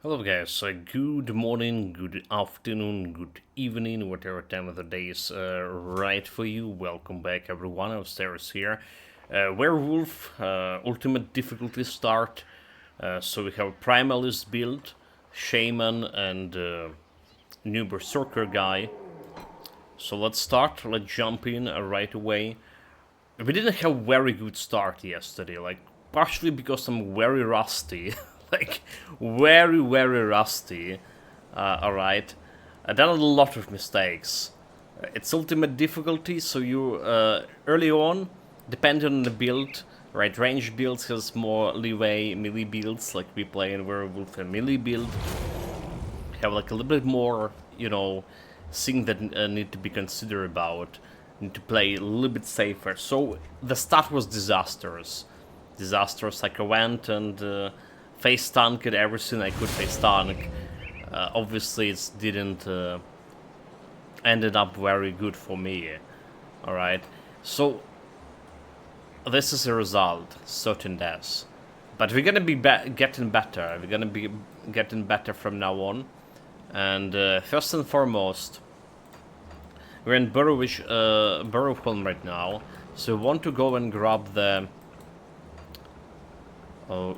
Hello guys, good morning, good afternoon, good evening, whatever time of the day is right for you. Welcome back everyone, Upstairs here. Werewolf, ultimate difficulty start. So we have Primalist build, Shaman and new Berserker guy. So let's start, let's jump in right away. We didn't have very good start yesterday, like partially because I'm very rusty, like very rusty. Alright, I done a lot of mistakes. It's ultimate difficulty, so you early on, depending on the build, right? Range builds has more leeway. Melee builds, like we play in Werewolf, and melee build have like a little bit more, thing that need to be considered about. Need to play a little bit safer. So the start was disastrous. Like I went and face tanked everything I could face tank. Obviously, it didn't ended up very good for me. All right, so this is a result, certain deaths. But we're gonna be getting better. We're gonna be getting better from now on. And first and foremost, we're in Burrowholm right now, so we want to go and grab the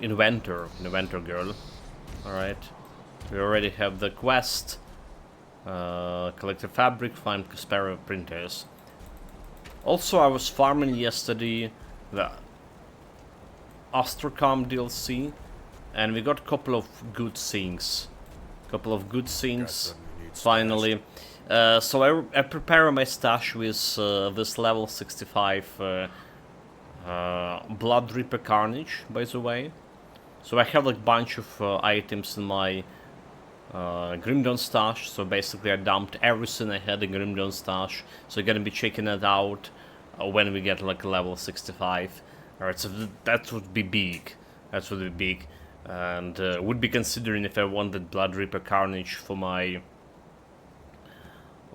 inventor girl. All right, we already have the quest. Collect a fabric, find spare printers. Also, I was farming yesterday the Astrocom DLC, and we got a couple of good things. Finally. So I prepare my stash with this level 65 Blood Reaper Carnage, by the way. So I have like a bunch of items in my Grimdawn stash. So basically I dumped everything I had in Grimdawn stash. So I'm gonna be checking it out when we get like level 65. Alright, so that would be big. And would be considering if I wanted Blood Reaper Carnage for my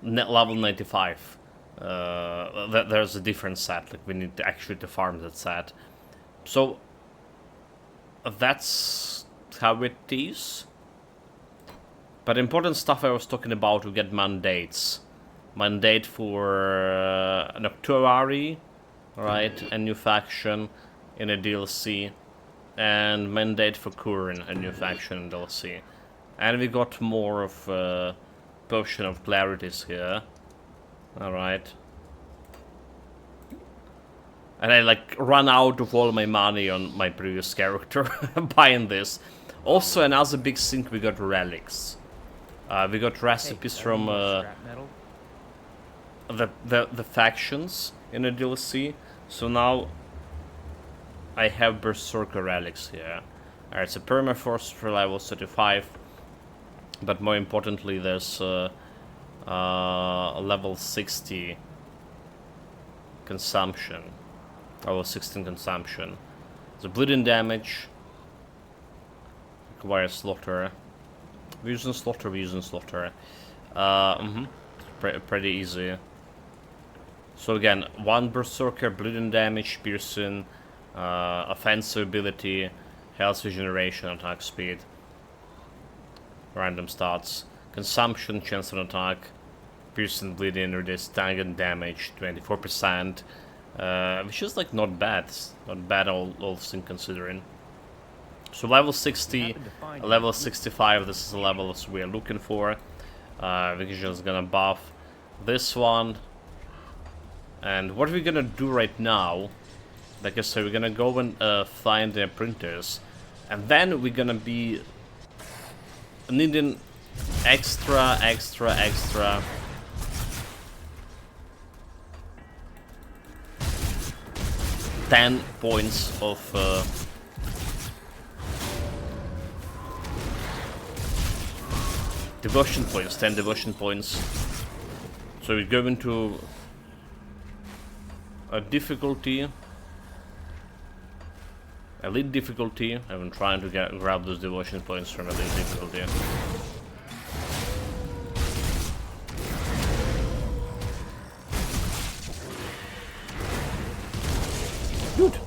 level 95. There's a different set, like we need to actually to farm that set. So that's how it is. But important stuff I was talking about, we get mandates. Mandate for an Octuary, right, a new faction in a DLC. And mandate for Kurin, a new faction in DLC. And we got more of Potion of Clarities here. Alright. And I like run out of all my money on my previous character buying this. Also another big thing, we got relics. We got recipes from the factions in the DLC. So now I have Berserker relics here. Alright, it's a permaforce for level 35. But more importantly, there's level 60 consumption. Level 16 consumption. The bleeding damage requires slaughter. We're using slaughter. Pretty easy. So again, 1 Berserker, bleeding damage, piercing, offensive ability, health regeneration, attack speed. Random stats. Consumption, chance on attack, piercing, bleeding, reduce staggered damage, 24%. Which is like not bad. Not bad all things considering. So level 60, level 65, this is the levels we're looking for. We're just gonna buff this one. And what we're gonna do right now, like I said, we're gonna go and find the printers. And then we're gonna be needing extra 10 points of devotion points, 10 devotion points. So we go into a difficulty, elite difficulty. I've been trying to grab those devotion points from elite difficulty. Good.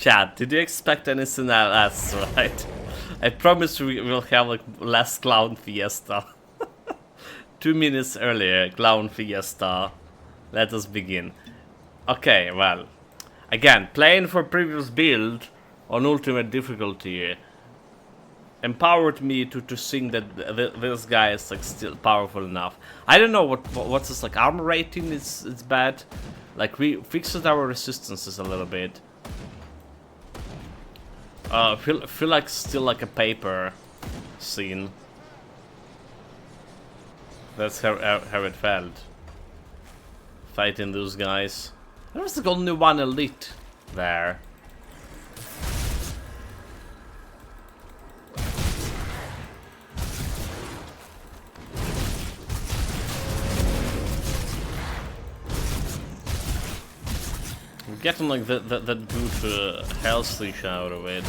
Chat, did you expect anything else, right? I promise we will have like less clown fiesta. 2 minutes earlier, clown fiesta. Let us begin. Okay, well, again, playing for previous build on ultimate difficulty empowered me to think that this guy is like still powerful enough. I don't know what's this like armor rating. It's bad. Like we fixed our resistances a little bit. Feel like still like a paper scene. That's how it felt. Fighting those guys. There was like only one elite there. I'm getting like that good health leash out of it.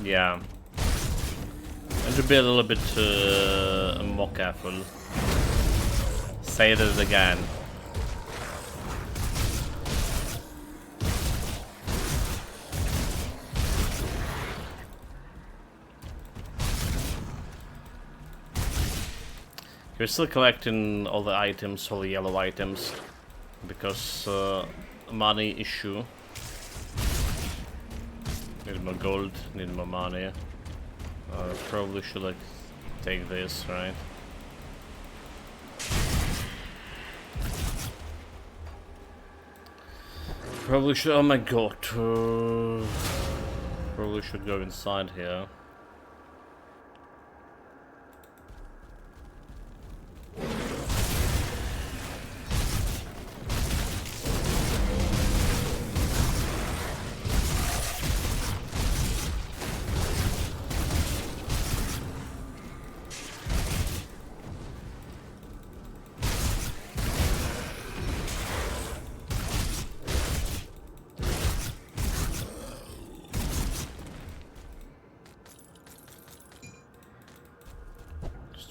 Yeah. And to be a little bit more careful. Say that again. We're still collecting all the items, all the yellow items, because money issue. Need more gold, need more money. Probably should like take this, right? Probably should. Oh my god! Probably should go inside here.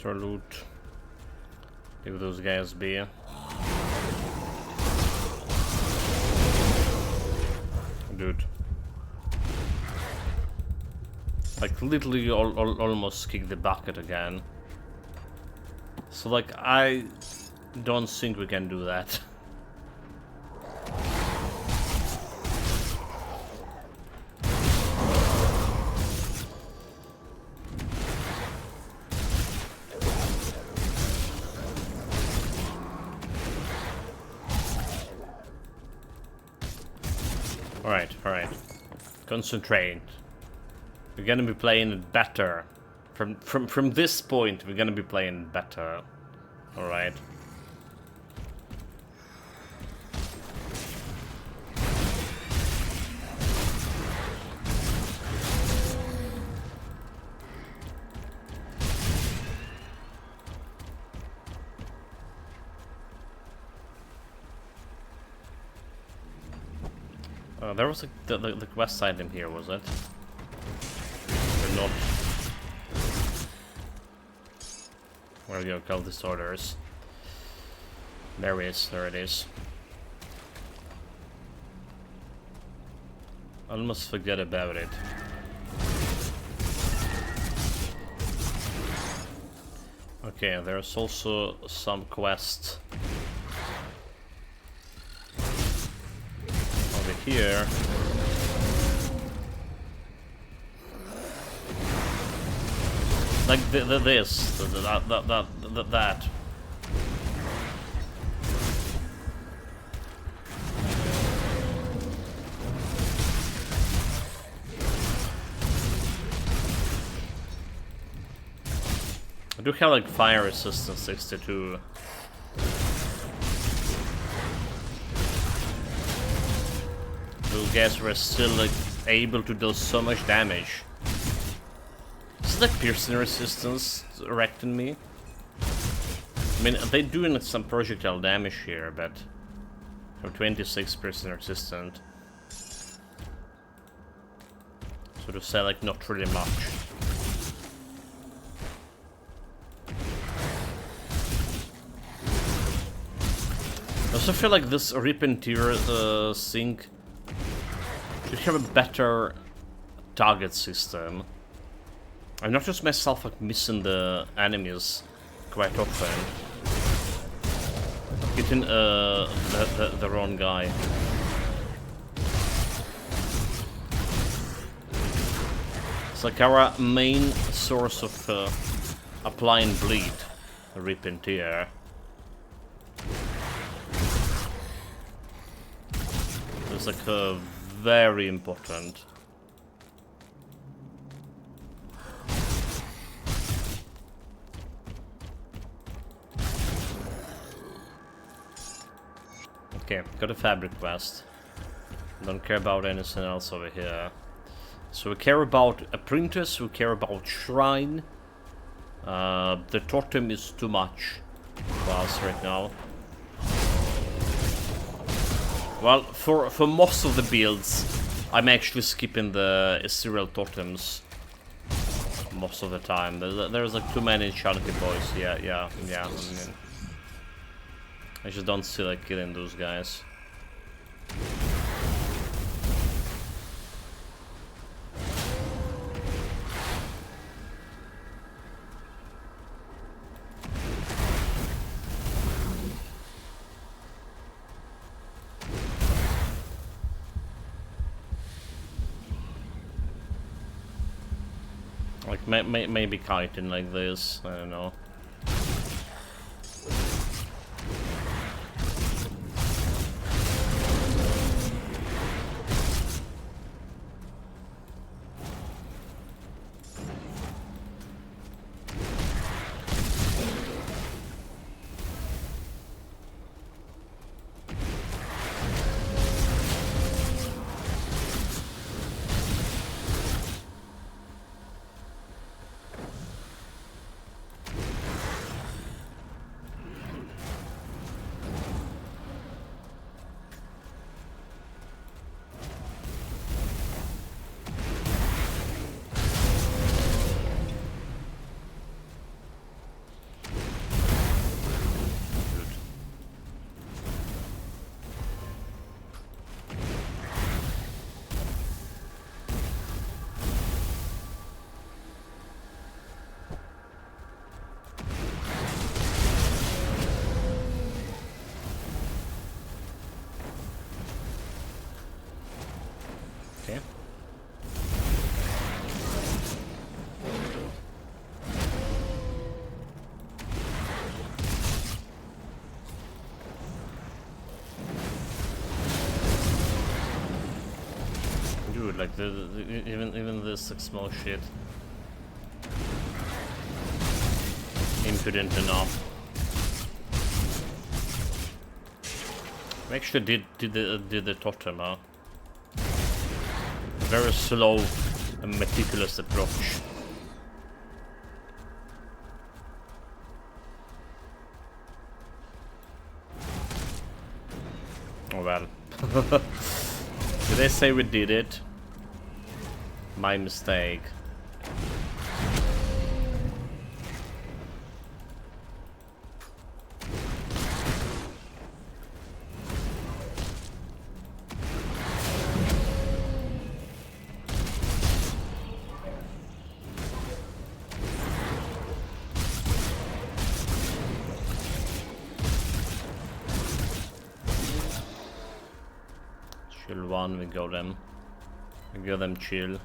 Loot. Leave those guys be. Dude. Like literally almost kick the bucket again. So like I don't think we can do that. Alright. Concentrate. We're gonna be playing it better. From this point, we're gonna be playing better. Alright. There was the quest item here, was it? Or not? Where do you call disorders? There it is. Almost forget about it. Okay, there's also some quest over here. Like that. I do have like fire resistance 62. Those guys were still like able to do so much damage. Is it like piercing resistance wrecking me? I mean, they're doing some projectile damage here, but I'm 26 piercing resistant. So to say, like, not really much. I also feel like this Rip and Tear thing should have a better target system. I've noticed myself like missing the enemies quite often. Hitting the wrong guy. It's like our main source of applying bleed, Rip and Tear. It's like very important. Okay, got a fabric quest. Don't care about anything else over here. So we care about apprentice, we care about shrine. The totem is too much for us right now. Well, for most of the builds, I'm actually skipping the ethereal totems most of the time. There's like too many chunky boys. Yeah. I mean, I just don't feel like killing those guys. Like maybe kiting like this. I don't know. Okay. Dude, like even this like small shit. Impudent enough. We actually did the totem, huh? Very slow and meticulous approach. Oh well. Did I say we did it? My mistake. Chill one, we go them. We go them chill.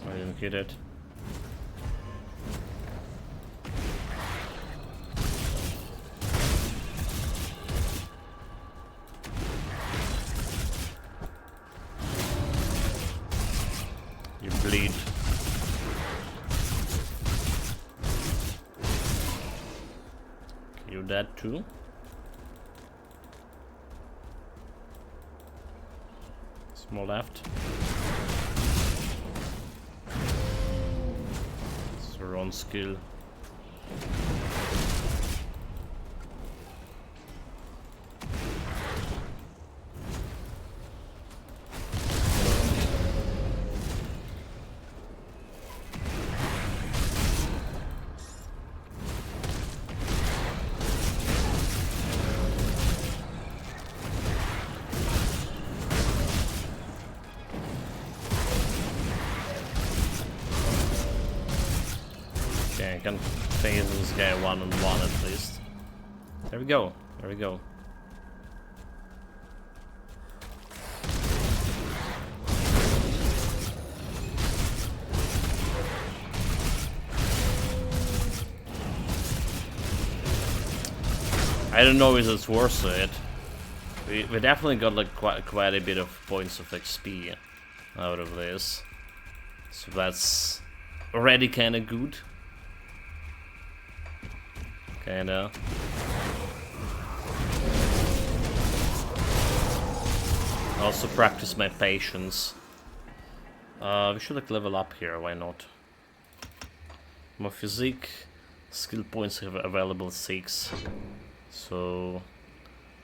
I didn't get it. You bleed. You dead too? More left. It's her own skill. I can phase this guy one-on-one at least. There we go. There we go. I don't know if it's worth it. We definitely got like quite a bit of points of XP out of this, so that's already kind of good. Kinda. Also practice my patience. We should like level up here, why not? More physique, skill points available 6. So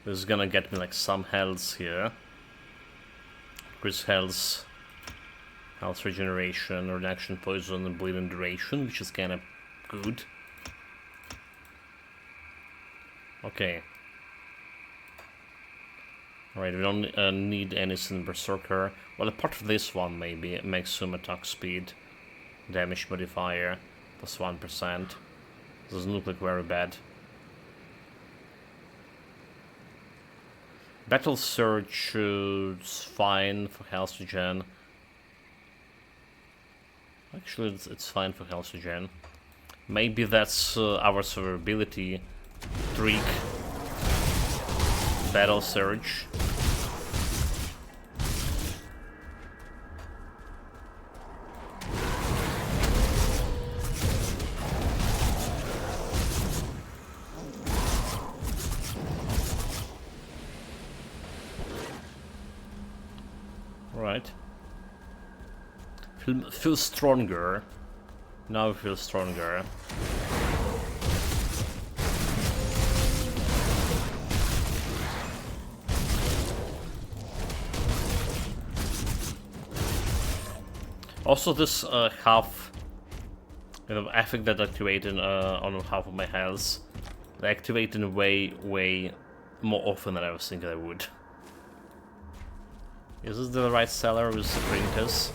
this is gonna get me like some health here. Increase health, regeneration, reduction poison and bleeding duration, which is kinda good. Okay. Alright, we don't need anything Berserker. Well, apart from this one, maybe. It makes some attack speed. Damage modifier. Plus 1%. Doesn't look like very bad. Battle Surge is fine for health regen. Actually, it's fine for health regen. Maybe that's our survivability streak. Battle Surge. Right. Feel stronger. Now I feel stronger. Also, this half, effect that activated on half of my health, they activated way more often than I was thinking I would. Is this the right seller with the printers?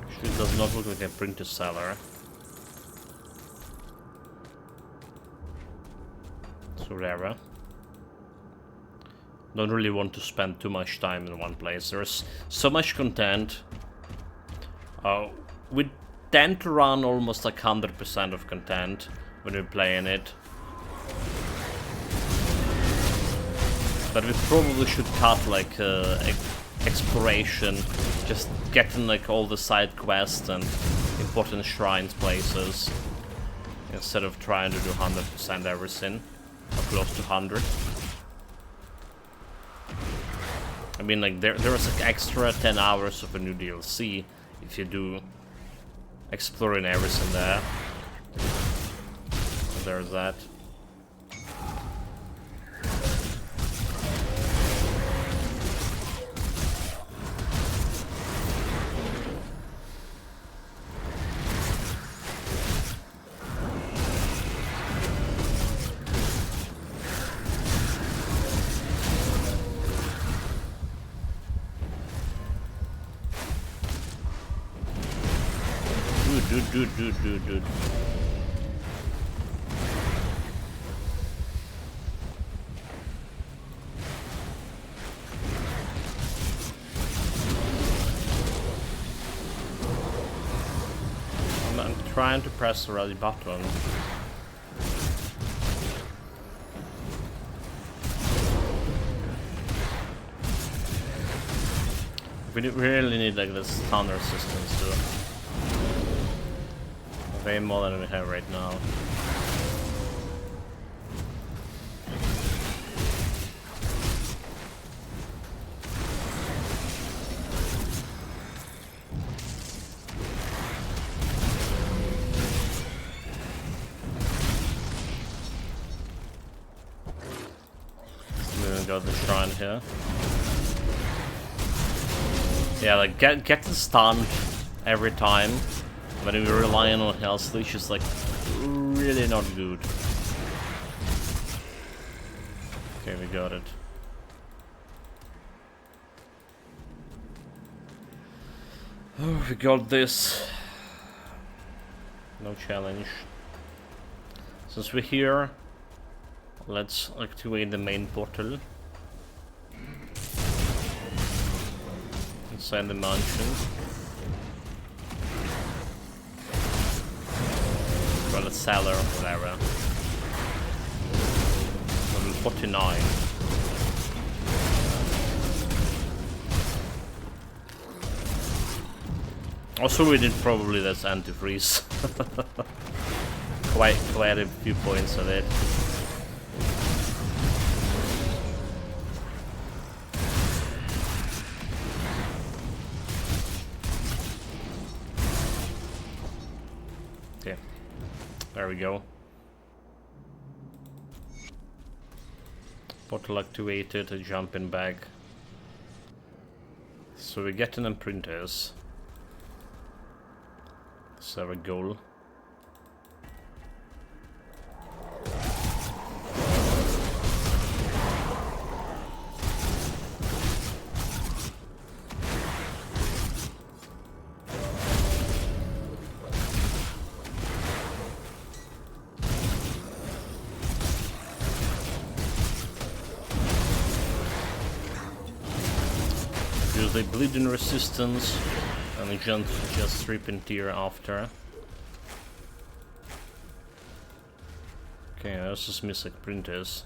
Actually, it does not look like a printer seller. So whatever. Don't really want to spend too much time in one place. There's so much content. We tend to run almost like 100% of content when we're playing it. But we probably should cut like exploration, just getting like all the side quests and important shrines places, instead of trying to do 100% everything, or close to 100. I mean, like there's like extra 10 hours of a new DLC if you do exploring everything there. So there's that. Dude. I'm trying to press the right button. We really need like this thunder resistance too. Way more than we have right now. got the shrine here. Yeah, like getting stunned every time when we rely on health leech is like really not good. Okay, we got it. Oh, we got this. No challenge. Since we're here, let's activate the main portal inside the mansion. Or the cellar, or whatever. Level 49. Also, we did probably this antifreeze. quite a few points of it. Okay, there we go. Portal activated, jumping back. So we get an imprinters. That's our goal. Use the bleeding resistance and just rip in tier after. Okay, let's just miss like printers.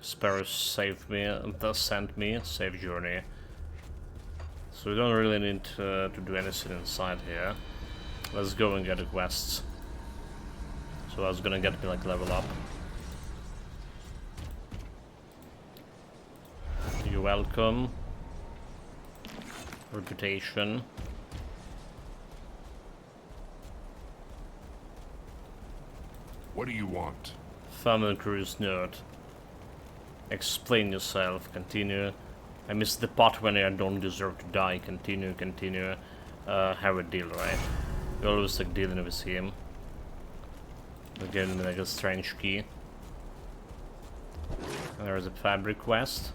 Sparrows saved me, thus sent me, save journey. So we don't really need to do anything inside here. Let's go and get the quests. So that's gonna get me like level up. You're welcome. Reputation. What do you want? Family cruise nerd. Explain yourself. Continue. I missed the part when I don't deserve to die. Continue. Have a deal, right? You always like dealing with him. We're giving me like a strange key. And there's a fabric quest.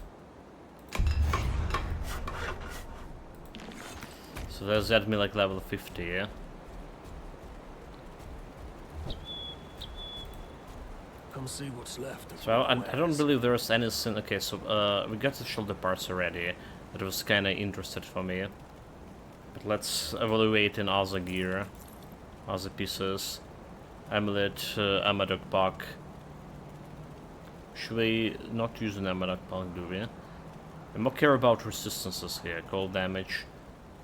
So that's at me like level 50, yeah? Come see what's left. So I don't believe there's anything. Okay, so we got the shoulder parts already. That was kind of interested for me. But let's evaluate in other gear, other pieces. Amulet, Amadok Pack. Should we not use an Amadok Pack, do we? We more care about resistances here. Cold damage.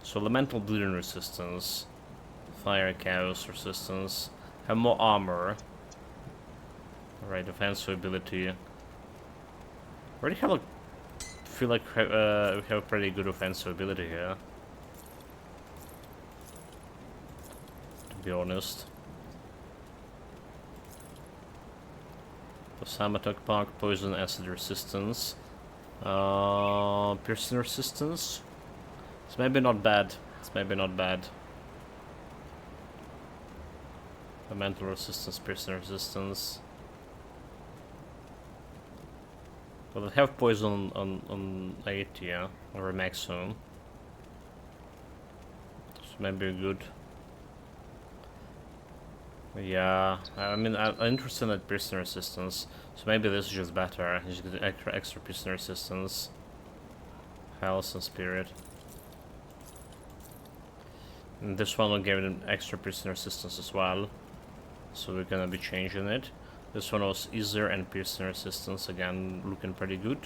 So elemental bleeding resistance. Fire chaos resistance. Have more armor. Alright, offensive ability. Already have like, feel like we have pretty good offensive ability here. To be honest. Samatok Park, poison acid resistance. Piercing resistance. It's maybe not bad. It's maybe not bad. Elemental resistance, piercing resistance. Well, they have poison on 8, yeah, or a maximum. So maybe good. Yeah, I mean, I'm interested in piercing resistance, so maybe this is just better. You just get extra piercing resistance, health and spirit. And this one will give it an extra piercing resistance as well, so we're gonna be changing it. This one was easier and piercing resistance, again looking pretty good.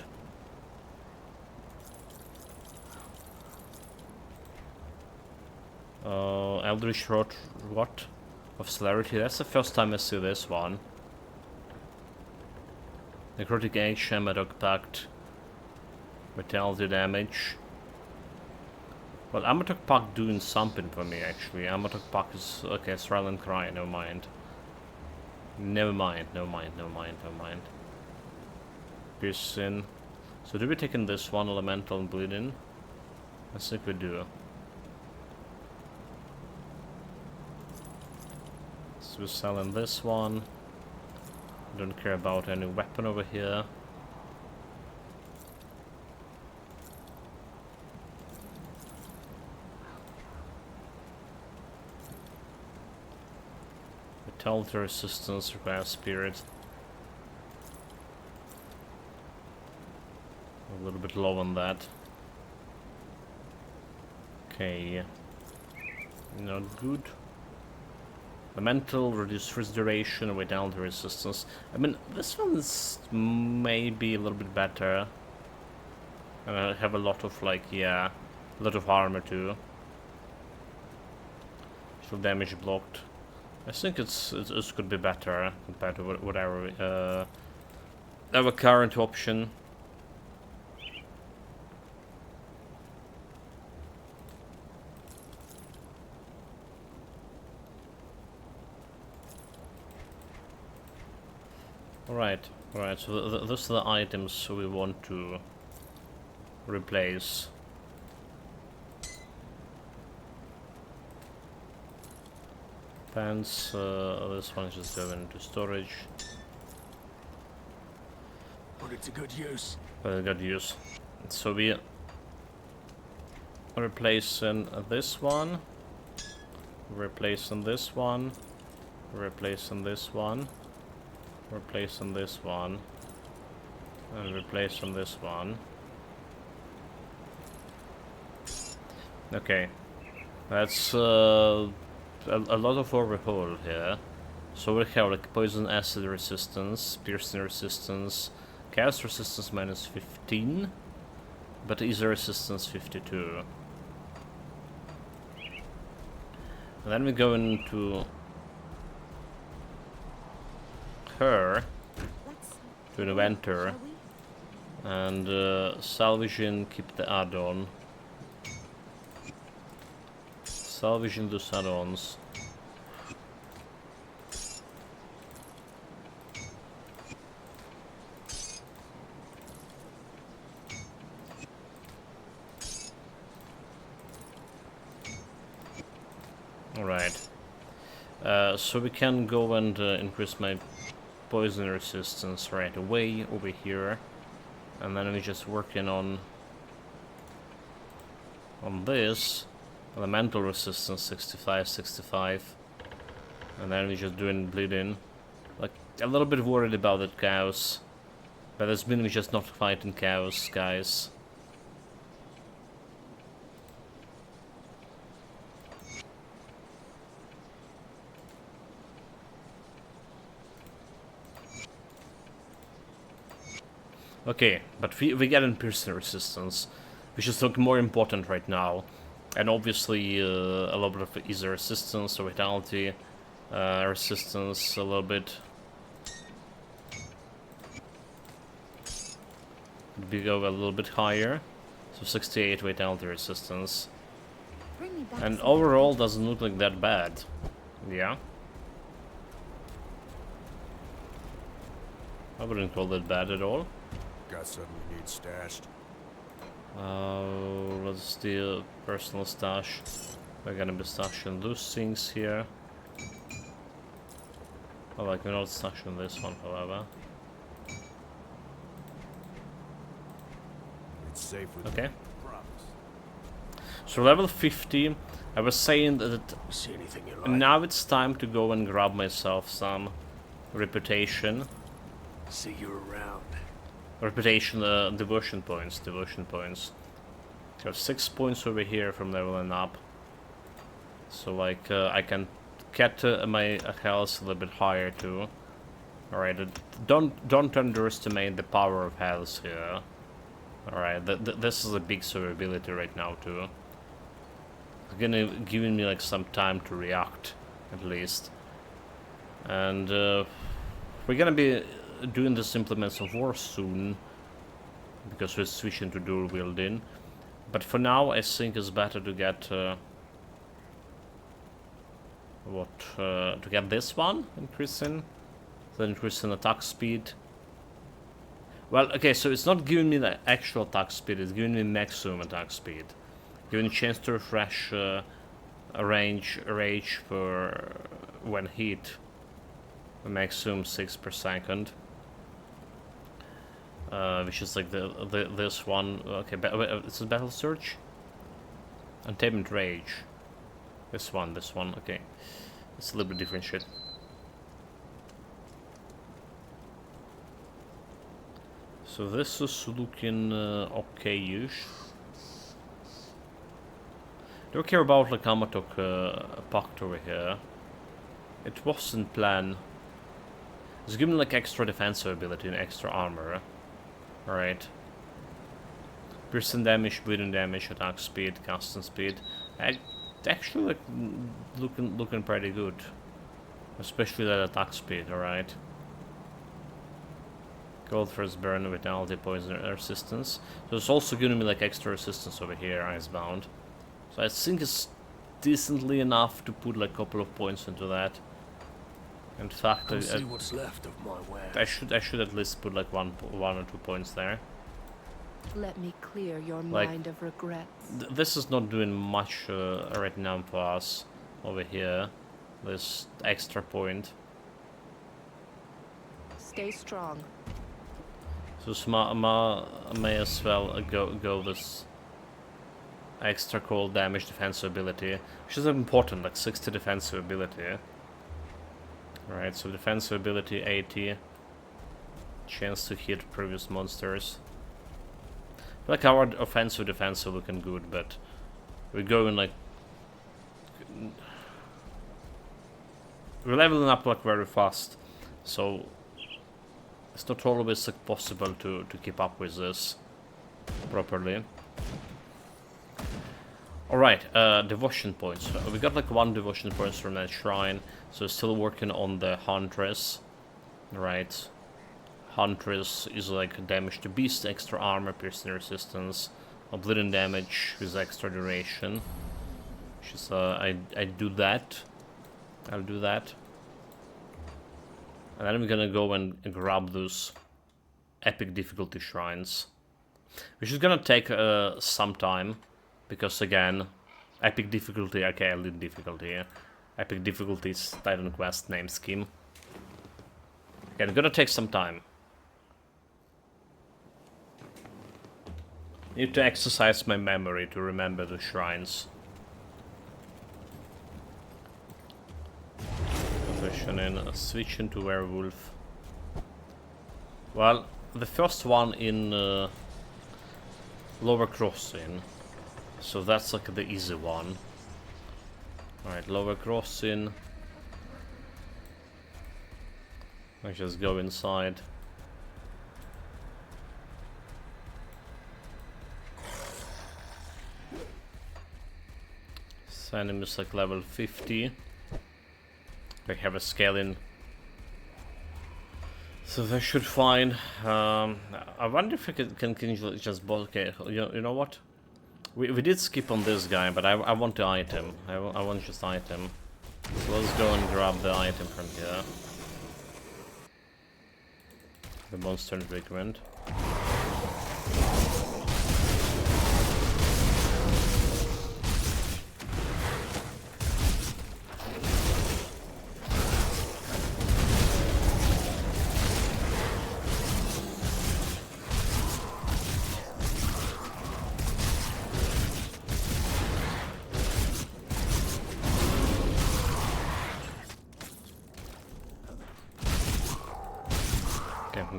Eldritch Rot of Celerity, that's the first time I see this one. Necrotic Edge, Shamadok Pact, Vitality damage. Well, Amatok Pact doing something for me actually. Amatok Pact is okay, Silent Cry, never mind. Never mind, never mind, never mind, never mind. Piercing. So do we take in this one, elemental and bleeding? I think we do. So we're selling this one. Don't care about any weapon over here. Vitality resistance requires spirit. A little bit low on that. Okay. Not good. The mental reduced restoration without the resistance. I mean, this one's maybe a little bit better. And I have a lot of like, yeah, a lot of armor too. Shield damage blocked. I think it could be better compared to whatever our current option. Alright, so those are the items we want to replace. Pants, this one is just going into storage. Put it to good use. Good use. So we replacing this one, replacing this one, replacing this one, replacing this one, and replacing this one. Okay, that's a lot of overhaul here. So we have like poison acid resistance, piercing resistance, chaos resistance minus 15, but easy resistance 52. And then we go into her to inventor and salvaging, keep the add-on. Salvaging those add-ons. Alright. So we can go and increase my poison resistance right away over here. And then we're just working on this. Elemental resistance 65. And then we're just doing bleeding. Like, a little bit worried about that chaos. But it's been just not fighting chaos, guys. Okay, but we get in piercing resistance, which is looking more important right now. And obviously a little bit of easy resistance, or vitality resistance a little bit. We go a little bit higher, so 68 vitality resistance. And overall doesn't look like that bad. Yeah. I wouldn't call that bad at all. Got something you need stashed? Let's do personal stash. We're gonna be stashing those things here. Oh, like we're not stashing this one, however. It's safe with Okay. me. Promise. So level 50. I was saying that See anything you like? now it's time to go and grab myself some reputation. See you around. Reputation, devotion points. I have 6 points over here from leveling up. So like I can get my health a little bit higher too. Alright, don't underestimate the power of health here. Alright, this is a big survivability right now too. It's gonna giving me like some time to react, at least. And we're gonna be doing this implements of war soon, because we're switching to dual wielding. But for now, I think it's better to get to get this one increasing So increase in attack speed. Well, okay, so it's not giving me the actual attack speed, it's giving me maximum attack speed. Giving a chance to refresh a rage for when hit. A maximum 6 per second. Which is like this one. Okay, it's a battle surge? Untamed rage. This one. Okay. It's a little bit different shit. So this is looking okay-ish. Don't care about like Amatok Pact over here. It wasn't planned. It's giving like extra defensive ability and extra armor. Alright. Piercing damage, bleeding damage, attack speed, casting speed. Actually like looking pretty good. Especially that attack speed, alright. Gold first burn, vitality, poison resistance. So it's also giving me like extra resistance over here, Icebound. So I think it's decently enough to put like a couple of points into that. In fact, I'll see what's left of my wares. I should at least put like one or 2 points there. Let me clear your Like, mind of regrets. This is not doing much right now for us over here. This extra point. Stay strong. So may as well go this extra cold damage defensive ability, which is important, like 60 defensive ability. Right, so defensive ability 80, chance to hit previous monsters. Like our offensive defensive looking good, but we're going like we're leveling up like very fast, so it's not always like possible to keep up with this properly. Alright, devotion points. We got like 1 devotion points from that shrine, so still working on the Huntress. Right. Huntress is like damage to beast, extra armor, piercing resistance, oblivion damage with extra duration. Which is, I do that. I'll do that. And then I'm gonna go and grab those epic difficulty shrines. Which is gonna take some time. Because again, epic difficulty, okay, elite difficulty, yeah. Epic difficulty is Titan Quest name scheme. Again, gonna take some time. Need to exercise my memory to remember the shrines. Positioning, switching to Werewolf. Well, the first one in Lower Crossing. So that's like the easy one. Alright, Lower Crossing. I just go inside. This enemy is like level 50. They have a scaling. So they should find. I wonder if I can just both. Okay, you know what? We did skip on this guy, but I want the item. I want just item. So let's go and grab the item from here. The monster requirement.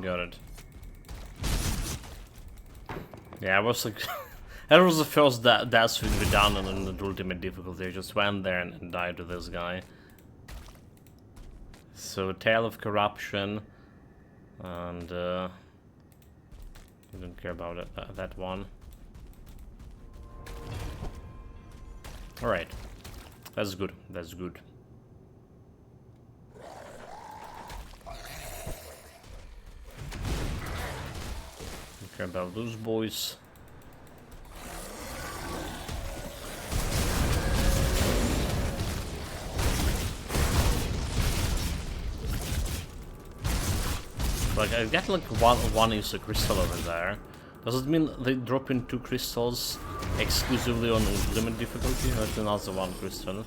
Got it. Yeah, I was like... that was the first death we'd done in the ultimate difficulty. I just went there and died to this guy. So, Tale of Corruption. And... I didn't care about it, that one. Alright. That's good. That's good. Care about those boys. Like, I get like one is a crystal over there. Does it mean they drop in 2 crystals exclusively on limit difficulty? Or is another 1 crystal?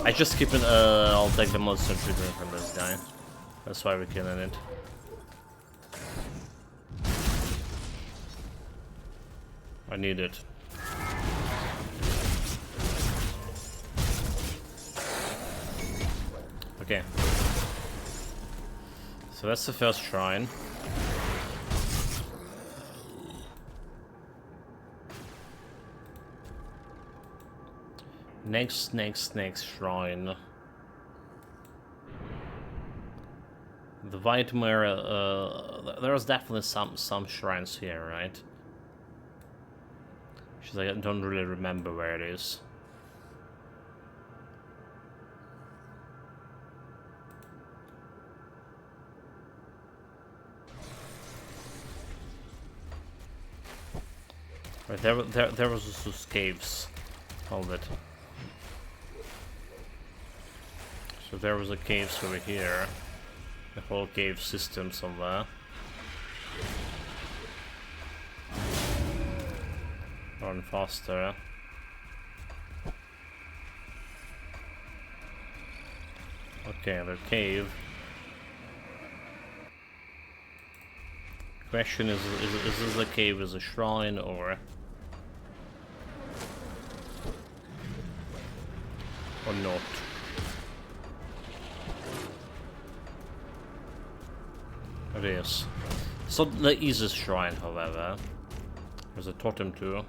I just keep it, I'll take the monster treatment from this guy. That's why we're killing it. I need it. Okay. So that's the first shrine. Next shrine. The White Mare, there's definitely some shrines here, right? She's like, I don't really remember where it is. Right, there was those caves. Hold it. So there was a caves over here. The whole cave system somewhere. Run faster. Okay, the cave. Question is this a cave as a shrine or not? It is. It's not the easiest shrine, however. There's a totem too.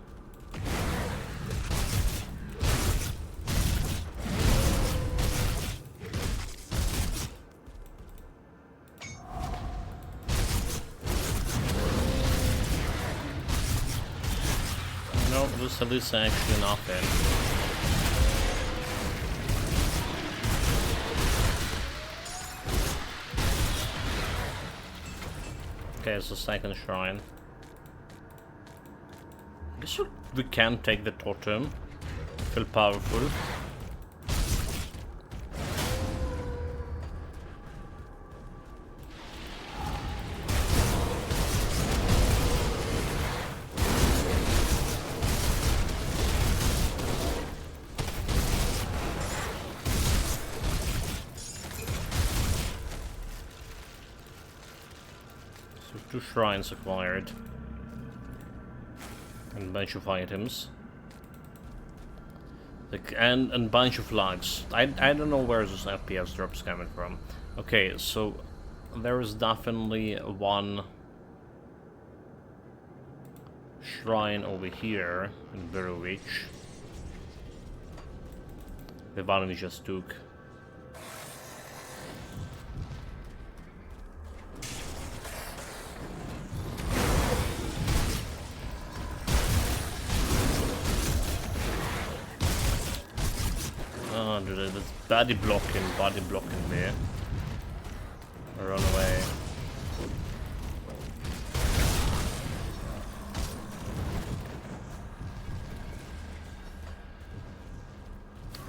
No, this at least actually nothing. Okay, it's the second shrine. I guess we can take the totem. Feel powerful. So 2 shrines acquired. And a bunch of items. Like, and a bunch of logs. I don't know where this FPS drop's coming from. Okay, so there is definitely 1 shrine over here in Berserker. The one we just took. Oh, dude, that's body blocking me. Run away.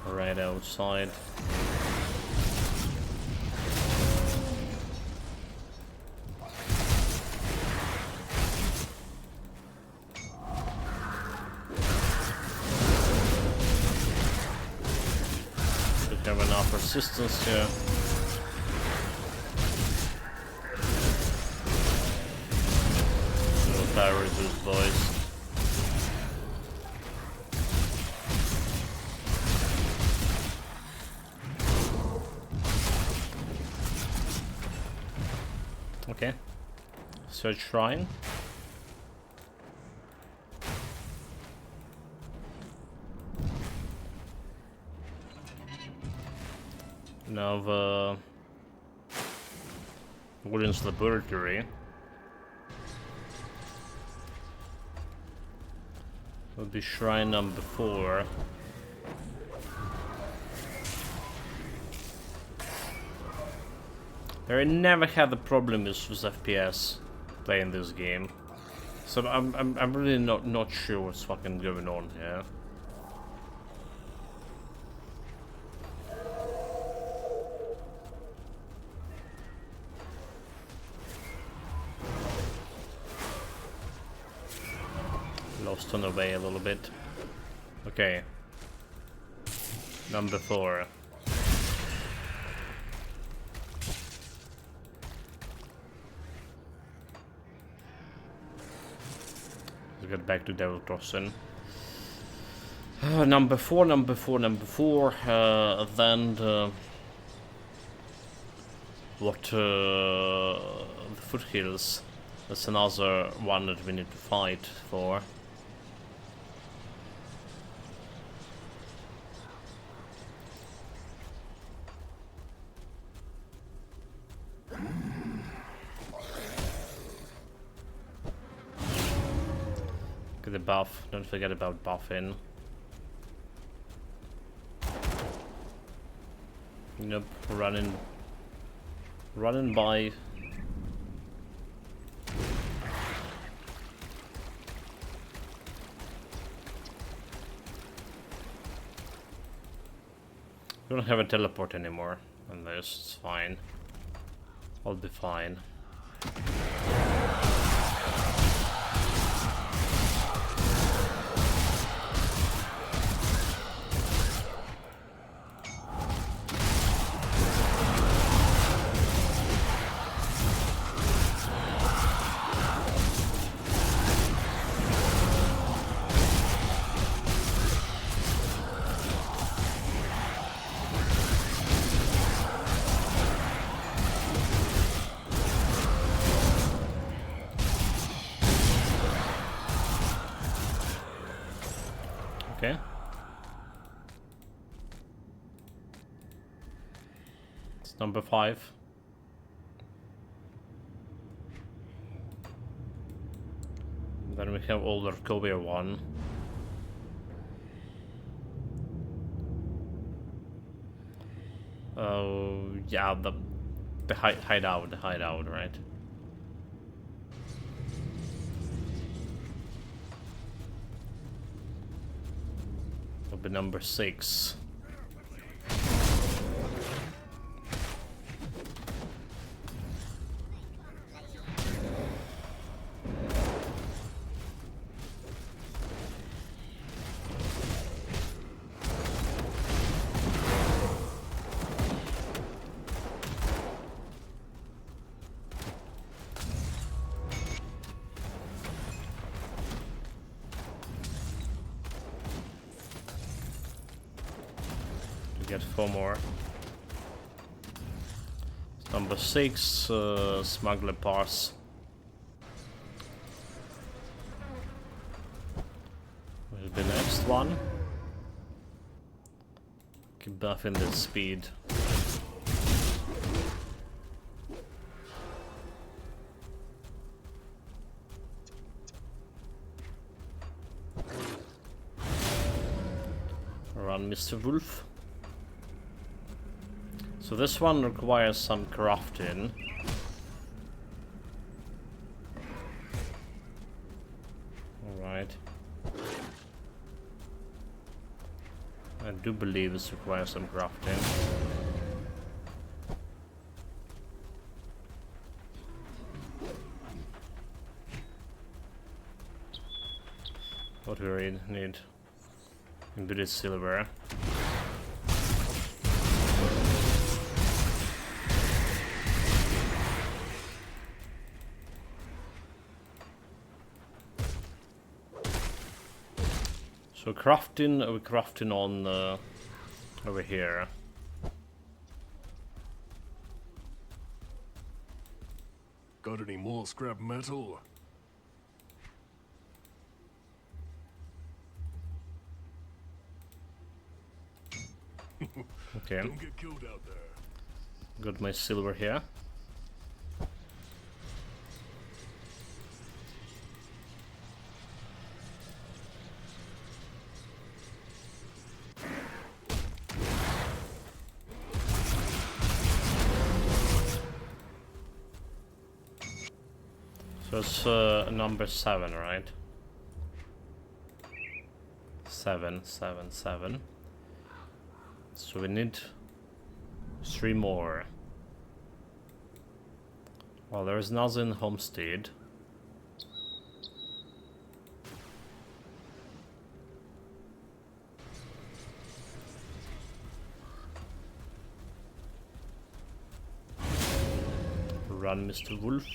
Right outside. Have enough resistance here. No power these boys. Okay. Search shrine. Now the Wooden's laboratory. Would be shrine number 4. I never had the problem with FPS playing this game. So I'm really not sure what's fucking going on here. Lost on the way a little bit. Okay. Number 4. Let's get back to Devil Crossing. Number 4. Then what? The foothills. That's another one that we need to fight for. Get the buff. Don't forget about buffing. Nope, running by. We don't have a teleport anymore, and this is fine. I'll be fine. Okay. It's number 5. Then we have older Kobe 1. Oh, yeah, the hideout, right? Will be number 6. Get 4 more. Number 6, Smuggler Pass. Will be the next one. Keep buffing the speed. Run, Mr. Wolf. So this one requires some crafting. Alright. I do believe this requires some crafting. What do we need? Imbued silver. So crafting, we're crafting on over here. Got any more scrap metal? Okay. Don't get killed out there. Got my silver here. So it's number 7, right? 7, 7, 7. So we need 3 more. Well, there's nothing in Homestead. Run, Mr. Wolf.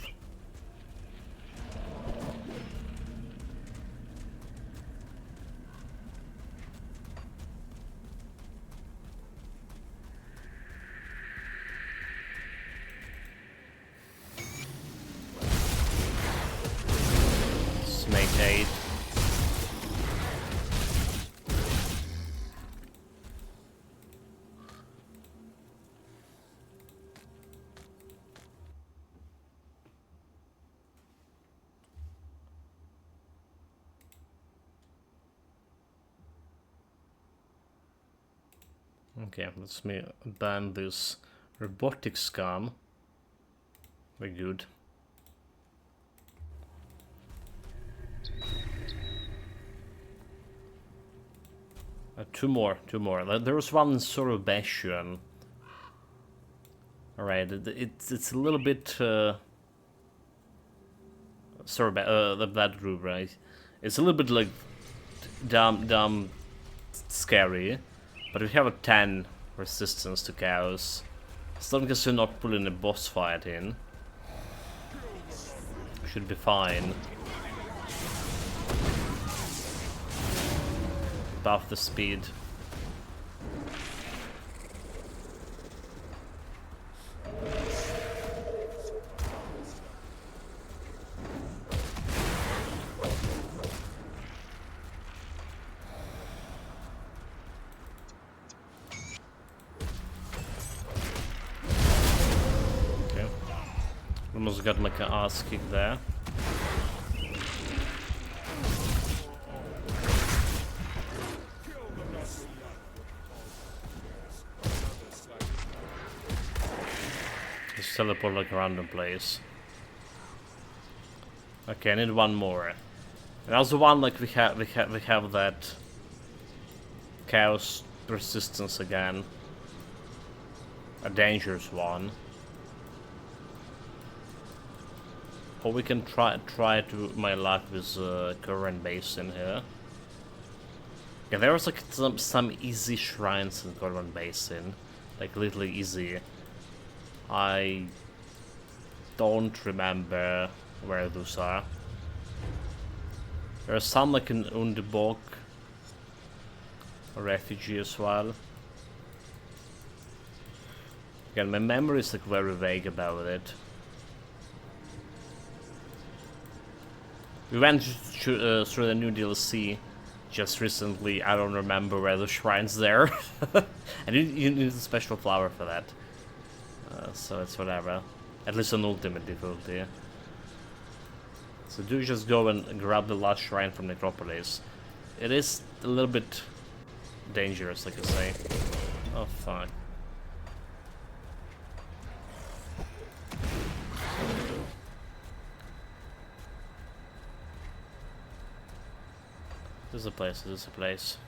Snake 8. Okay, let's me ban this robotic scum. Very good. Two more. There was one sort of Bastion. Alright, it's a little bit sorry, that group, right? It's a little bit like dumb scary, but we have a 10 resistance to chaos. As long as you're not pulling a boss fight in, should be fine. Buff the speed. Okay. Almost got like an ass kick there. Just teleport like a random place. Okay, I need one more. And also one like we have that chaos resistance again. A dangerous one. Or we can try to my luck with current basin here. Yeah, there was like some easy shrines in current basin, like literally easy. I don't remember where those are. There are some like in Underbog, a refugee as well. Again, my memory is like very vague about it. We went through the new DLC just recently. I don't remember where the shrine's there. And you need a special flower for that. So it's whatever. At least on ultimate difficulty. So do just go and grab the last shrine from Necropolis. It is a little bit dangerous, like I say. Oh fuck. This is a place, this is a place.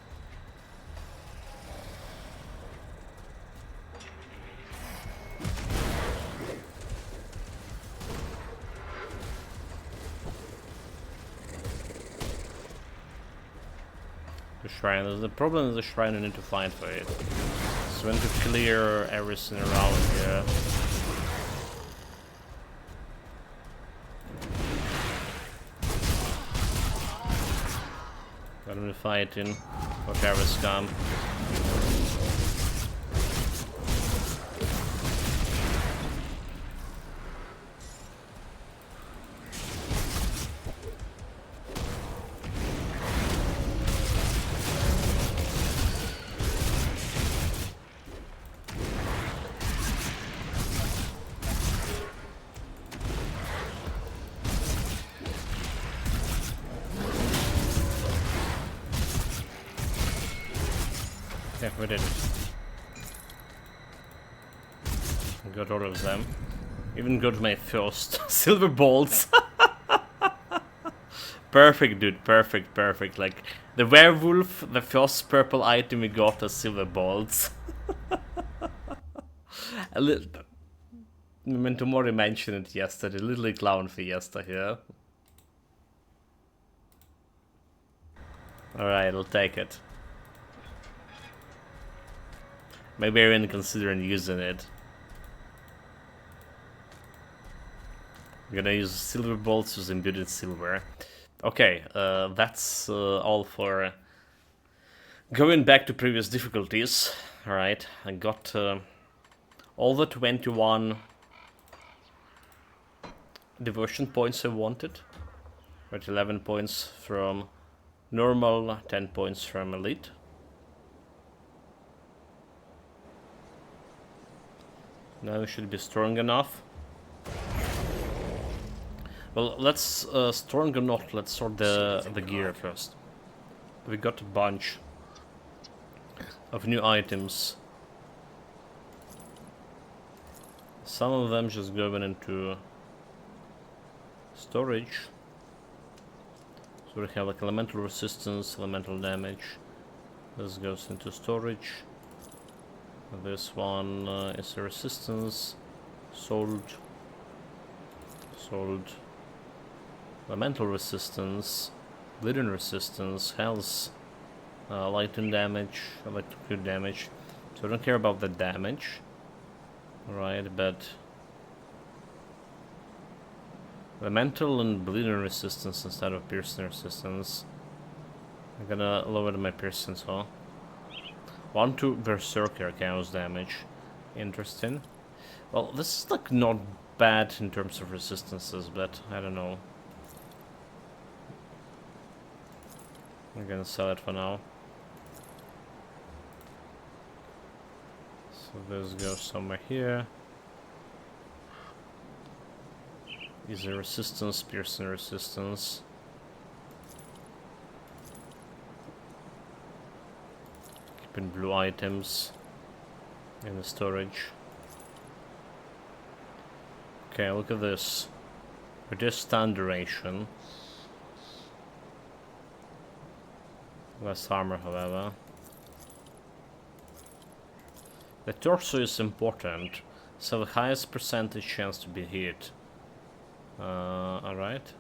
The shrine, the problem is the shrine you need to find for it. So we need to clear everything around here. When we fighting, whatever scum. Yeah, we did it. We got all of them. Even got my first silver bolts. Perfect, dude. Perfect, perfect. Like, the werewolf, the first purple item we got are silver bolts. A little... Mentomori mentioned it yesterday. Little clown fiesta here. Alright, I'll take it. Maybe I'm even considering using it. I'm gonna use silver bolts with imbued silver. Okay, that's all for going back to previous difficulties. Alright, I got all the 21 devotion points I wanted. Right, 11 points from normal, 10 points from elite. Now we should be strong enough. Well, let's strong or not, let's sort the gear first. We got a bunch of new items. Some of them just going into storage. So we have like elemental resistance, elemental damage. This goes into storage. This one is a resistance. Sold. Sold. Elemental resistance. Bleeding resistance. Health. Lightning damage. Electrical damage. So I don't care about the damage. Right, but elemental and bleeding resistance instead of piercing resistance. I'm gonna lower my piercing, so 1 to Berserker chaos damage. Interesting. Well, this is like not bad in terms of resistances, but I don't know. I'm gonna sell it for now. So this goes somewhere here. Is a resistance, piercing resistance. Keeping blue items in the storage. Okay, look at this. Reduce stun duration. Less armor, however. The torso is important, so the highest percentage chance to be hit. Alright.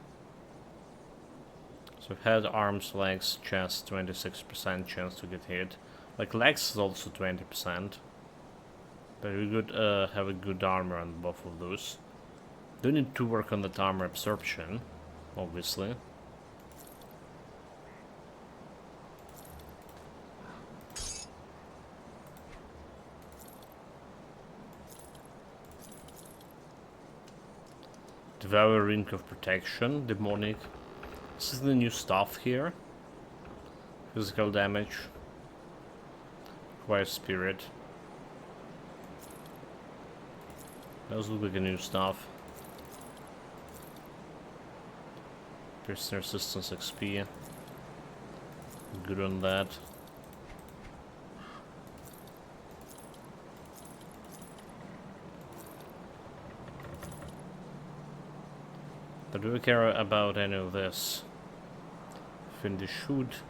So we've had arms, legs, chest, 26% chance to get hit. Like legs is also 20%. But we could have a good armor on both of those. Do need to work on that armor absorption, obviously. Devour Ring of Protection, Demonic. This is the new stuff here. Physical damage. Quiet Spirit. Those look like a new stuff. Piercing Resistance XP. Good on that. But do we care about any of this? Finish shoot.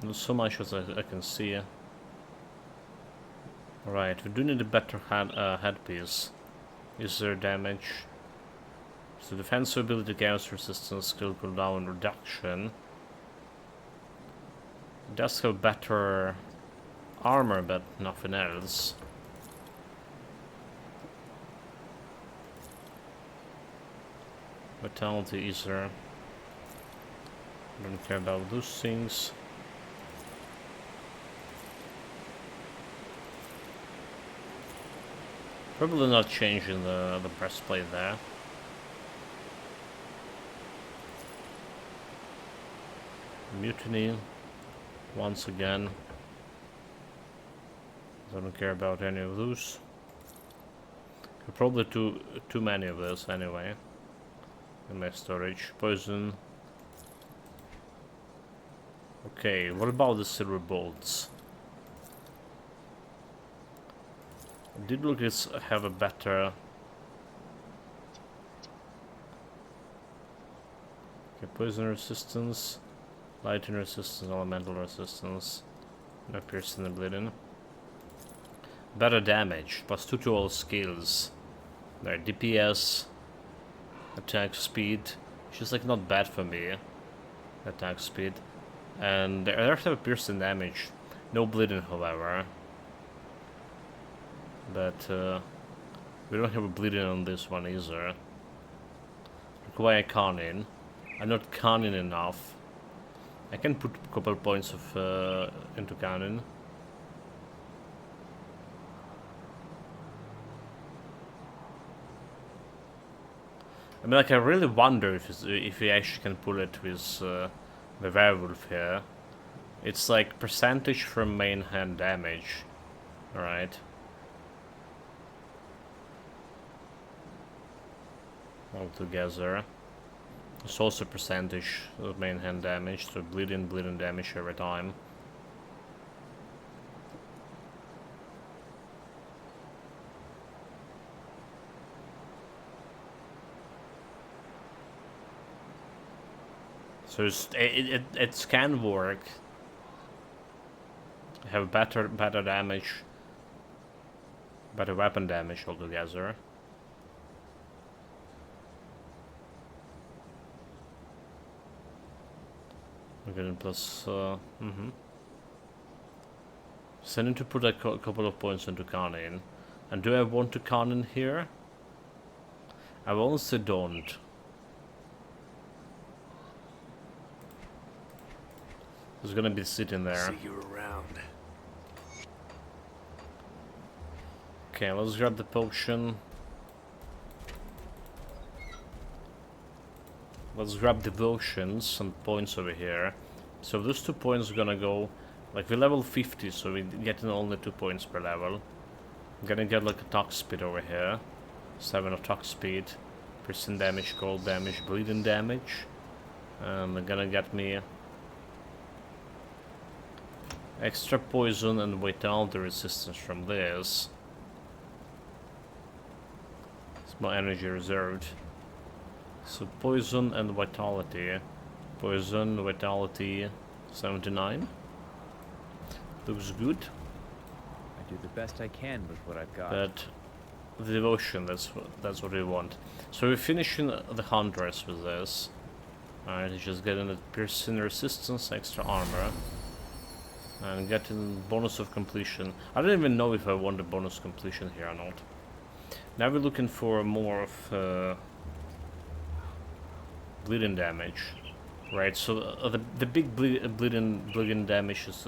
Not so much as I can see. Right, we do need a better headpiece. Is there damage? So defensive ability, chaos resistance, skill cooldown reduction. It does have better armor, but nothing else. Vitality is there. Don't care about those things. Probably not changing the breastplate there. Mutiny once again. Don't care about any of those. Probably too many of those anyway. In my storage. Poison. Okay, what about the silver bolts? Did look at have a better Poison resistance, lightning resistance, elemental resistance, no piercing and bleeding. Better damage, +2 to all skills. Their DPS, attack speed, which is like not bad for me. Attack speed. And they also have piercing damage. No bleeding, however. But we don't have a bleeding on this one either. Require conning. I'm not conning enough. I can put a couple points of into conning. I mean, like, I really wonder if we actually can pull it with the werewolf here. It's like percentage from main hand damage, alright? Altogether. It's also percentage of main hand damage, so bleeding damage every time. So it can work. Have better damage, better weapon damage altogether. Okay, plus So I need to put a couple of points into conning. And do I want to conning here? I honestly don't. It's gonna be sitting there. See you around. Okay, let's grab the potion. Let's grab devotions and points over here. So those 2 points are gonna go, like, we level 50, so we get only 2 points per level. I'm gonna get like attack speed over here. 7 attack speed, piercing damage, cold damage, bleeding damage. And they're gonna get me extra poison and vitality resistance from this. It's more energy reserved. So poison and vitality. Poison, vitality, 79. Looks good. I do the best I can with what I've got. But the devotion, that's what we want. So we're finishing the Huntress with this. Alright, just getting the piercing resistance, extra armor. And getting bonus of completion. I don't even know if I want the bonus completion here or not. Now we're looking for more of bleeding damage. Right, so the big bleeding damage is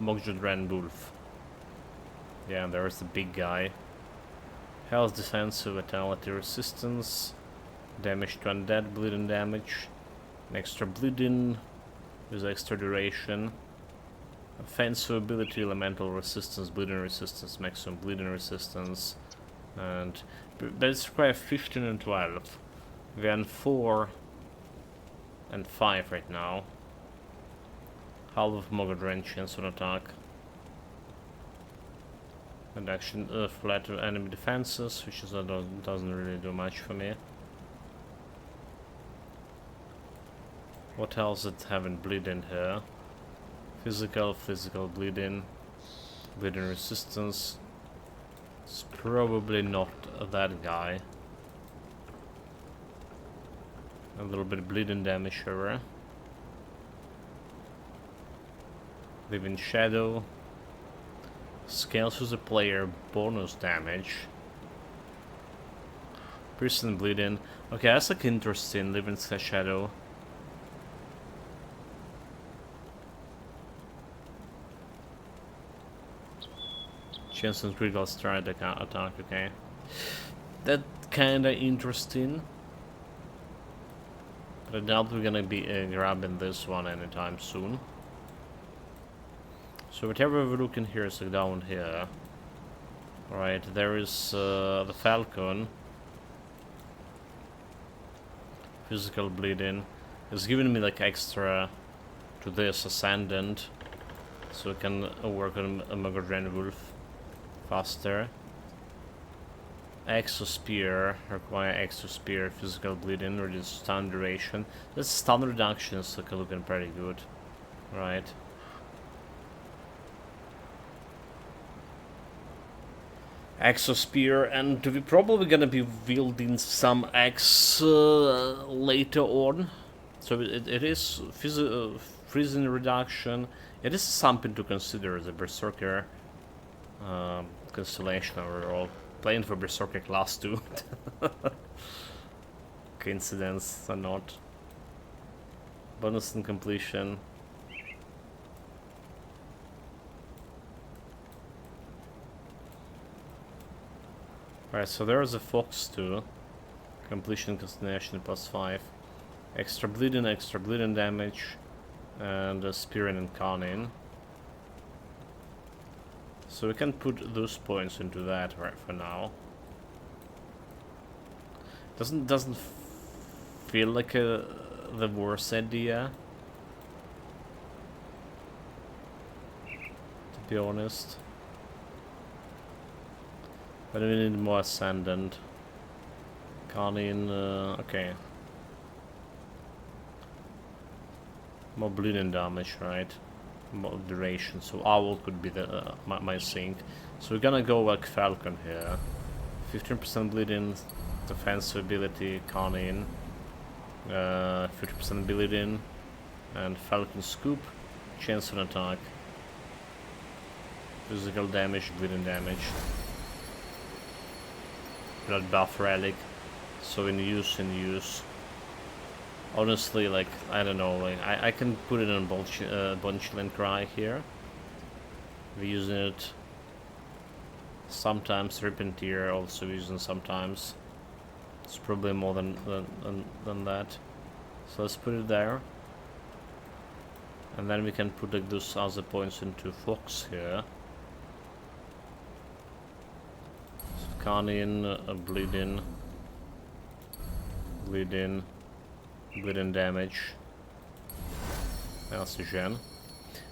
Mogdran Wolf. Yeah, there's the big guy. Health, defensive, vitality, resistance, damage to undead, bleeding damage, an extra bleeding with extra duration. Offensive ability, elemental resistance, bleeding resistance, maximum bleeding resistance, and that's require 15 and 12. We're on 4 and 5 right now. Half of Mogadren chance on attack. And action flat enemy defenses, which is doesn't really do much for me. What else it having bleeding here? Physical bleeding, bleeding resistance. It's probably not that guy. A little bit of bleeding damage over. Living Shadow. Scales with the player, bonus damage. Piercing bleeding. Okay, that's like interesting, Living Shadow. Chance and critical strike attack, okay. That kinda interesting. But I doubt we're gonna be grabbing this one anytime soon. So whatever we're looking here is like down here. Alright, there is the Falcon. Physical bleeding. It's giving me like extra to this Ascendant. So I can work on a Mogadren Wolf faster. Exo Spear, require Exo Spear, physical bleeding, reduce stun duration. This stun reduction is looking pretty good, right? Exo Spear, and we're probably gonna be wielding some X later on. So it is freezing reduction. It is something to consider, the Berserker constellation overall. Playing for Berserker class 2. Coincidence or not. Bonus in completion. Alright, so there's a Fox too. Completion constellation +5. Extra bleeding damage. And a Spearing and Conning. So we can put those points into that right for now. Doesn't feel like the worst idea, to be honest. But we need more Ascendant. Conning, okay. More bleeding damage, right? More duration, so Owl could be the my sync. So we're gonna go like Falcon here. 15% bleeding, defensive ability, Conning, 50% bleeding, and Falcon Scoop, chance on attack, physical damage, bleeding damage, blood buff relic. So in use. Honestly, like, I don't know, like, I can put it on Bunchland Cry here. We're using it sometimes, Repentir also using sometimes. It's probably more than that. So let's put it there. And then we can put like those other points into Fox here. So Conning, bleeding, bleeding damage, oxygen.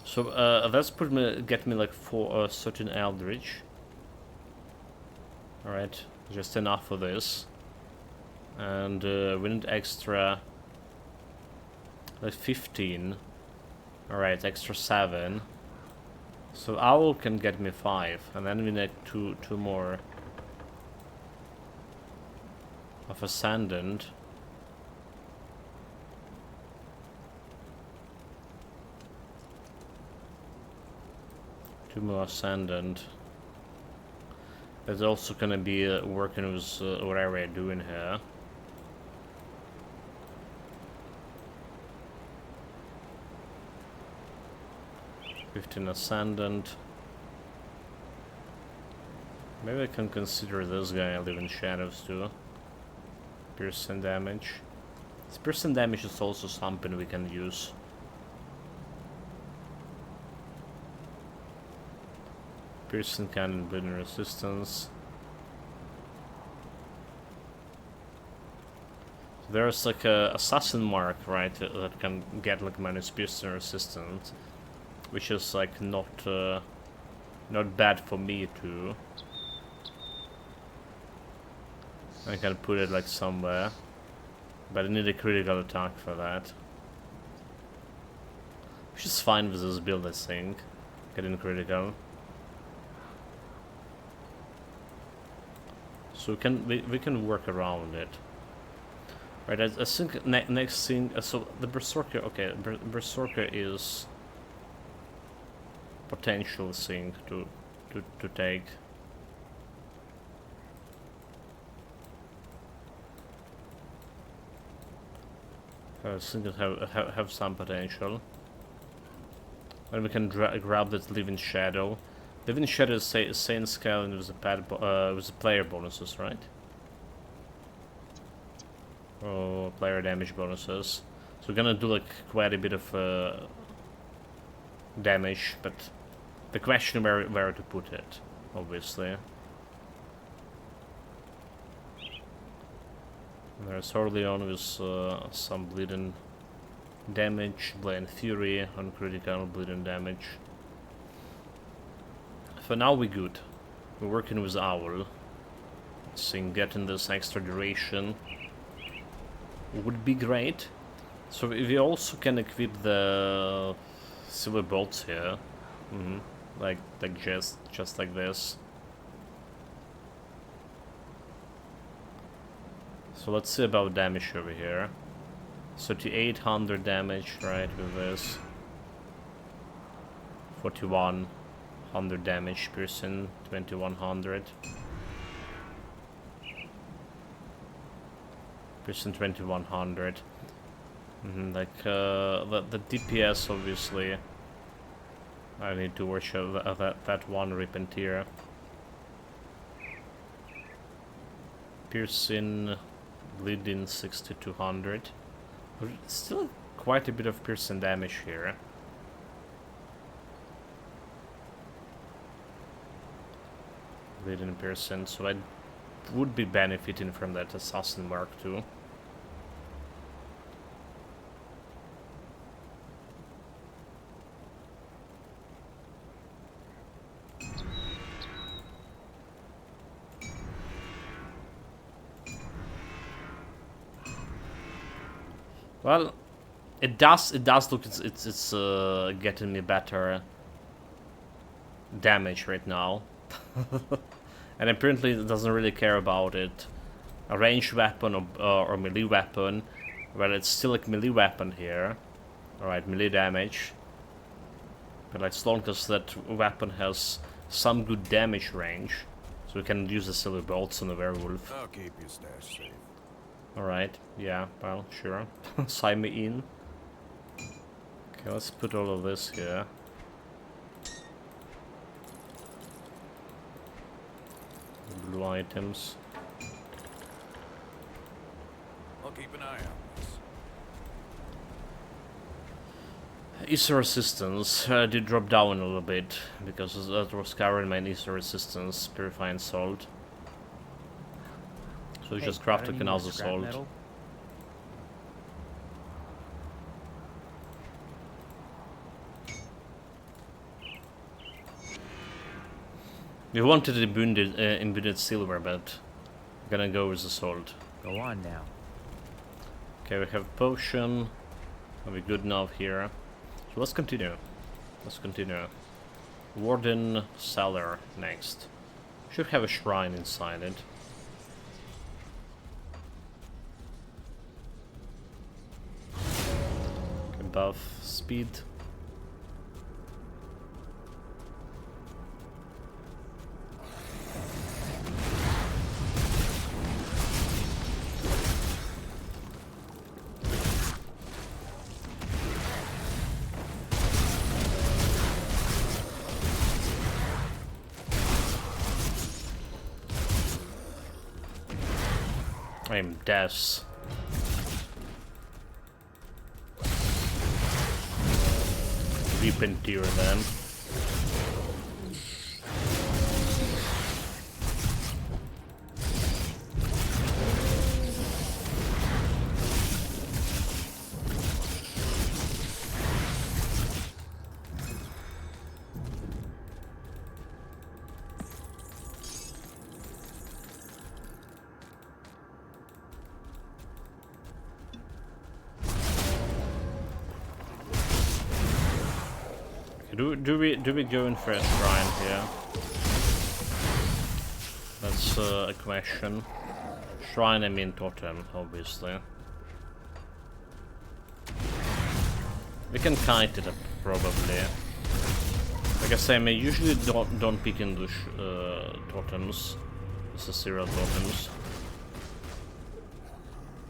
So that's get me like for certain Eldritch. All right, just enough for this, and we need extra like 15. All right, extra 7. So Owl can get me 5, and then we need two more of Ascendant. Two more Ascendant. There's also gonna be working with whatever we're doing here. $15 Ascendant. Maybe I can consider this guy Living Shadows too. Piercing damage. This piercing damage is also something we can use. Piercing cannon, bleeding resistance. So there's like a assassin mark, right, that can get like minus piercing resistance, which is like not bad for me too. I can put it like somewhere, but I need a critical attack for that, which is fine with this build, I think. Getting critical. So we can work around it, right? I think next thing. So the Berserker, okay, Berserker is potential thing to take. I think it have some potential, and we can grab that Living Shadow. Living Shadow is same scale and with the player bonuses, right? Oh, player damage bonuses. So we're gonna do like quite a bit of damage, but the question where to put it, obviously. There's early on with some bleeding damage, Blind Fury on critical bleeding damage. For now we're good. We're working with Owl. seeing getting this extra duration would be great. So we also can equip the silver bolts here, like just like this. So let's see about damage over here. 3800 damage, right, with this. 4100 damage piercing, 2100. Piercing 2100. Like the DPS obviously. I need to watch that one Repentir. Piercing, bleeding 6200. Still quite a bit of piercing damage here. Bleeding piercing, so I would be benefiting from that Assassin Mark II. Well, it does look it's getting me better damage right now. And apparently it doesn't really care about it. A ranged weapon or melee weapon. Well, it's still like melee weapon here. Alright, melee damage. But as long as that weapon has some good damage range, so we can use the silver bolts on the werewolf. I'll keep your stash safe. Alright, yeah, well, sure. Sign me in. Okay, let's put all of this here. Blue items. I'll keep an eye on this. Ether resistance did drop down a little bit because that was covering my ether resistance, purifying salt. So we just craft like another salt. Metal? We wanted imbued silver, but we're gonna go with the salt. Go on now. Okay, we have potion. Are we good enough here? So let's continue. Let's continue. Warden Cellar next. Should have a shrine inside it. Okay, buff speed. I'm deaths. Repentir them. Do we go in for a shrine here? That's a question. Shrine, I mean totem, obviously. We can kite it up, probably. Like I say, I usually don't pick in the totems. This is serial totems.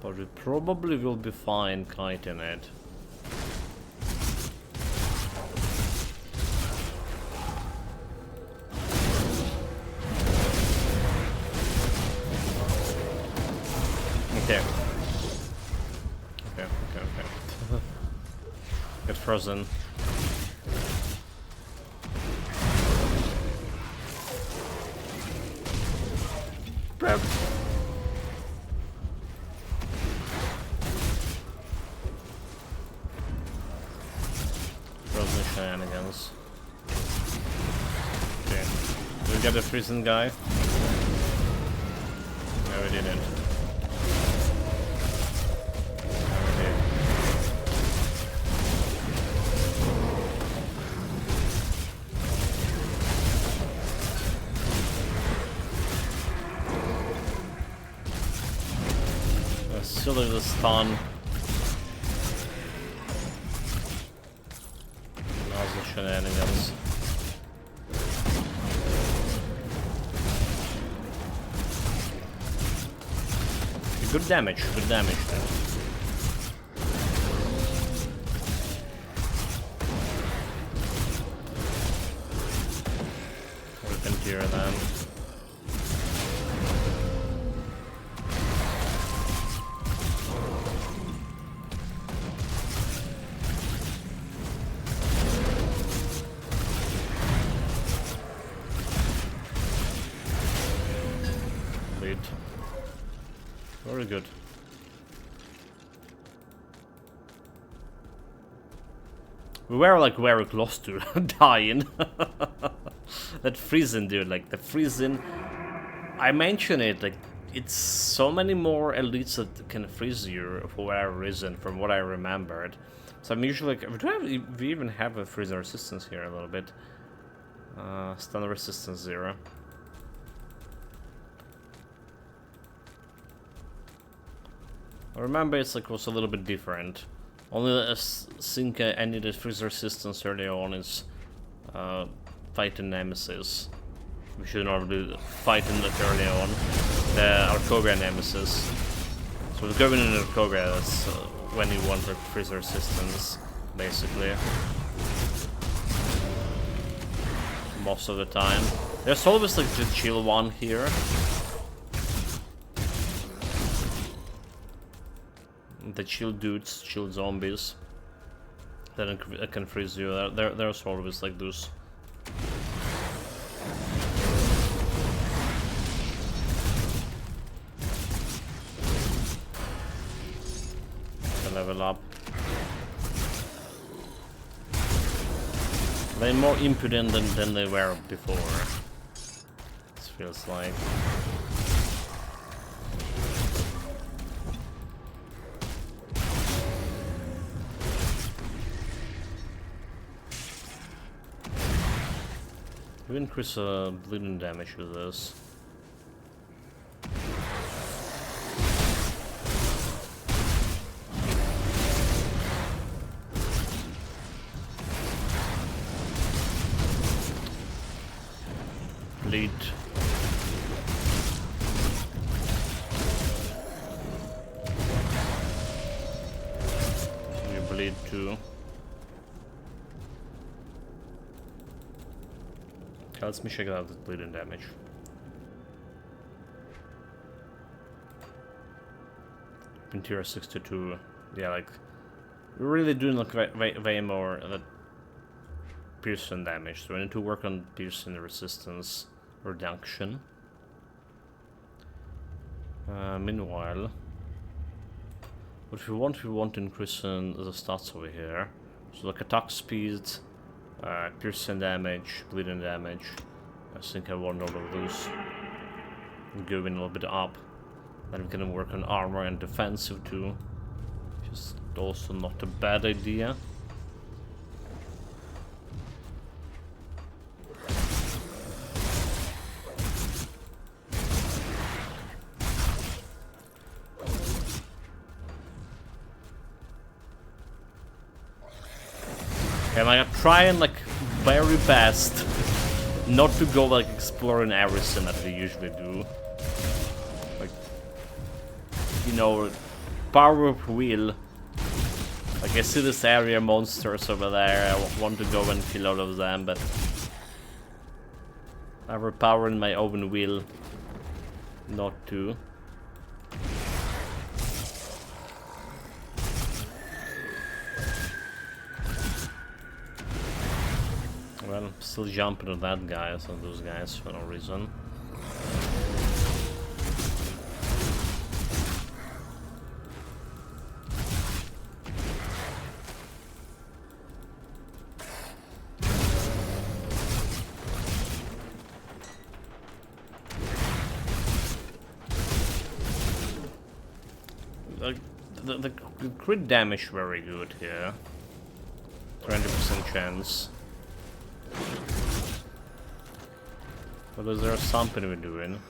But we probably will be fine kiting it. Okay. Okay. Get frozen. Prep. Frozen shenanigans. Okay. Do we get a freezing guy? still like the stun. Now's the shenanigans. Good damage there. Weapon tier then. Lead. Very good. We were like very close to dying. That freezing dude, like the freezing. I mentioned it, like it's so many more elites that can freeze you for whatever reason, from what I remembered. So I'm usually like, we even have a freezing resistance here a little bit. Stun resistance 0. I remember it's like was a little bit different. Only I think I needed freeze resistance early on is fighting Nemesis. We should normally do fighting that early on. The Arcobia Nemesis. So with going in Arcobia, that's when you want freeze resistance, basically. Most of the time. There's always like the chill one here. The chill dudes, chill zombies that can freeze you. There's always like those. To level up. They're more impudent than they were before. This feels like. We increase bleeding damage with this. Bleed. You bleed too. Let me check out the bleeding damage. Interior 62. Yeah, like we're really doing like way more piercing damage. So we need to work on piercing resistance reduction. Meanwhile, what we want to increase in the stats over here. So like attack speed. Piercing damage, bleeding damage. I think I want all of those. Going a little bit up. Then we can work on armor and defensive too. Just also not a bad idea. And I'm trying like very best not to go like exploring everything that we usually do. Like, you know, power of will. Like I see this area monsters over there, I want to go and kill all of them, but I have power in my own will not to. Well, I'm still jumping on that guy, on those guys for no reason. The crit damage very good here. 20% chance. But is there something we're doing?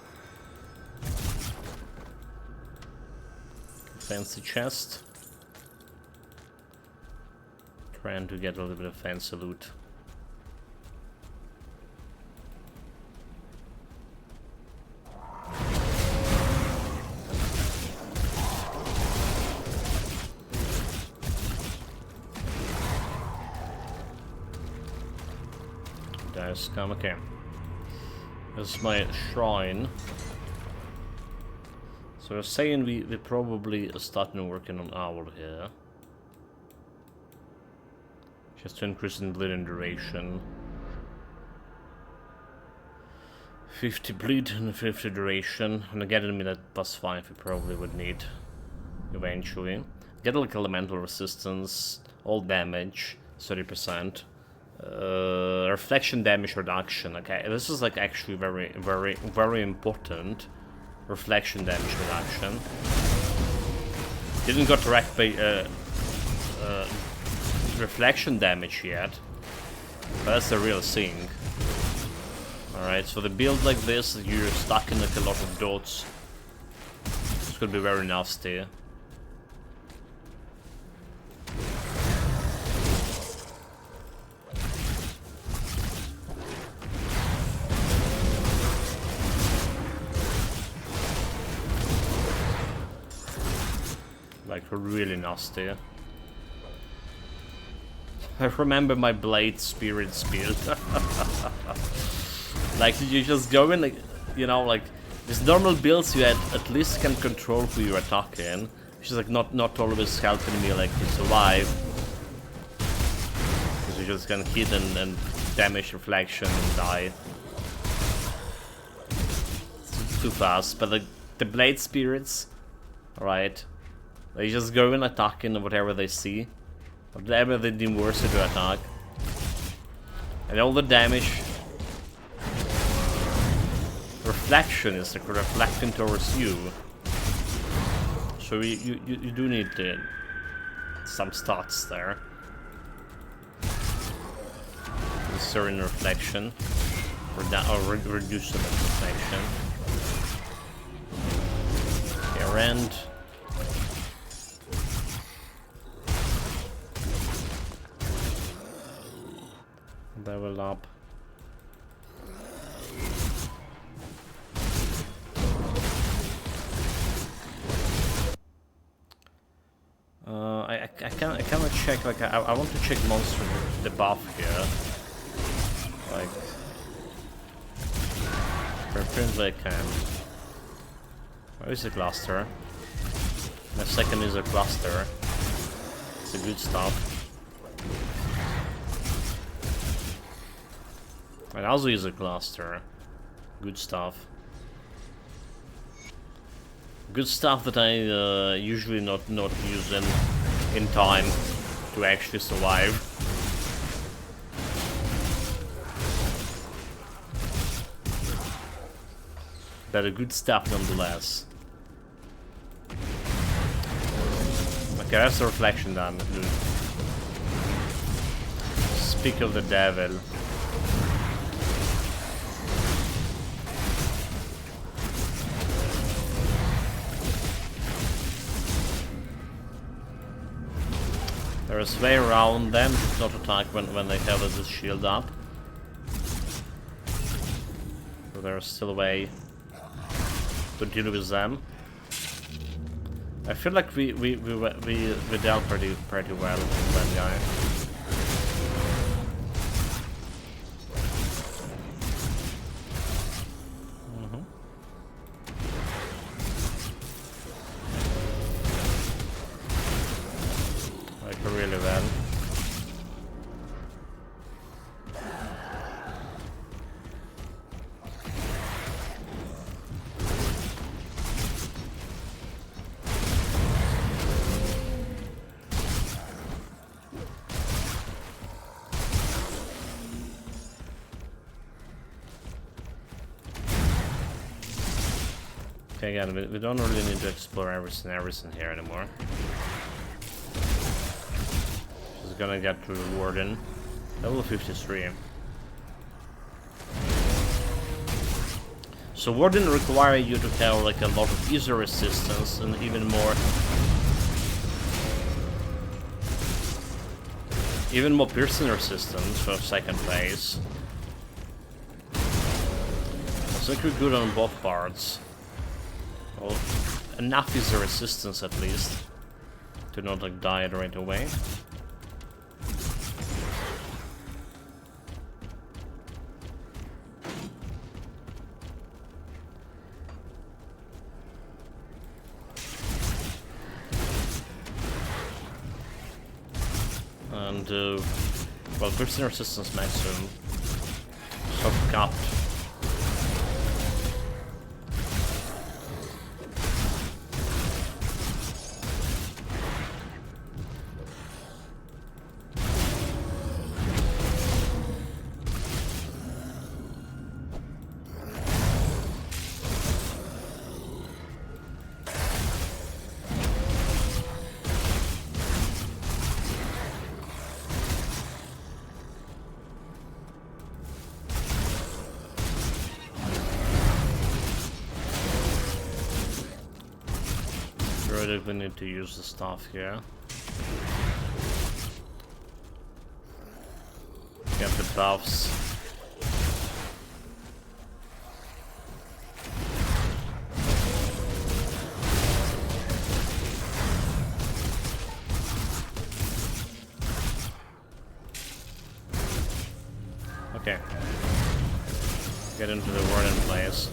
fancy chest. Trying to get a little bit of fancy loot. Guys, come okay. This is my shrine. So we're saying we probably starting working on owl here. Just to increase in bleeding duration. 50 bleed and 50 duration. And getting me that +5 we probably would need eventually. Get like elemental resistance, all damage, 30%. Reflection damage reduction. Okay, this is like actually very important. Reflection damage reduction. Didn't got direct reflection damage yet, but that's the real thing. Alright, so the build like this, you're stuck in like a lot of dots. This could be very nasty. Like really nasty. I remember my blade spirits build. Like you just go in, like, you know, like these normal builds you at least can control who you're attacking, which is like not always helping me like to survive. Because you just can hit and damage reflection and die. It's too fast. But the blade spirits, alright. They just go in attacking whatever they see. Whatever they deem worthy to attack. And all the damage... reflection is like reflecting towards you. So you do need some stats there. Certain reflection. Or reduce the reflection. Okay, rend. Level up. I cannot check, like I want to check monster debuff here. Like apparently I can. Where is the cluster? My second is a cluster. It's a good stuff. And also use a cluster. Good stuff. Good stuff that I usually not using in time to actually survive. But a good stuff nonetheless. Okay, that's a reflection damage, dude. Speak of the devil. There's a way around them to not attack when they have this shield up. So there's still a way to deal with them. I feel like we dealt pretty well with that guy. Really well. Okay, again, we don't really need to explore everything here anymore. Gonna get to Warden. Level 53. So Warden require you to have like a lot of user resistance and even more Even more piercing resistance for second phase. I think we're good on both parts. Well, enough is the resistance at least to not like die right away. And well, piercing resistance maximum. Soft capped. We need to use the stuff here. Get the buffs. Okay. Get into the warden place.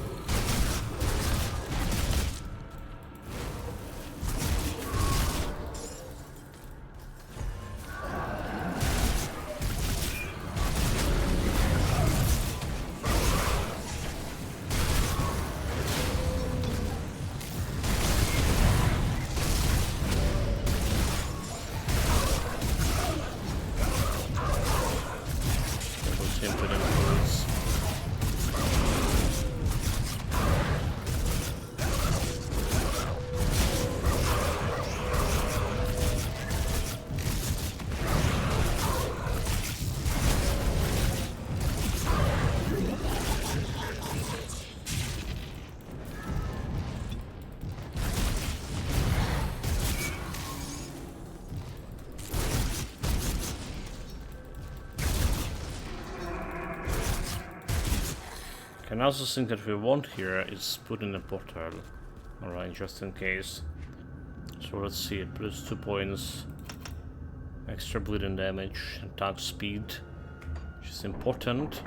And I also think that we want here is put in a portal. Alright, just in case. So let's see, it plus 2 points. Extra bleeding damage, attack speed, which is important.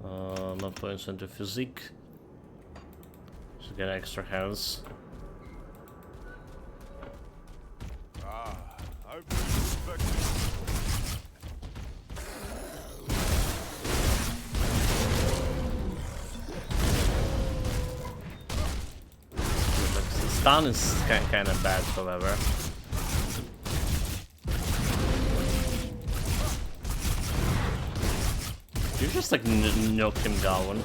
No points into physique. So get extra health. I've been suspecting. Stun is kind of bad, however. You just like knock him down.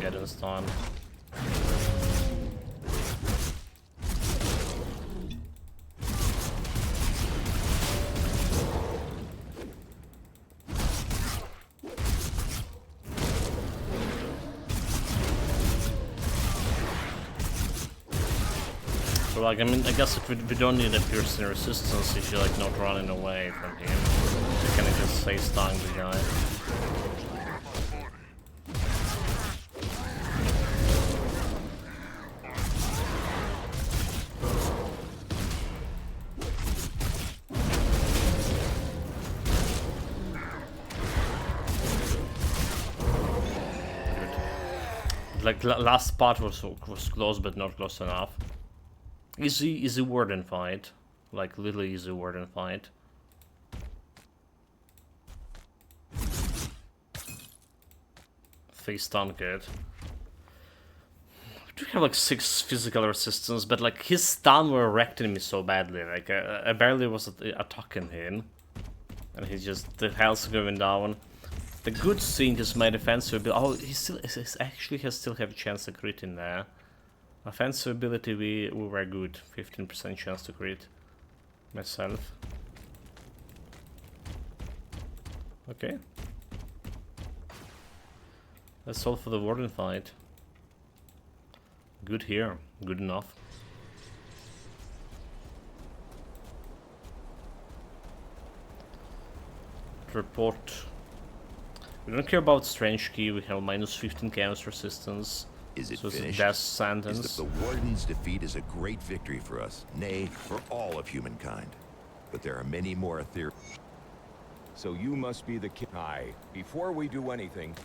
Getting stunned. So like, I mean, I guess if we don't need a piercing resistance if you're like not running away from him. You can just stay stung the guy. Like last part was close, but not close enough. Easy warden fight, like little easy warden fight. Face stun good. We do have like 6 physical resistance, but like his stun were wrecking me so badly. Like I barely was attacking him, and he just the health's going down. The good thing is my defensive ability. Oh, he still still have a chance to crit in there. Offensive ability we were good. 15% chance to crit myself. Okay. That's all for the warden fight. Good here. Good enough. Report. We don't care about strange key. We have minus 15 chaos resistance. Is it So it's a finished? death sentence. The Warden's defeat is a great victory for us, nay, for all of humankind. But there are many more ethereal. So you must be the king. Aye. Before we do anything,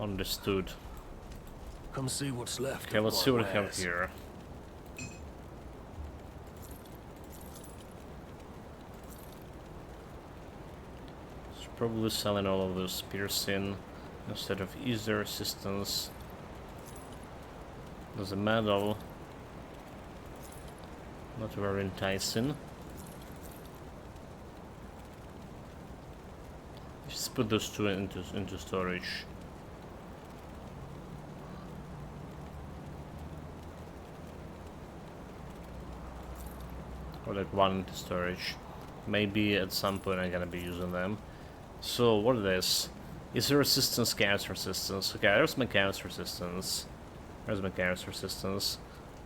Understood. Come see what's left. Okay, of let's my see what we have wares. here. It's probably selling all of those piercing instead of easier resistance. There's a medal. Not very enticing. Just put those two into storage. Or like one into storage. Maybe at some point I'm gonna be using them. So what is this? Is there resistance, chaos resistance? Okay, there's my chaos resistance. There's my chaos resistance.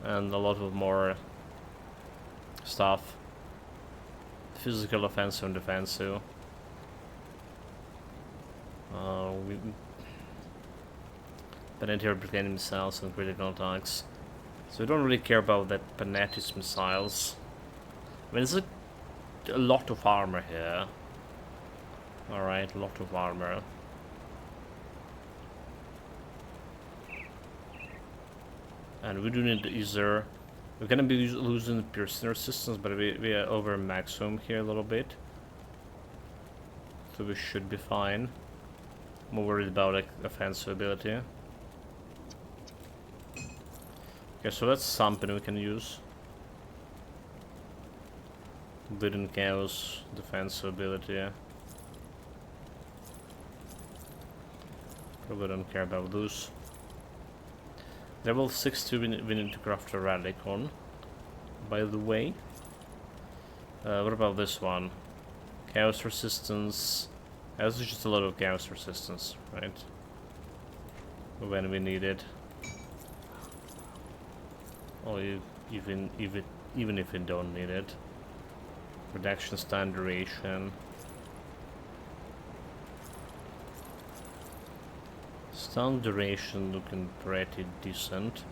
And a lot of more stuff. Physical, offensive, and defensive. Penalty replicating missiles and critical attacks. So we don't really care about that Penetis missiles. I mean, there's a lot of armor here. Alright, a lot of armor. And we do need either... We're gonna be losing the piercing resistance, but we are over maximum here a little bit. So we should be fine. More worried about like offensive ability. Okay, so that's something we can use. Bleeding Chaos, defensive ability. Probably don't care about those. Level 62 we need to craft a relic on, by the way. What about this one? Chaos resistance. This is just a lot of chaos resistance, right? When we need it. Or even if we don't need it. Reduction stun duration. Stun duration looking pretty decent.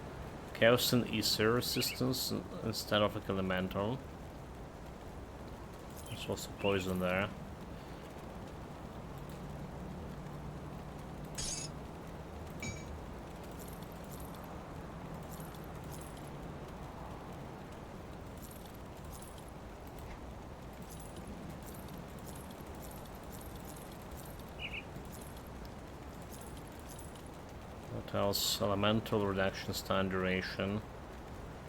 Chaos and Ether resistance instead of like elemental. There's also poison there. What else? Elemental reduction stun duration.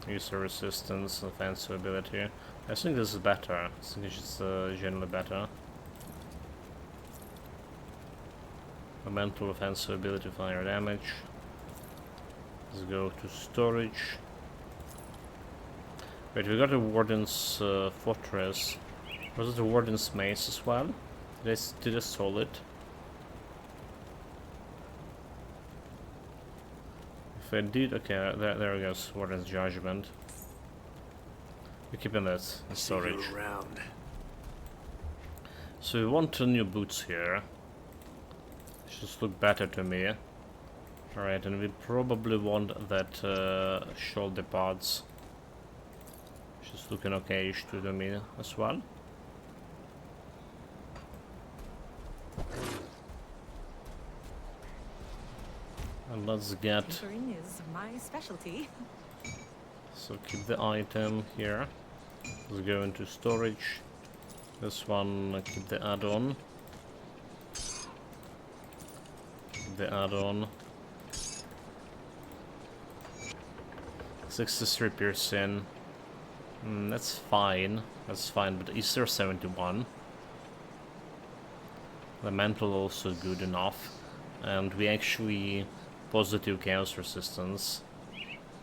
User resistance, offensive ability. I think this is better. I think it's just generally better. Elemental offensive ability, fire damage. Let's go to storage. Wait, we got a Warden's Fortress. Was it the Warden's Mace as well? Did I stole it? If I did, okay, there goes Warden's Judgment. We're keeping that in storage. See you around. So we want new boots here. Just look better to me. Alright, and we probably want that shoulder pads. Just looking okay-ish to me as well. And let's get... Tinkering is my specialty. So keep the item here. Let's go into storage. This one, keep the add-on. Keep the add-on. 63 piercing. That's fine. That's fine, but is there 71? The mental also good enough. And we actually positive chaos resistance.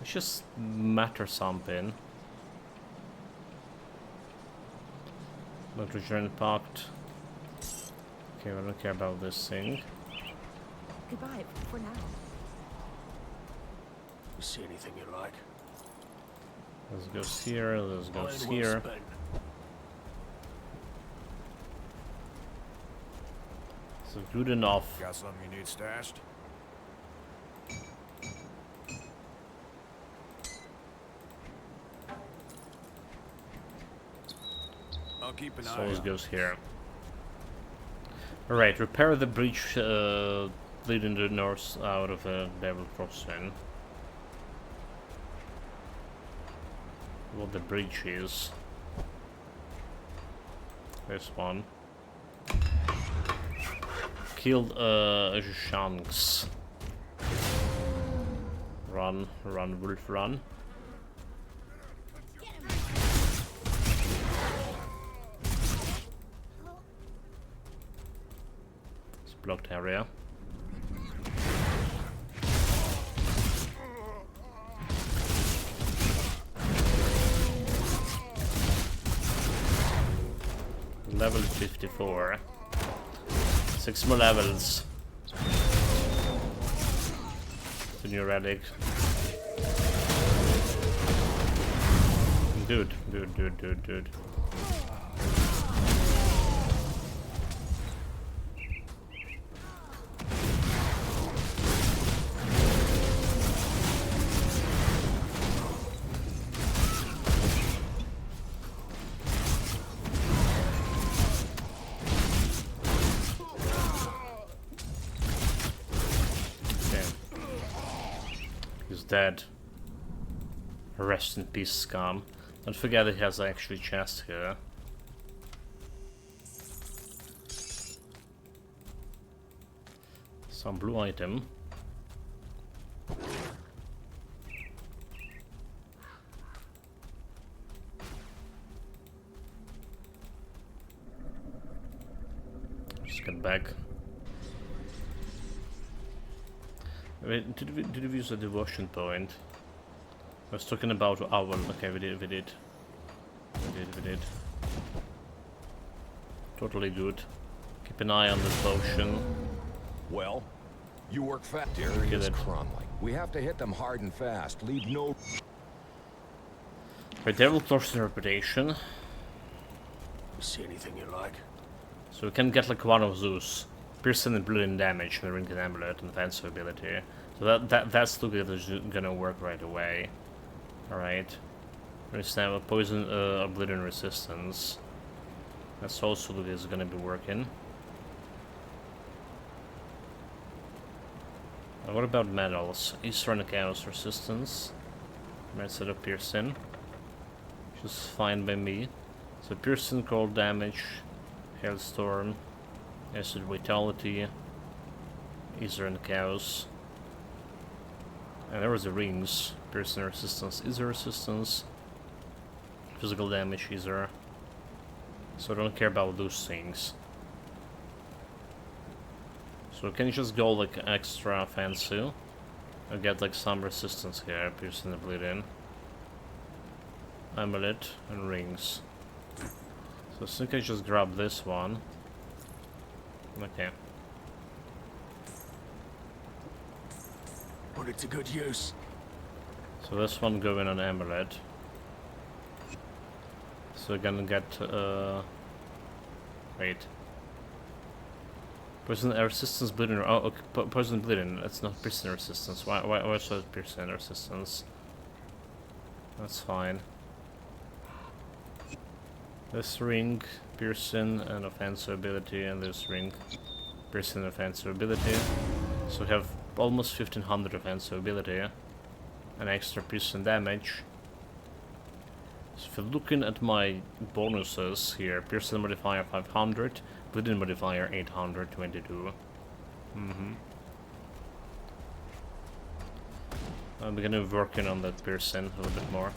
It just matter something. Not return pact. Okay, I don't care about this thing. Goodbye for now. You see anything you like? This goes here, this goes Mine well here. spent. So good enough. Got something you need stashed? I'll keep an So eye this out. goes here. Alright, repair the breach leading the north out of Devil Crossing. What the breach is. This one. Killed Shanks. Run, run, wolf, run. It's blocked area. Level 54. 6 more levels. The new relic. Dude. He's dead. Rest in peace, scum. Don't forget it has actually chest here. Some blue item. Just get back. Wait, did we use a devotion point? I was talking about owl. Okay, we did. Totally good. Keep an eye on this potion. Well, you work fast. Get Darius it. Cromley. We have to hit them hard and fast. Leave no... Right, Devil Crossing reputation. You see anything you like? So we can get like one of those. Piercing and blood and damage, and ring an amulet and offensive ability. So that's gonna work right away. Alright. We have a poison oblivion resistance. That's also is gonna be working. What about medals? Eastern Chaos resistance. Instead of piercing. Which is fine by me. So piercing, cold damage, hailstorm, acid vitality, Eastern Chaos. And there was the rings. Piercing resistance, Ether resistance, physical damage, Ether. So I don't care about those things. So can you just go like extra fancy? I get like some resistance here, piercing the bleeding. Amulet and rings. So I think I just grab this one. Okay. Put it to good use. So this one going on amulet. So we're gonna get wait. Poison resistance bleeding. Oh, okay. Poison bleeding. That's not piercing resistance. Why should it piercing resistance? That's fine. This ring, piercing and offensive ability, and this ring, piercing and offensive ability. So we have almost 1500 offensive ability, an extra piercing damage. So if you're looking at my bonuses here, piercing modifier 500, bleeding modifier 822. I'm gonna be working on that piercing a little bit more.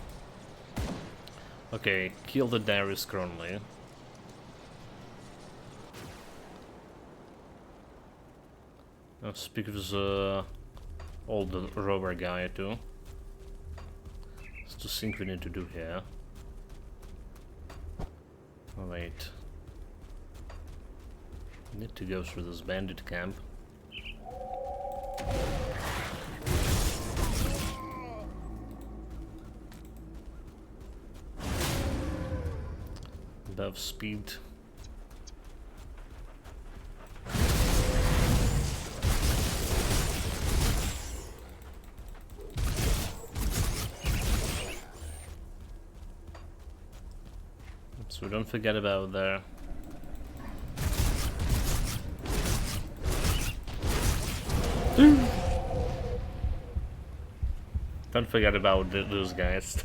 Okay, kill the Darius currently. I'll speak with the old rover guy too. It's the thing we need to do here. Oh, wait. We need to go through this bandit camp. Above speed. So don't forget about there. Don't forget about those guys.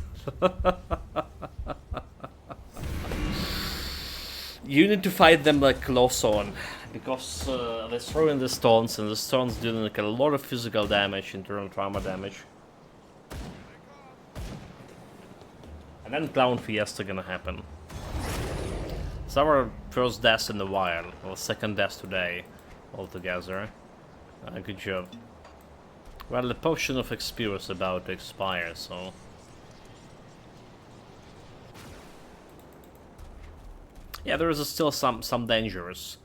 You need to fight them like close on, because they throw in the stones, and the stones do like a lot of physical damage, internal trauma damage. And then Clown Fiesta gonna happen. It's our first death in the wild, or second death today, altogether. Good job. Well, the potion of XP was about to expire, so... Yeah, there is still some dangers.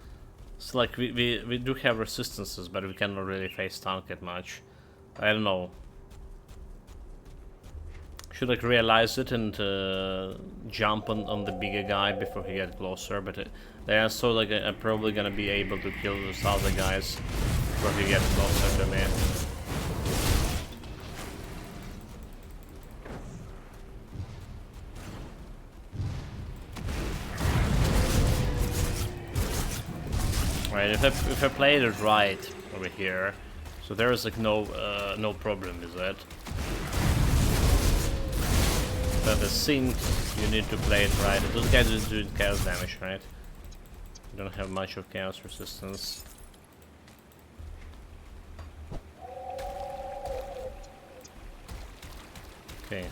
It's like we do have resistances, but we cannot really face tank it much. I don't know. Should like realize it and jump on the bigger guy before he gets closer, but they are so like I'm probably gonna be able to kill those other guys before he gets closer to me. Right, if I played it right over here, so there is like no problem with it. But the sync, you need to play it right. Those guys are doing chaos damage, right? You don't have much of chaos resistance. Okay.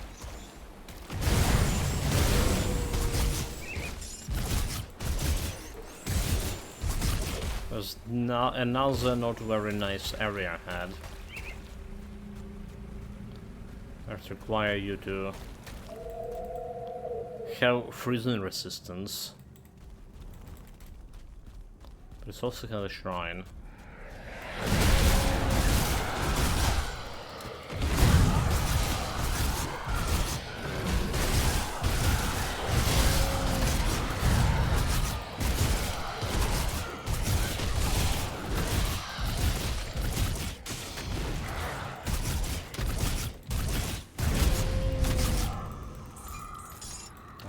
There's another not very nice area ahead. That require you to have freezing resistance. But it's also kind of a shrine.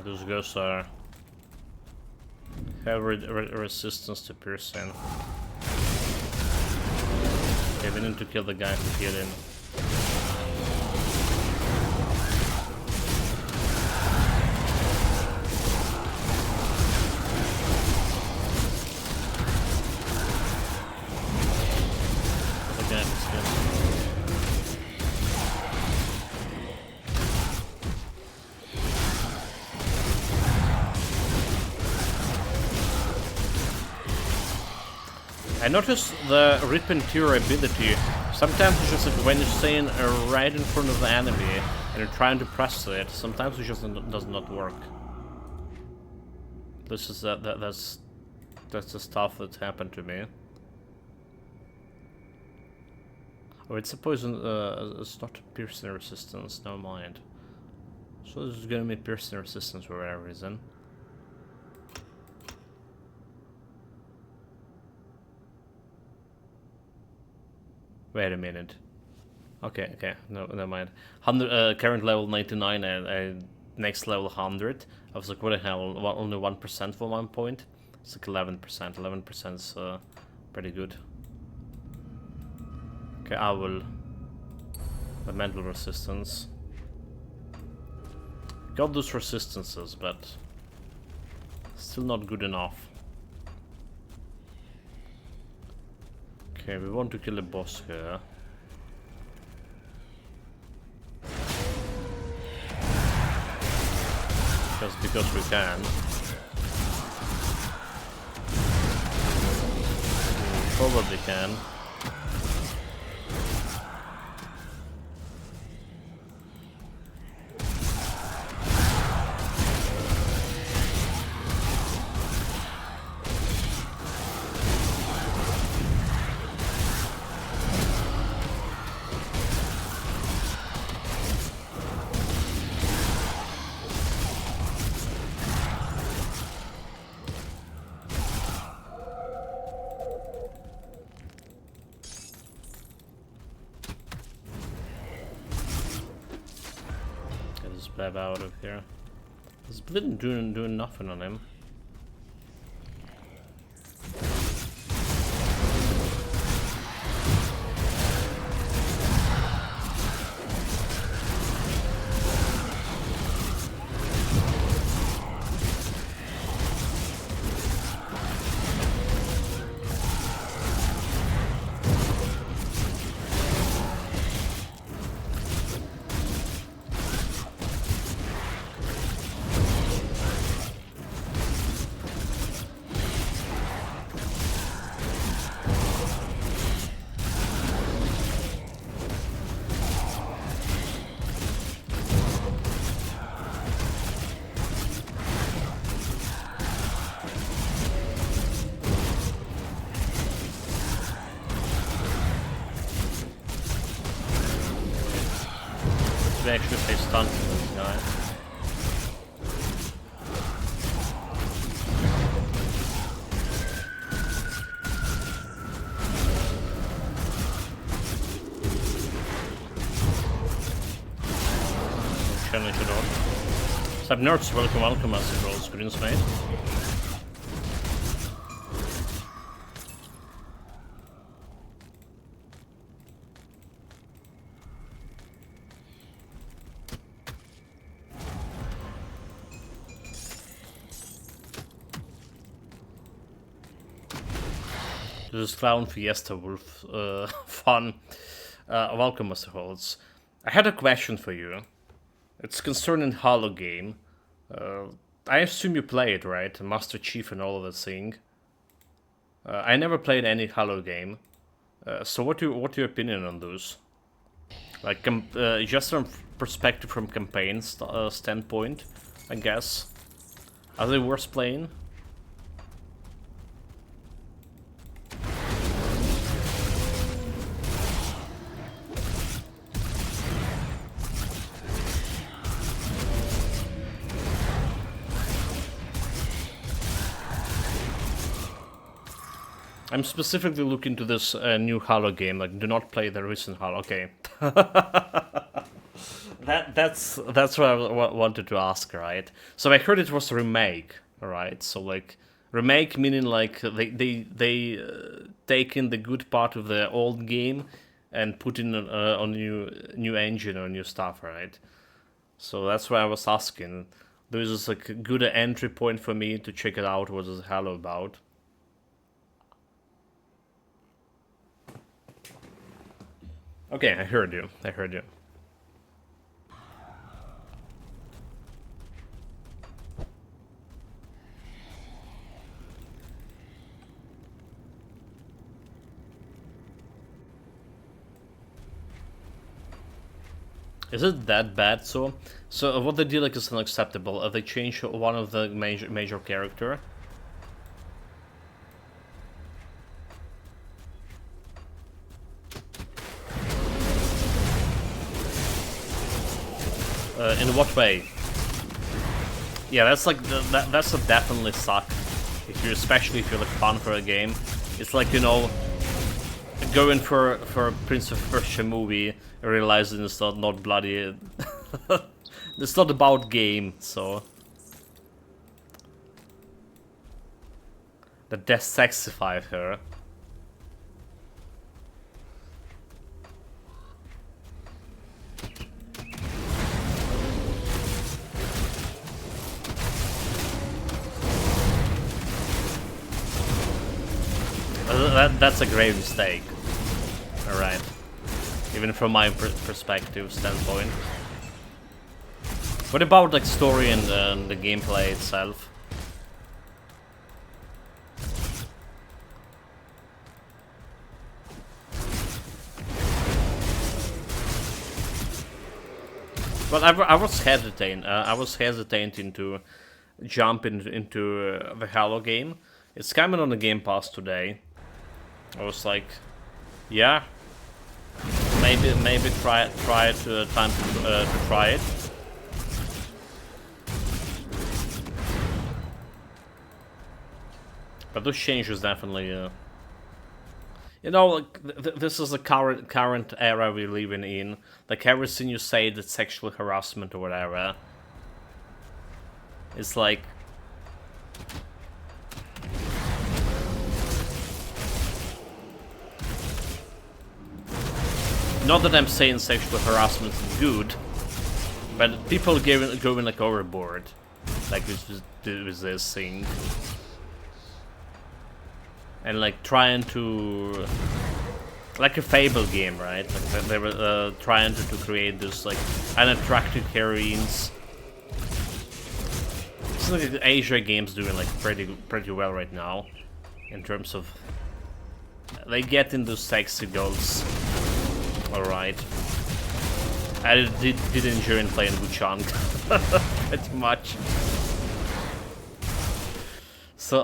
Those ghosts are have resistance to piercing. Okay, we need to kill the guy who hit him. The guy is good. I noticed the Rip and Tear ability. Sometimes it's just like when you're staying right in front of the enemy and you're trying to press it, sometimes it just does not work. This is that's the stuff that happened to me. Oh, it's a poison. It's not piercing resistance. Never mind. So this is gonna be piercing resistance for whatever reason. Wait a minute. Okay, no, never mind. 100, current level 99, next level 100. I was like, what the hell? Only 1% for 1 point? It's like 11%. 11% is pretty good. Okay, I will. The mental resistance. Got those resistances, but still not good enough. Okay, we want to kill the boss here. Just because we can. We probably can. Blab out of here. This Blitten doing nothing on him. We actually play stun for this guy. Challenge it on. Sup nerds, welcome as it rolls greens, mate. This is Clown Fiesta Wolf fun. Welcome, Mr. Holtz. I had a question for you. It's concerning Halo game. I assume you play it, right? Master Chief and all of that thing. I never played any Halo game. So what's your opinion on those? Like, just from perspective from campaign standpoint, I guess. Are they worth playing? I'm specifically looking to this new Halo game. Like, do not play the recent Halo. Okay, that's what I wanted to ask, right? So I heard it was a remake, right? So like remake meaning like they taken the good part of the old game and put in a new engine or new stuff, right? So that's why I was asking. This is like a good entry point for me to check it out. What is Halo about? Okay, I heard you. I heard you. Is it that bad? So what they did like is unacceptable. They changed one of the major character. In what way? Yeah, that's like that's a definitely suck. Especially if you're like fun for a game, it's like, you know, going for a Prince of Persia movie, realizing it's not bloody. It's not about game, so that sexified her. that's a grave mistake. Alright. Even from my perspective standpoint. What about like story and the gameplay itself? But I was hesitant. I was hesitating to jump into the Halo game. It's coming on the Game Pass today. I was like, yeah, maybe try it. Time to try it. But those changes definitely, you know, like this is the current era we're living in. Like everything you say that's sexual harassment or whatever, it's like. Not that I'm saying sexual harassment is good, but people going like overboard, like with this thing, and like trying to, like a Fable game, right? Like they were trying to create this like unattractive heroines. It's like the Asia games doing like pretty well right now, in terms of they get into sexy girls. Alright. I did enjoy playing Wuchang pretty much. So,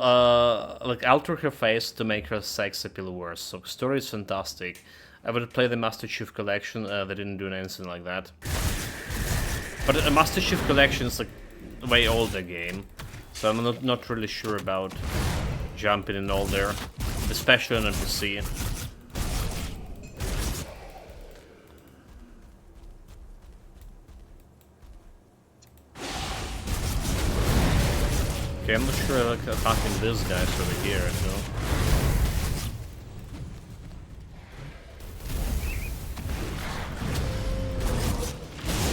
like, alter her face to make her sex appeal worse. So, story is fantastic. I would play the Master Chief Collection, they didn't do anything like that. But the Master Chief Collection is like a way older game. So I'm not really sure about jumping in all there. Especially on a PC. Okay, I'm not sure I like attacking these guys over here, so.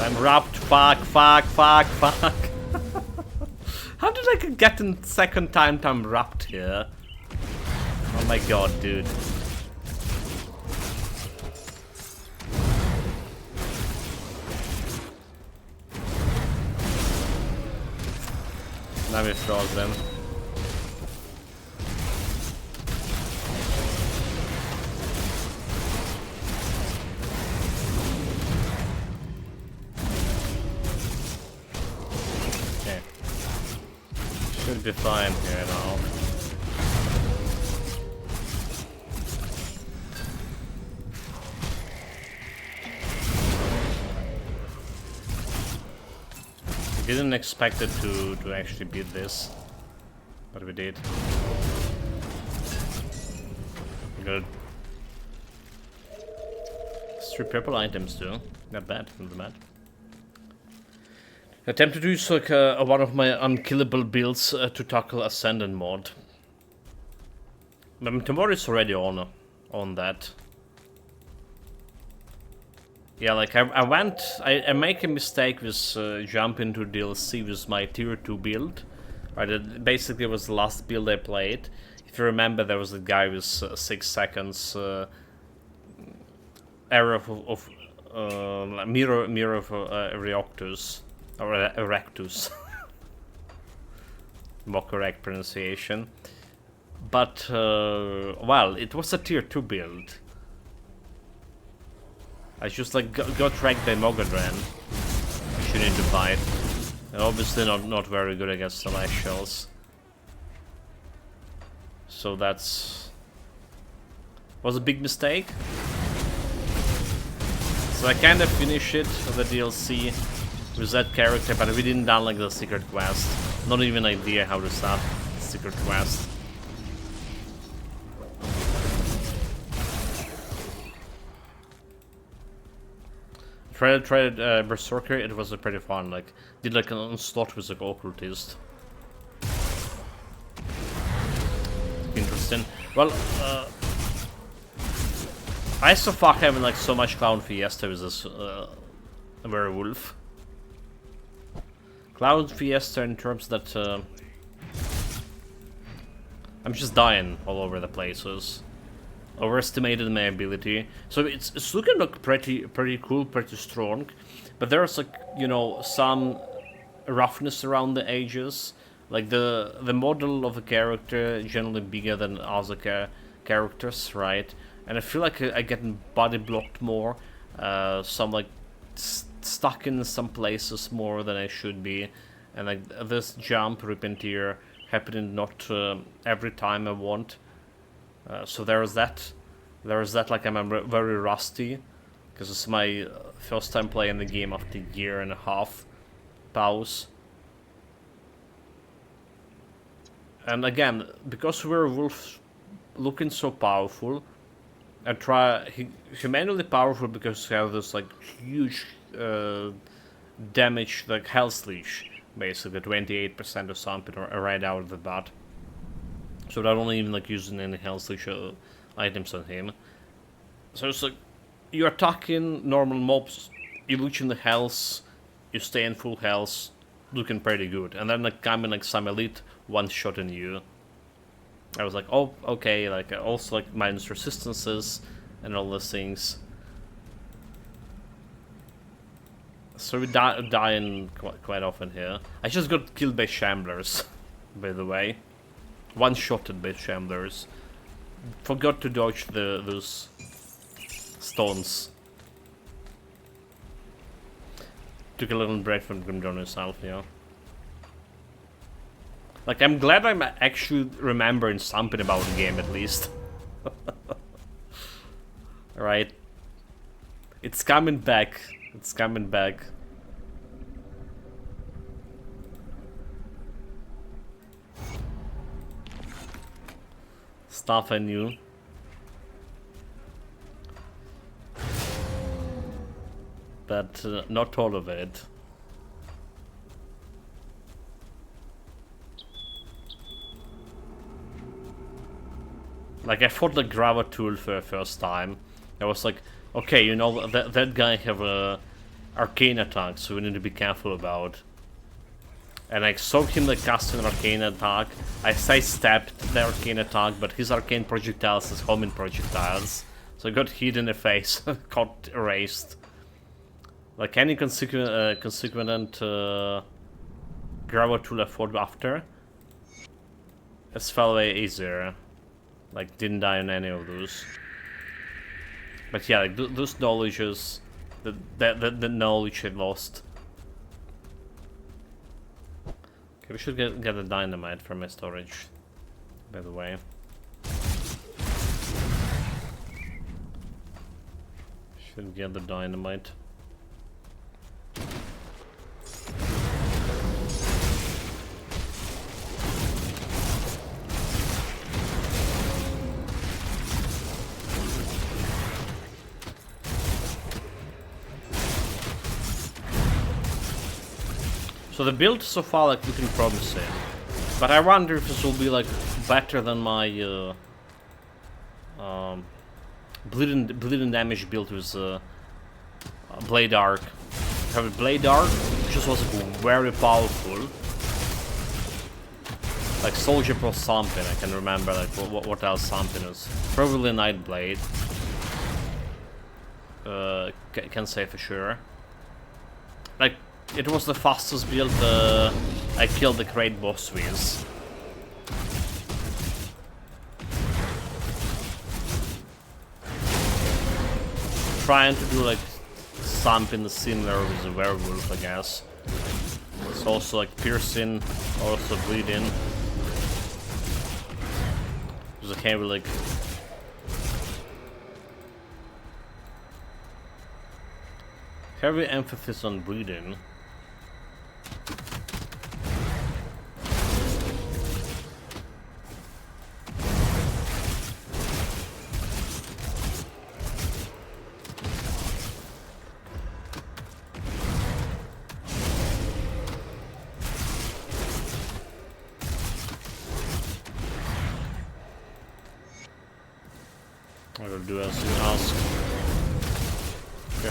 I'm wrapped, fuck. How did I get in second time I'm wrapped here? Oh my god, dude. Now we froze them. Okay. Should be fine here now. Didn't expect it to actually beat this, but we did. Good. 3 purple items too. Not bad, not bad. Attempt to use like one of my unkillable builds to tackle Ascendant mod. But tomorrow is already on that. Yeah, like I make a mistake with jumping to DLC with my tier 2 build. Right, it basically was the last build I played. If you remember, there was a guy with 6 seconds error of mirror of Erectus, or Erectus. More correct pronunciation. But well, it was a tier 2 build. I just like got wrecked by Mogadran, which you need to fight. And obviously not very good against Celestials. So that's was a big mistake. So I kind of finished it, the DLC, with that character, but we didn't done like the secret quest. Not even idea how to start the secret quest. Tried Berserker, it was pretty fun, like, did like an onslaught with like occultist. Interesting. Well, I so far having like so much Clown Fiesta with this Werewolf. Clown Fiesta in terms that I'm just dying all over the places. overestimated my ability. So it's looking like pretty cool, pretty strong, but there's like, you know, some roughness around the edges. Like the model of a character generally bigger than other characters, right? And I feel like I get body blocked more. So I'm like stuck in some places more than I should be, and like this jump Repentir happening not every time I want. So there's that. There's that. Like I'm very rusty, because it's my first time playing the game after a year and a half pause. And again, because Werewolf looking so powerful, I try humanely powerful because he has this like huge damage, like health leash, basically 28% or something right out of the bat. So I don't even like using any health leash items on him. So it's like you're attacking normal mobs, you're looting the health, you stay in full health, looking pretty good, and then like coming like some elite one-shotting you. I was like, oh, okay, like also like minus resistances and all those things. So we dying quite often here. I just got killed by shamblers, by the way. One-shotted by shamblers. Forgot to dodge those stones. Took a little break from Grimdark himself, yeah. Like, I'm glad I'm actually remembering something about the game, at least. Alright. It's coming back. It's coming back. Stuff I knew. But not all of it. Like, I fought the Gravatul for the first time. I was like, okay, you know, that guy have a arcane attack, so we need to be careful about. And I saw him like casting an arcane attack. I sidestepped the arcane attack, but his arcane projectiles is homing projectiles. So I got hit in the face, got erased. Like any consequent Gravatul I fought after, it's fell way easier. Like, didn't die on any of those. But yeah, like, those knowledges, the knowledge I lost. Okay, we should get a dynamite from my storage, by the way. Should get the dynamite. So the build so far like looking promising, but I wonder if this will be like better than my bleeding damage build with Blade Arc. I have a Blade Arc, which just was like, very powerful, like Soldier plus something. I can remember like what else something is. Probably Nightblade. Can say for sure. Like. It was the fastest build I killed the great boss with. Trying to do like something similar with the werewolf, I guess. It's also like piercing, also bleeding. There's a heavy like heavy emphasis on bleeding. I will do as you ask. Okay,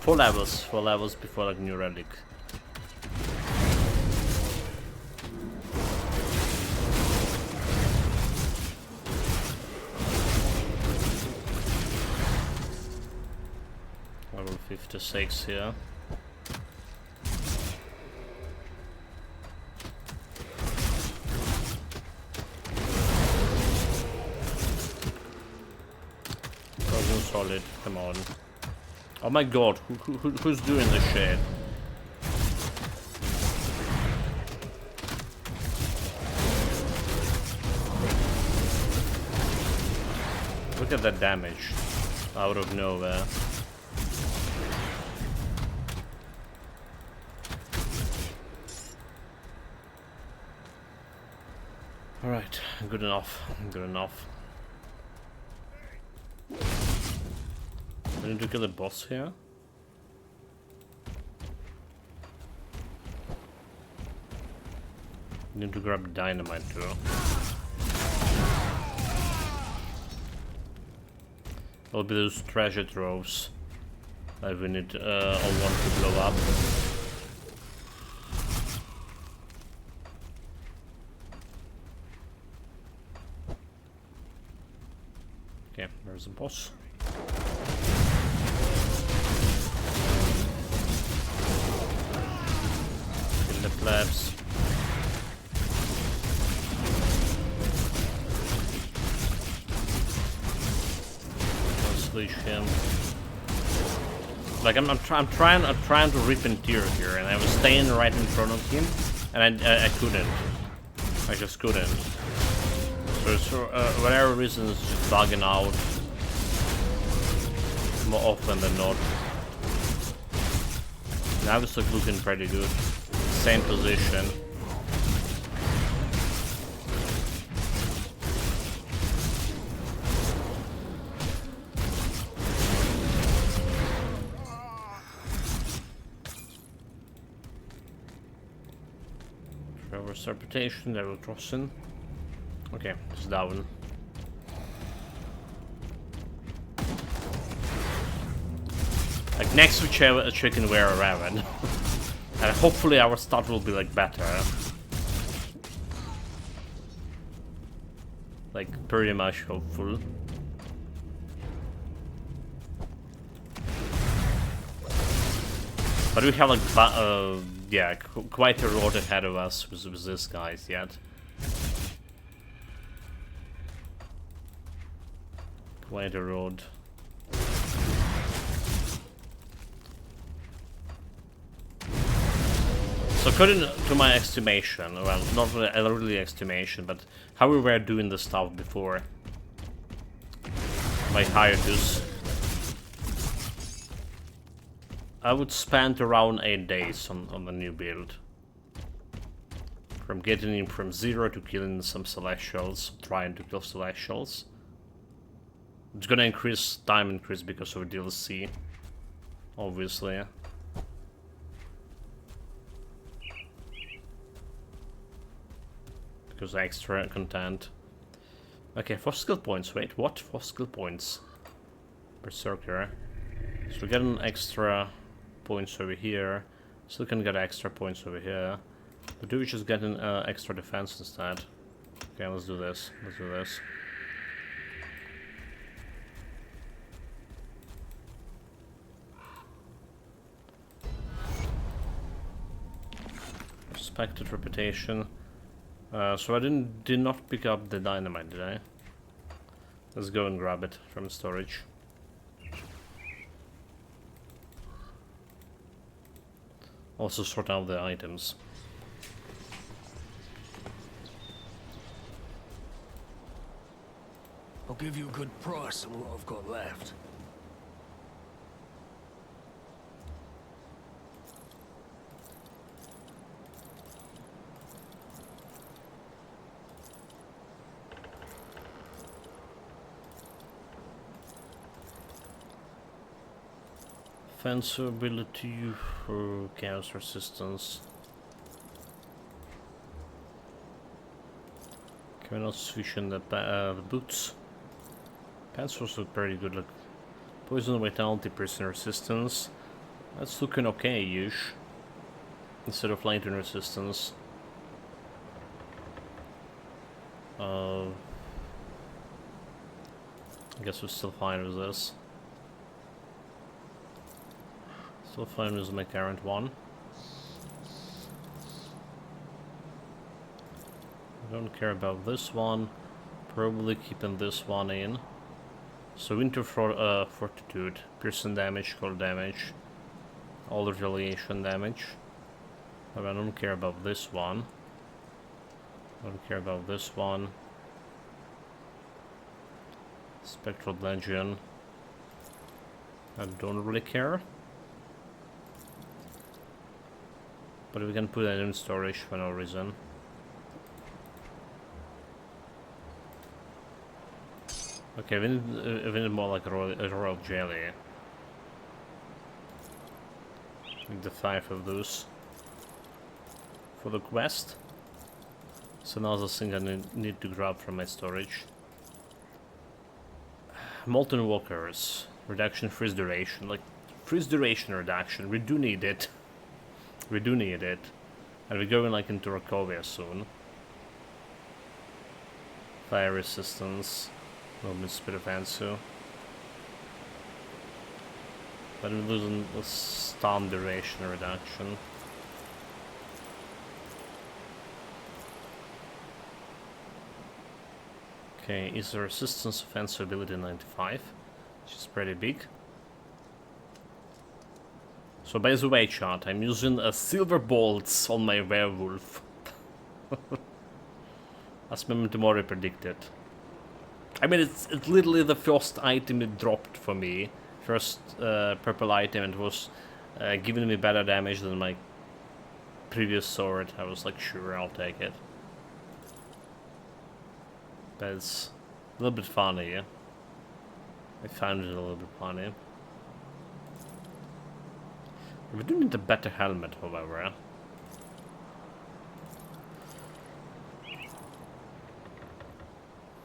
4 levels before like new relic. 56 here. Frozen solid, come on. Oh my god, who's doing this shit? Look at that damage out of nowhere. Alright, good enough, good enough. I need to kill the boss here. Need to grab dynamite too. Will be those treasure troves that we need all want to blow up. Okay, there's the boss. Kill the plebs. Unleash him. Like I'm trying to rip and tear here, and I was staying right in front of him, and I couldn't. I just couldn't. So for whatever reason, it's just bugging out more often than not. Now it's like looking pretty good. Same position. Traverse reputation, there will cross in. Okay, it's down. Like next we can wear a raven. And hopefully our start will be like better. Like pretty much hopeful. But we have like yeah, quite a road ahead of us with these guys yet. Quite a road. So according to my estimation, well, not really estimation, but how we were doing the stuff before, my hiatus, I would spend around 8 days on the new build. From getting in from 0 to killing some celestials, trying to kill celestials. It's gonna increase time because of DLC, obviously. Because extra content. Okay, 4 skill points. Wait, what? 4 skill points. Berserker. So we get an extra points over here. Still can get extra points over here. But do we just get an extra defense instead? Okay, let's do this. Let's do this. Respected reputation. So I did not pick up the dynamite, did I? Let's go and grab it from storage. Also sort out the items. I'll give you a good price on what I've got left. Fence ability for chaos resistance. Can we not switch in the boots? Pants also pretty good. Like poison vitality, prison resistance. That's looking okay-ish. Instead of lightning resistance. I guess we're still fine with this. Still fine with my current one. I don't care about this one. Probably keeping this one in. So Winter Fortitude, piercing damage, cold damage, all retaliation damage. But I don't care about this one. I don't care about this one. Spectral Legion. I don't really care. But we can put that in storage for no reason. Okay, we need more like a royal jelly. Need the 5 of those for the quest. So now the thing I need to grab from my storage. Molten Walkers. Reduction freeze duration. Like, freeze duration reduction. We do need it. We do need it. And we're going like into Rakovia soon. Fire resistance. Movement speed of Ansu. But we're losing the stun duration reduction. Okay, is the resistance offensive ability 95, which is pretty big. So by the way, chat, I'm using silver bolts on my werewolf. As Memento Mori predicted. I mean, it's literally the first item it dropped for me. First purple item, and it was giving me better damage than my previous sword. I was like, sure, I'll take it. But it's a little bit funny, yeah? I found it a little bit funny. We do need a better helmet, however.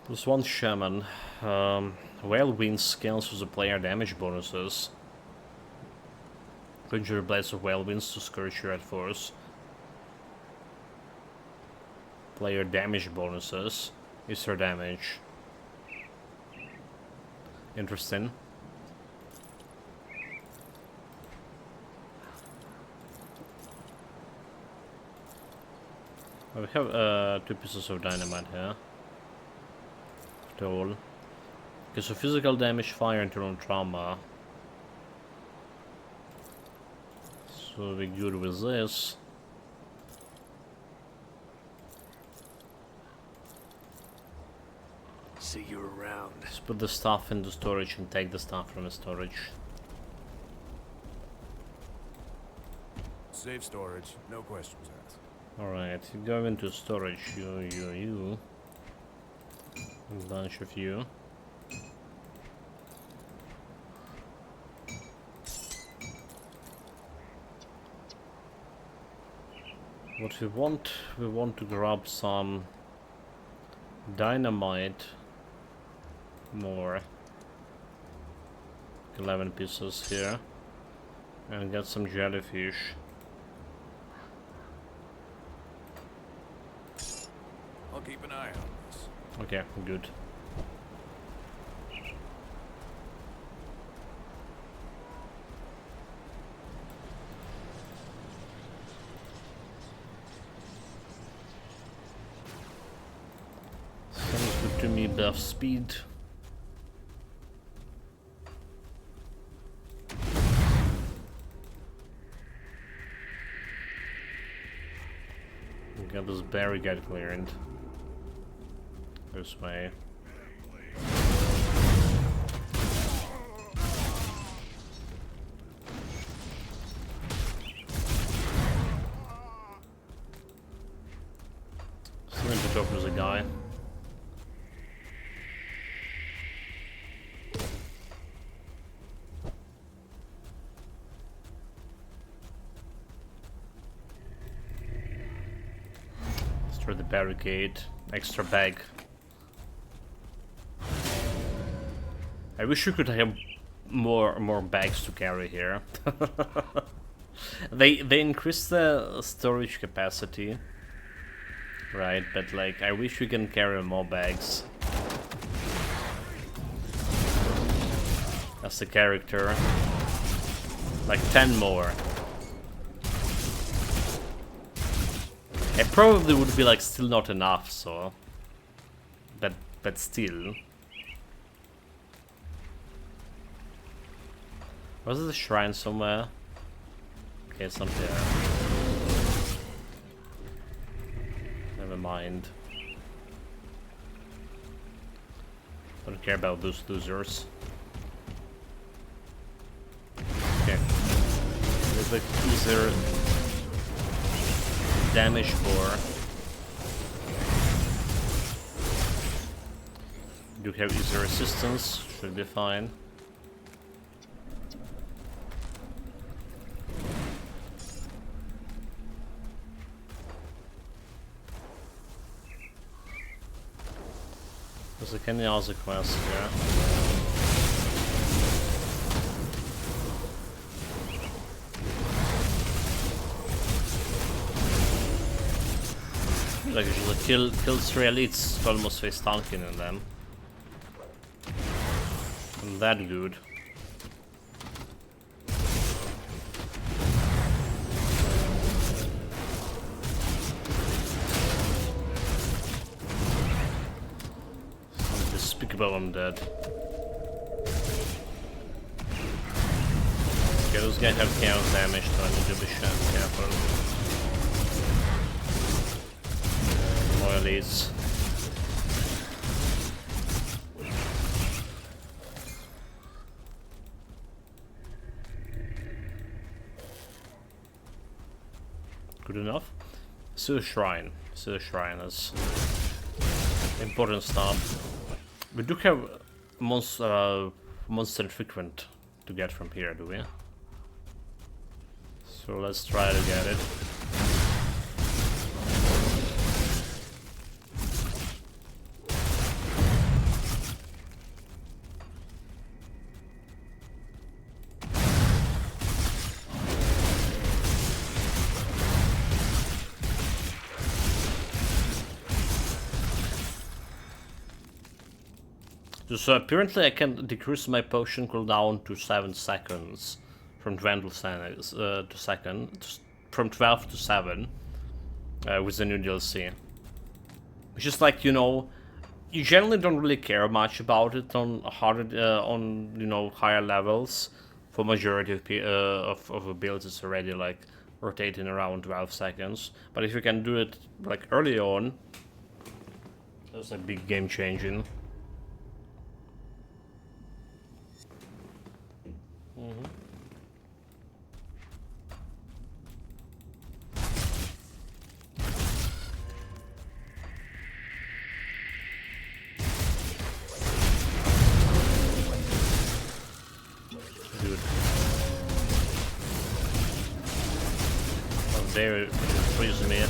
There's one shaman. Whale winds cancels the player damage bonuses. Conjure blades of whale winds to scourge your force. Player damage bonuses. Is her damage. Interesting. We have 2 pieces of dynamite here. After all. Okay, so physical damage, fire, internal trauma. So we're good with this. See you around. Let's put the stuff into storage and take the stuff from the storage. Safe storage, no questions asked. Alright, you go into storage, you. A bunch of you. What we want to grab some dynamite more. 11 pieces here. And get some jellyfish. I'll keep an eye on this. Okay, good. Sounds good to me, buff speed. Got this barricade cleared. This way. Still need to talk to the guy. Destroy the barricade. Extra bag. I wish you could have more bags to carry here. They increase the storage capacity, right? But like, I wish you can carry more bags as a character. Like 10 more. It probably would be like still not enough, so. But still. Was it a shrine somewhere? Okay, it's not there. Never mind. Don't care about those losers. Okay. There's like easier damage for. Do have easier resistance, should be fine. There's like any other quest here. Like usually kill 3 elites, almost face tanking in them. And that good. Unspeakable undead. Okay, those guys have chaos damage, so I need to be careful. More elites. Good enough. So shrine is important stuff. We do have monster frequent to get from here, do we? So let's try to get it. So apparently I can decrease my potion cooldown to 7 seconds from 12 from 12 to 7 with the new DLC. Which is like, you know, you generally don't really care much about it on higher levels. For majority of the builds, it's already like rotating around 12 seconds. But if you can do it like early on, that's a big game changing. Dude. Oh, they're freezing me.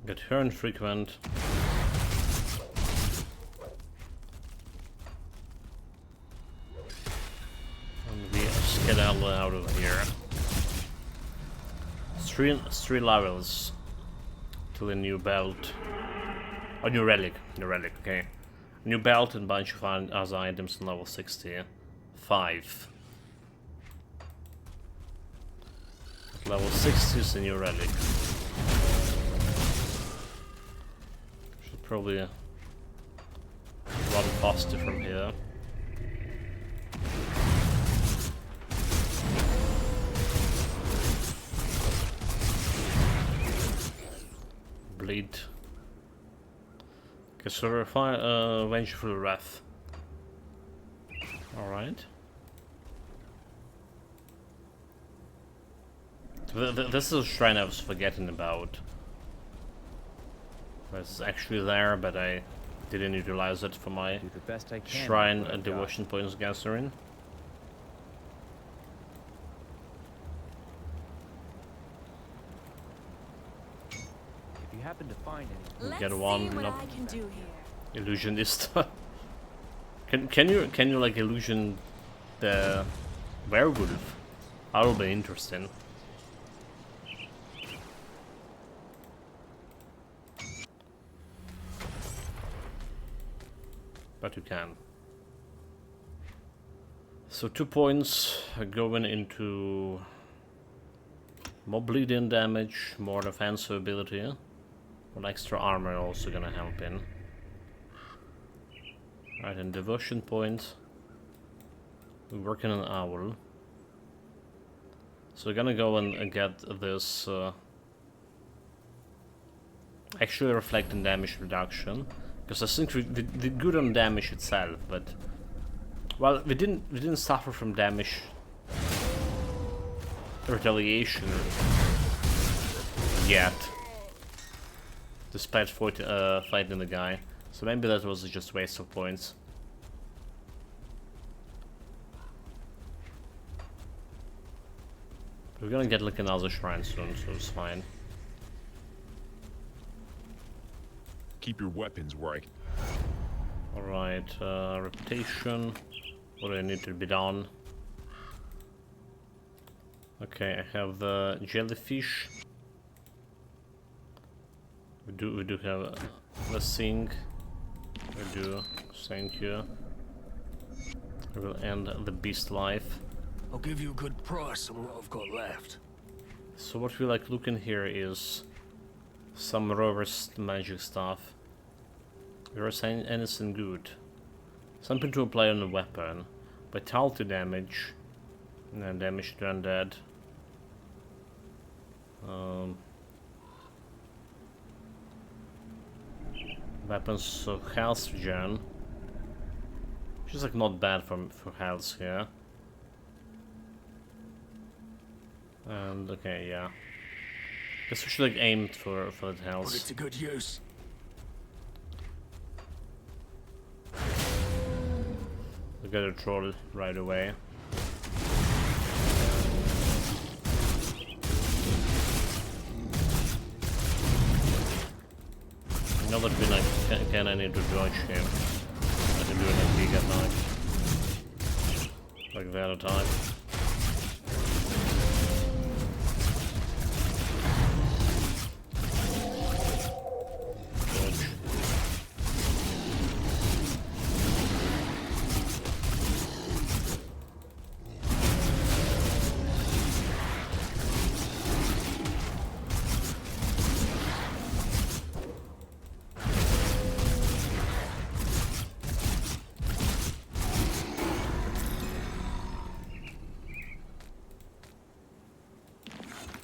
Get turn frequent. And we skedaddle out of here. Three levels till a new belt. Oh, new relic, okay. New belt and bunch of other items on level 65. Level 60 is a new relic. Should probably run faster from here. Bleed. Okay, so refine vengeful wrath. Alright. This is a shrine I was forgetting about. It's actually there, but I didn't utilize it for my Do the best I can shrine with what and I've got. devotion points gathering. Let's Get see one what up. I can do here. Illusionist. can you like illusion the werewolf? That'll be interesting. But you can. So 2 points are going into more bleeding damage, more defensive ability. One extra armor also gonna help in. Right, and devotion point. We're working on owl. So we're gonna go and get this actually reflecting damage reduction. Because I think we did good on damage itself, but well, we didn't suffer from damage retaliation yet, despite fighting the guy. So maybe that was just a waste of points. We're gonna get like another shrine soon, so it's fine. Keep your weapons where I can. Alright, reputation. What do I need to be done? Okay, I have the jellyfish. We do have the sing. We do, thank you. I will end the beast life. I'll give you a good price on what I've got left. So what we like looking here is some reverse magic stuff. Reverse anything good. Something to apply on the weapon. Vitality damage. And damage to undead. Weapons of health regen. Which is like not bad for health here. And okay, yeah. Guess we should like aim for that health. Put it to good use. We got a troll right away. Now that we like can I need to dodge him. I can do an big attack. Like that attack. Dodge.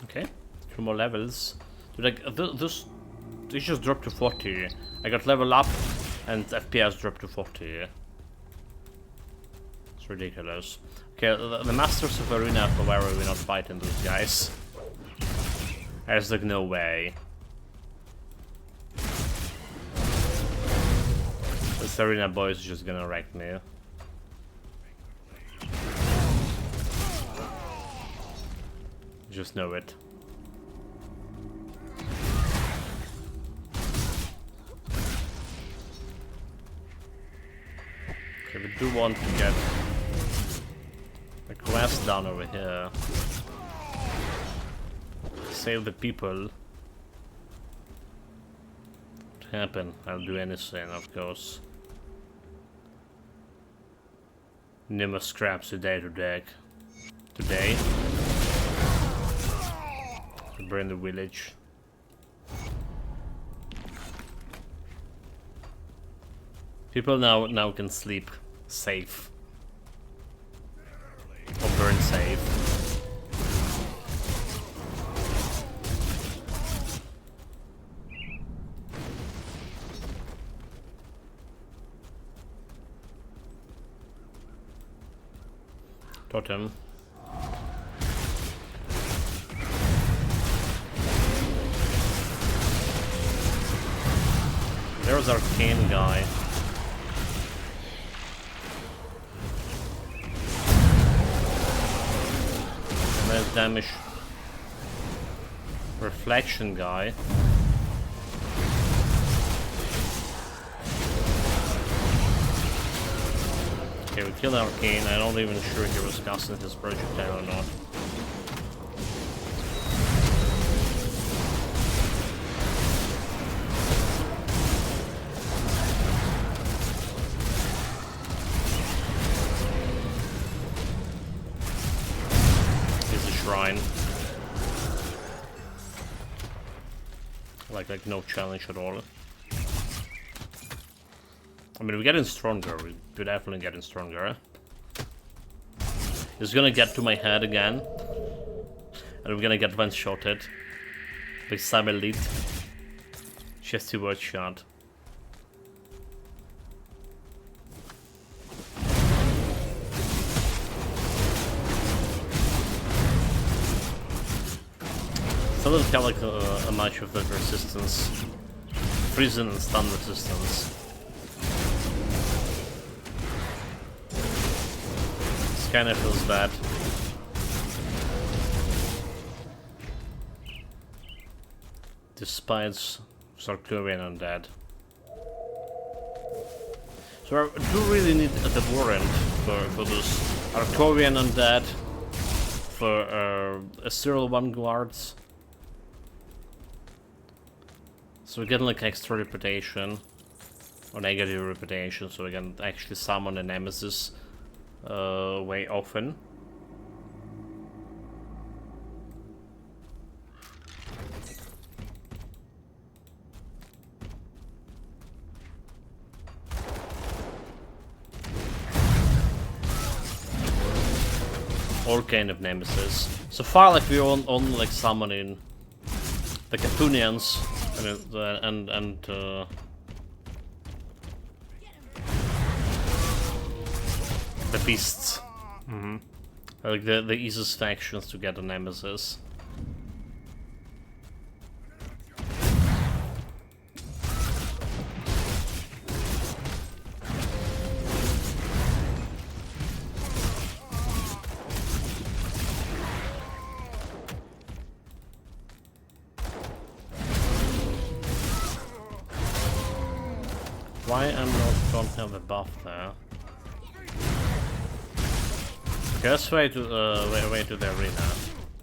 Okay, 2 more levels. Dude, like this just dropped to 40. I got level up, and FPS dropped to 40. It's ridiculous. Okay, the Masters of Arena, however, we're not fighting those guys. There's like no way. This Arena boy is just gonna wreck me. Just know it. Okay, we do want to get a quest done over here. Save the people. What happened? I'll do anything, of course. Nimmer scraps today to deck. Today. To burn the village. People now can sleep safe. Or burn safe. Totem. There's our Arcane guy. And there's damage. Reflection guy. we killed Arcane. I'm not even sure he was casting his projectile or not. Here's a shrine. Like no challenge at all. I mean, we're getting stronger. We're definitely getting stronger. He's gonna get to my head again. And we're gonna get one-shotted. With some elite. Just a word shot. Still doesn't have like a much of that resistance. Freezing and stun resistance. This kinda feels bad. Despite Sarkorian undead. So I do really need the warrant for this Arcorian undead, for Ethereal One guards. So we're getting like extra reputation, or negative reputation, so we can actually summon a nemesis way often. All kind of nemesis. So far, like we're only like summoning the Capunians and the beasts. Like the easiest factions to get a nemesis. Why don't have a buff there? Okay, let's way to the arena.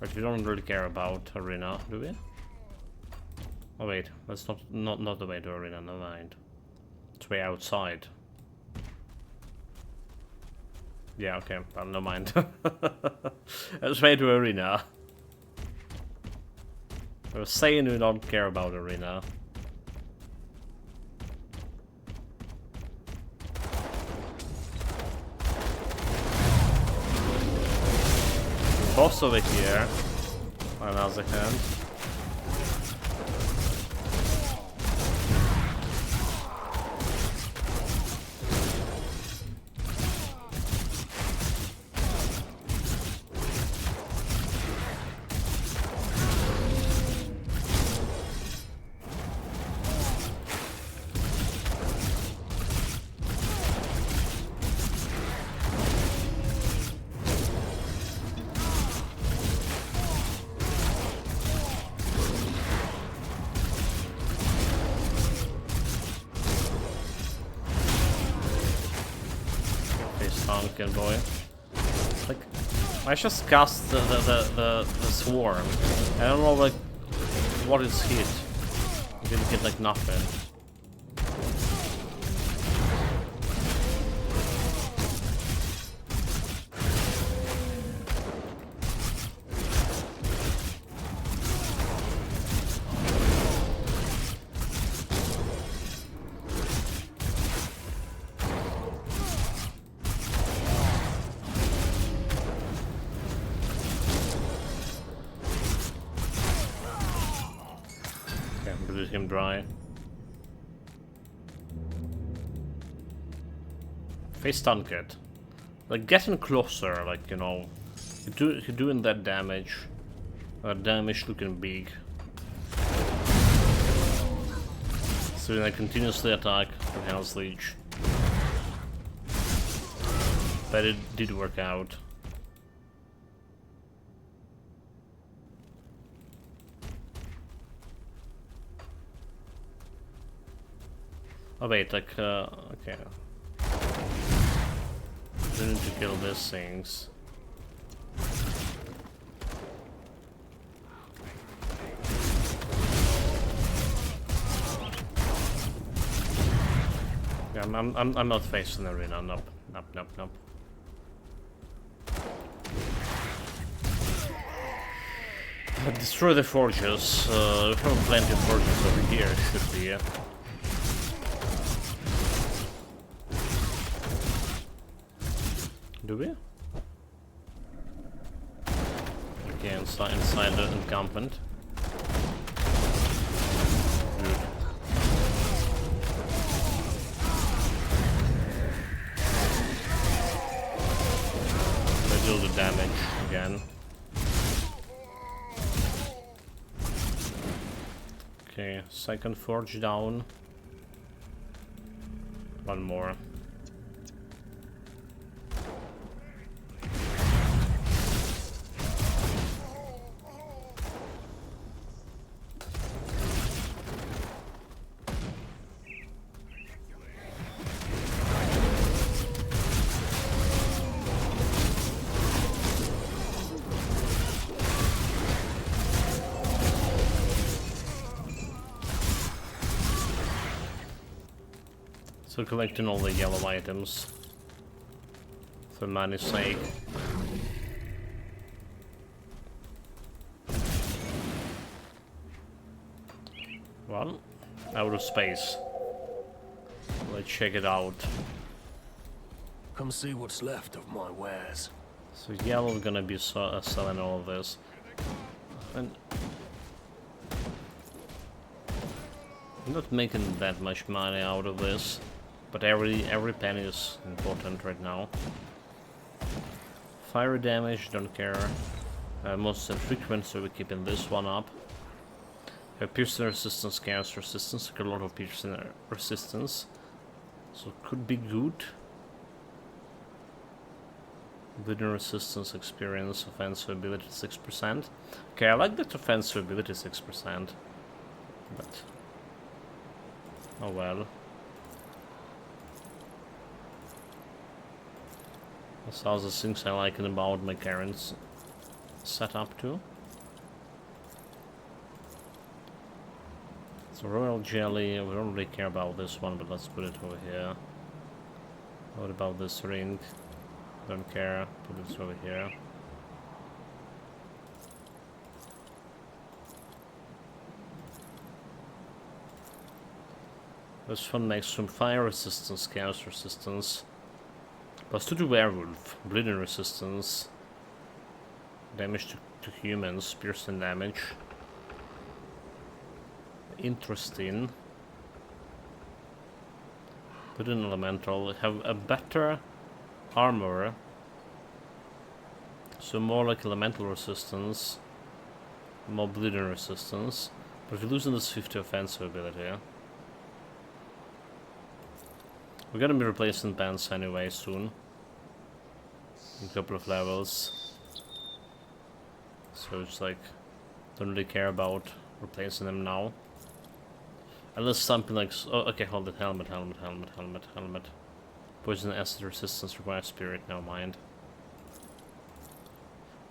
But we don't really care about arena, do we? Oh wait, that's not the way to arena. Never mind. It's way outside. Yeah, okay. Well, never mind. Let's way to arena. I was saying we don't care about arena. Boss over here, on another hand. Good boy. Like, I just cast the swarm. I don't know like what is hit. I didn't hit like nothing. Him dry. Face stun kit. Like getting closer, like you know, you're doing that damage. Damage looking big. So I continuously attack with Hell's Leech. But it did work out. Oh wait, like, okay. We need to kill these things. Yeah, I'm not facing the arena. Nope. Nope. Nope. Nope. Destroy the forges. We have plenty of forges over here. Should be. Do we? Okay, inside the encampment. Good. They do the damage again. Okay, second forge down. One more. So collecting all the yellow items for money's sake. Well, out of space. Let's check it out. Come see what's left of my wares. So yellow's gonna be selling all of this. And I'm not making that much money out of this. But every penny is important right now. Fire damage, don't care. Most infrequent, so we're keeping this one up. Piercing resistance, chaos resistance, a lot of piercing resistance. So it could be good. Bleeding resistance, experience, offensive ability 6%. Okay, I like that offensive ability 6%. But oh well. That's all the things I like about my current setup too. So royal jelly, we don't really care about this one, but let's put it over here. What about this ring? Don't care, put this over here. This one makes some fire resistance, chaos resistance. Plus 2 to werewolf, bleeding resistance, damage to humans, piercing damage. Interesting. Put in elemental, have a better armor, so more like elemental resistance, more bleeding resistance, but we're losing this 50 offensive ability. We're gonna be replacing pants anyway soon. In a couple of levels. So it's like, don't really care about replacing them now. Unless something like, oh, okay, hold it, helmet. Poison acid resistance requires spirit, never mind.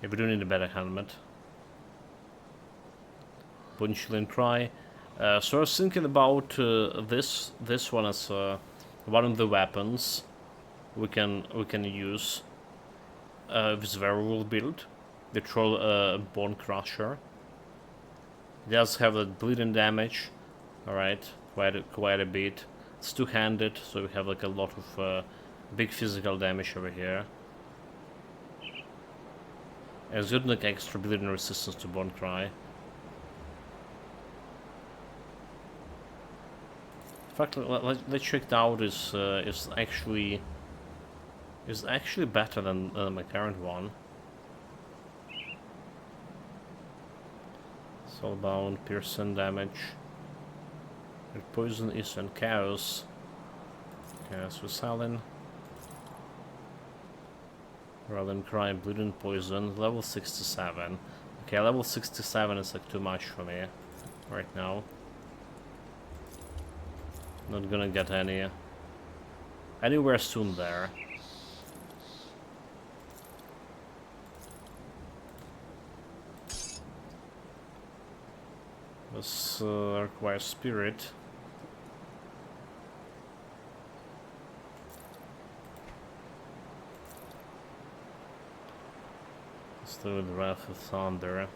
Yeah, we do need a better helmet. Bunchilin cry. So I was thinking about this one as one of the weapons we can use with werewolf build. The troll bone crusher. It does have a bleeding damage. All right, quite a bit. It's two-handed, so we have like a lot of big physical damage over here. And it's got like extra bleeding resistance to bone cry. In fact, let's check it out. Is actually better than my current one. Soulbound, piercing damage. Poison is on chaos. Chaos with Salin. Rather than cry, bleeding poison. Level 67. Okay, level 67 is like too much for me right now. Not gonna get anywhere soon there. This requires spirit. Let's do with Wrath of Thunder.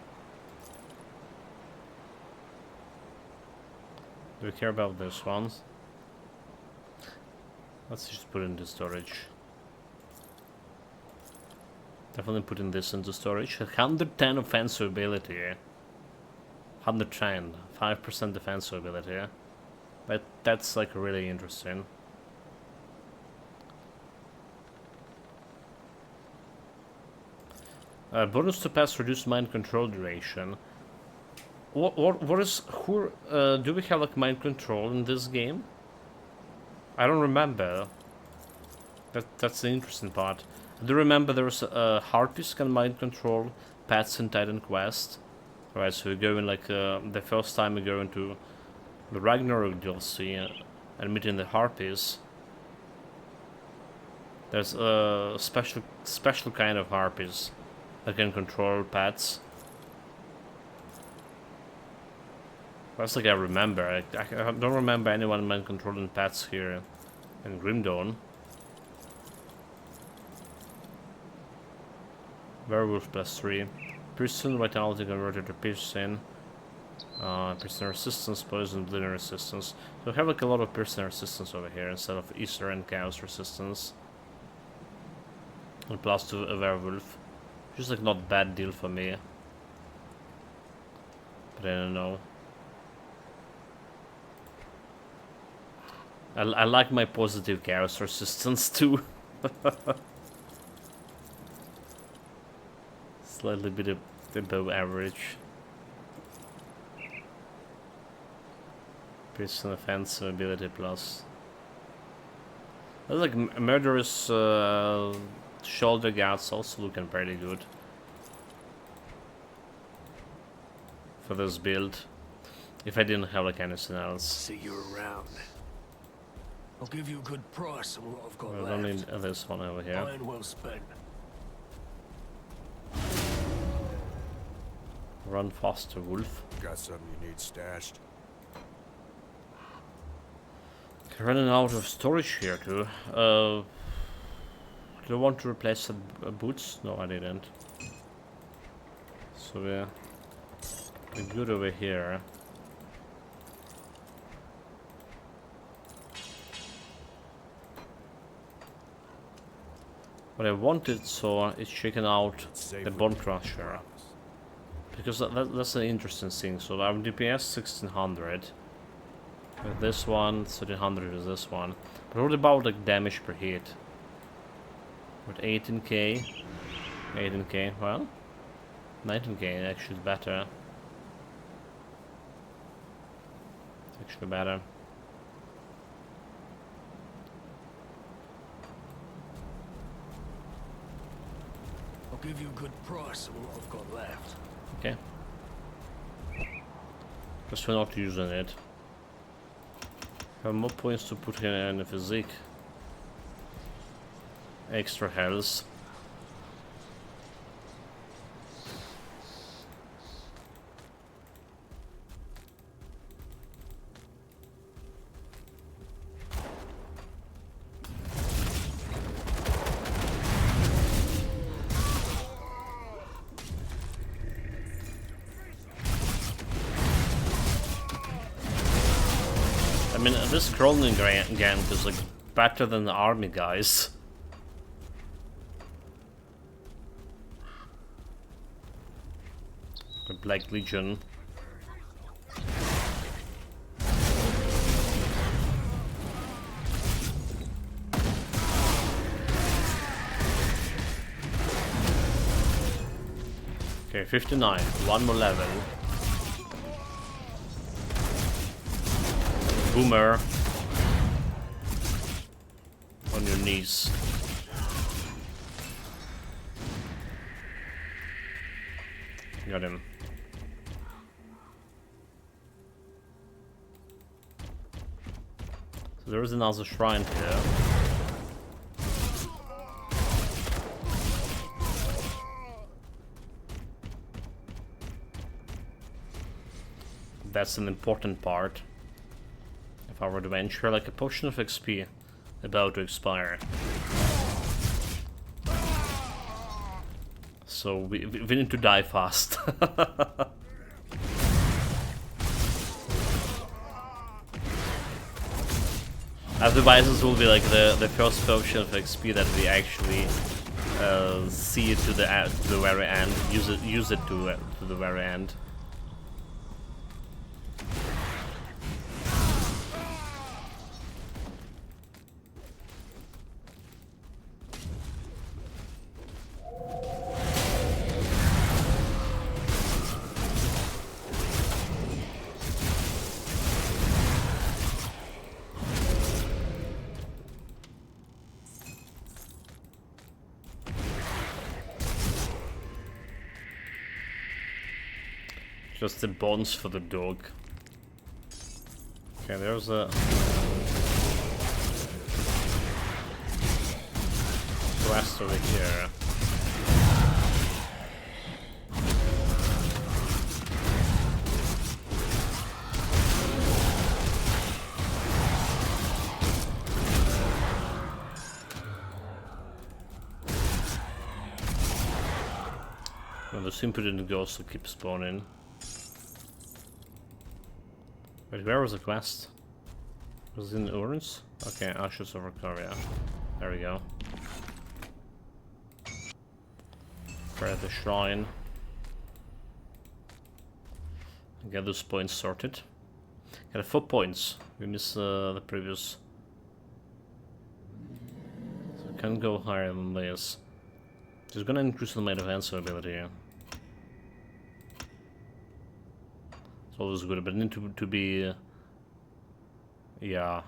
Do we care about this one? Let's just put it into storage. Definitely putting this into storage. 110 offensive ability. 110. 5% defensive ability. But that's like really interesting. Bonus to pass reduced mind control duration. What is who? Do we have like mind control in this game? I don't remember. That's the interesting part. I do remember there was harpies can mind control pets in Titan Quest. Alright, so we go in like the first time we go into the Ragnarok DLC and meeting the harpies. There's a special kind of harpies that can control pets. That's like I remember. I don't remember anyone mind controlling pets here in Grimdawn. Werewolf +3. Piercing, vitality converted to piercing. Piercing resistance, poison, bleeding resistance. So we have like a lot of piercing resistance over here instead of Easter and Chaos resistance. And +2 a werewolf. Just like not bad deal for me. But I don't know. I like my positive chaos resistance too. Slightly bit above average. Piercing offensive ability plus. That's like murderous shoulder guards also looking pretty good for this build. If I didn't have like anything else. See you around. I'll give you a good price on what I've got I left. don't need this one over here. Mine well spent. Run faster, wolf. Got something you need stashed? Okay, running out of storage here too. Do you want to replace the boots? No, I didn't. So we're good over here. What I wanted so is checking out the Bone Crusher. Because that's an interesting thing. So our DPS 1600. With this one, 1300 is this one. But what about like damage per hit? With 18k. 18k, well. 19k actually is better. It's actually better. I'll give you a good price on what I've got left. Okay. Guess we're not using it. Have more points to put here in the physique. Extra health. I mean, this crawling gang is like better than the army guys. The Black Legion. Okay, 59. One more level. Boomer. On your knees. Got him. So there is another shrine here. That's an important part of our adventure, like a potion of XP about to expire. So we need to die fast. Otherwise, this will be like the first potion of XP that we actually see it to the very end. Use it to the very end. Just the bones for the dog. Okay, there's a quest over here. Well, the impudent ghost will keep spawning. Wait, where was the quest? Was it in Urns? Okay, Ashes of Recoria. There we go. We're at the shrine. Get those points sorted. Got 4 points. We missed the previous. So I can't go higher than this. Just gonna increase the amount of answer ability here. It's always good, but I need to be, yeah,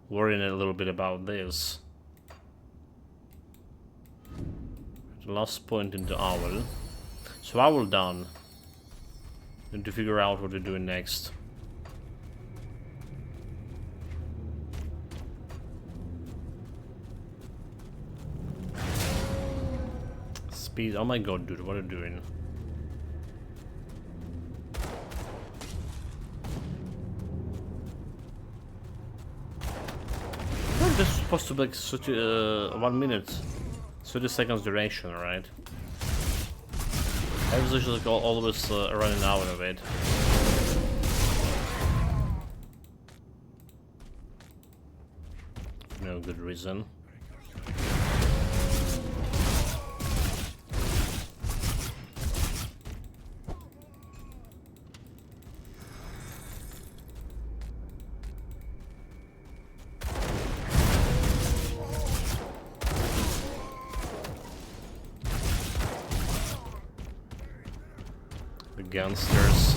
worrying a little bit about this. The last point into Owl. So Owl done. Need to figure out what we're doing next. Speed, oh my god, dude, what are you doing? This is supposed to be like 1 minute, 30 seconds duration, right? I was just like always running out of it. For no good reason. Gunsters.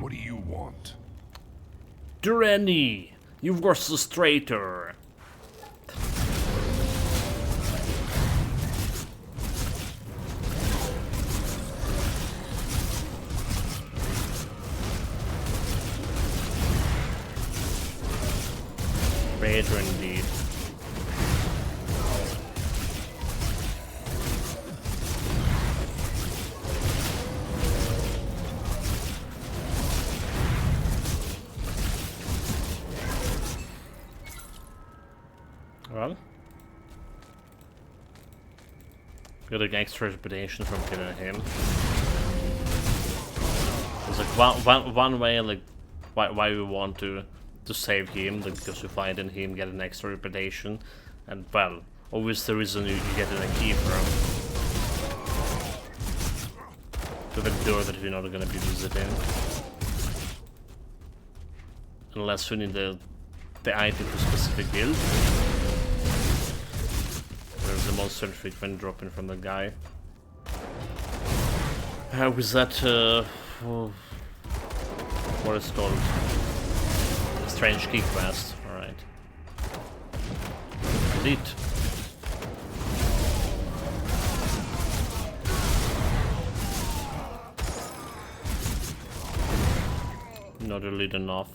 What do you want? Durrani, you versus traitor. Traitor indeed. Well, got an extra reputation from killing him. There's like one way, like why we want to save him, like, because you find in him get an extra reputation, and well, always the reason you get a key from to the door that you're not gonna be visiting, unless you need the item for specific build. There's the monster frequent dropping from the guy. With that, what is it called? Strange key quest, alright. Indeed. Not elite enough.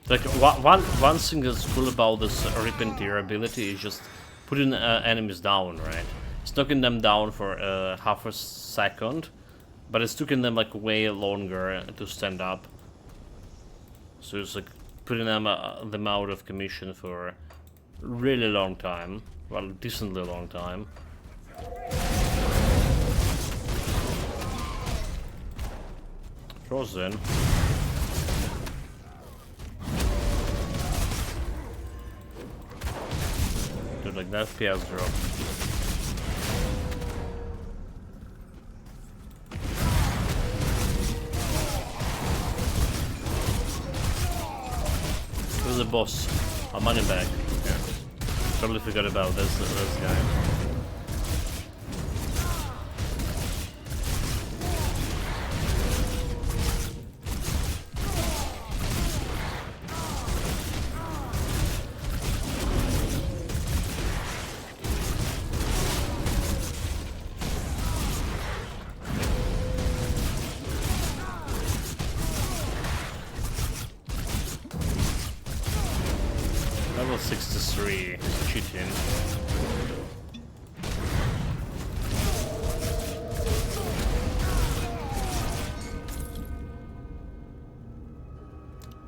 Like one thing that's cool about this Repentir ability is just putting enemies down, right? It's knocking them down for half a second, but it's taking them like way longer to stand up. So it's like putting them out of commission for a really long time. Well, decently long time. Frozen. Dude, like that FPS drop. Who's the boss? Our money back. Yeah. Totally forgot about this guy. Level 63, cheating.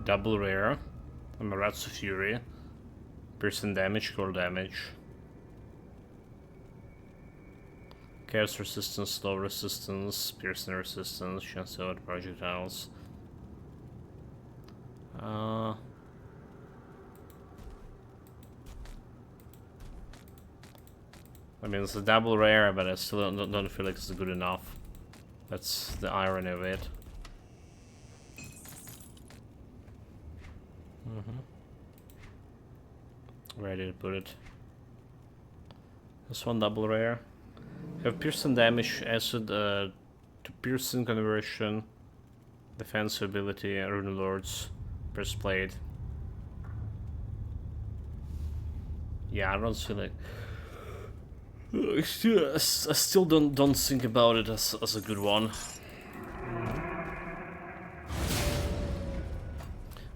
Double rare. Amaratsu Fury. Piercing damage, cold damage. Chaos resistance, slow resistance, piercing resistance, chance to avoid projectiles. I mean, it's a double rare, but I still don't feel like it's good enough. That's the irony of it. Where did I put it? This one double rare. Have piercing damage, acid to piercing conversion, defensive ability, Rune Lords, breastplate. Yeah, I don't feel like. I still don't think about it as a good one.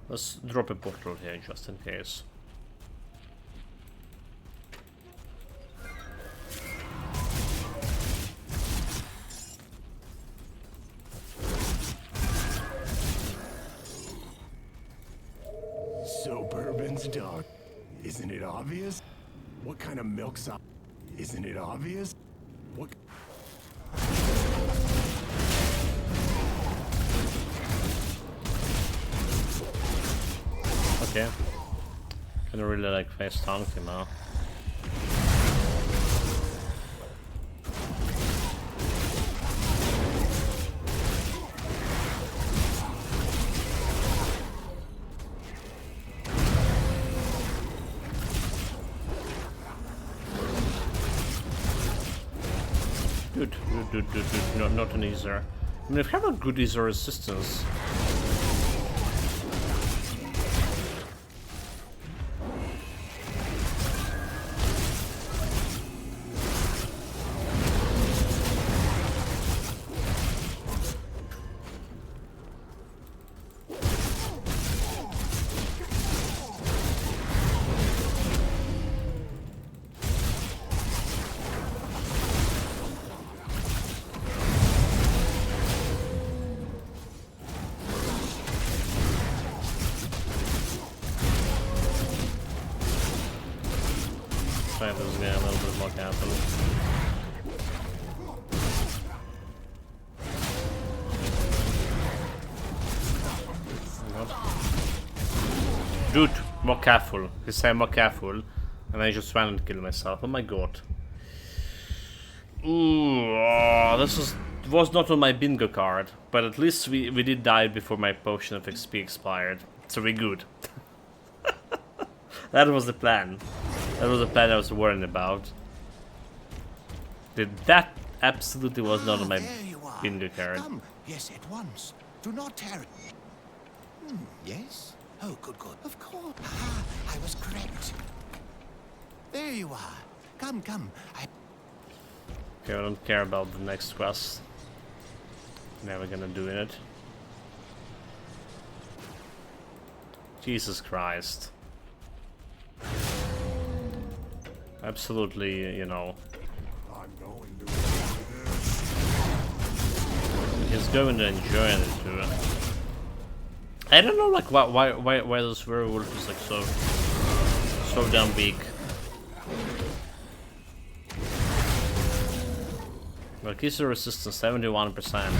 Let's drop a portal here just in case. So Bourbon's dog. Isn't it obvious? What kind of milk's up? Isn't it obvious? What? Okay. Can really like face tank him now. Good. Not an Ether. I mean, if you have a good Ether resistance. Try this guy a little bit more carefully. Dude, more careful. He said more careful. And I just ran and killed myself. Oh my god. Ooh, this was not on my bingo card. But at least we did die before my potion of XP expired. So we're good. That was the plan. That was the plan I was worrying about. That absolutely was not on my bingo card. Come, yes, at once. Do not tarry. Yes? Oh, good, good. Of course. Ah, I was correct. There you are. Come, come. Okay, I don't care about the next quest. Never gonna do it. Jesus Christ. Absolutely, you know. I'm going to enjoy this. He's going to enjoy it too. I don't know, like why this werewolf is like so damn big. Like he's a resistance 71%.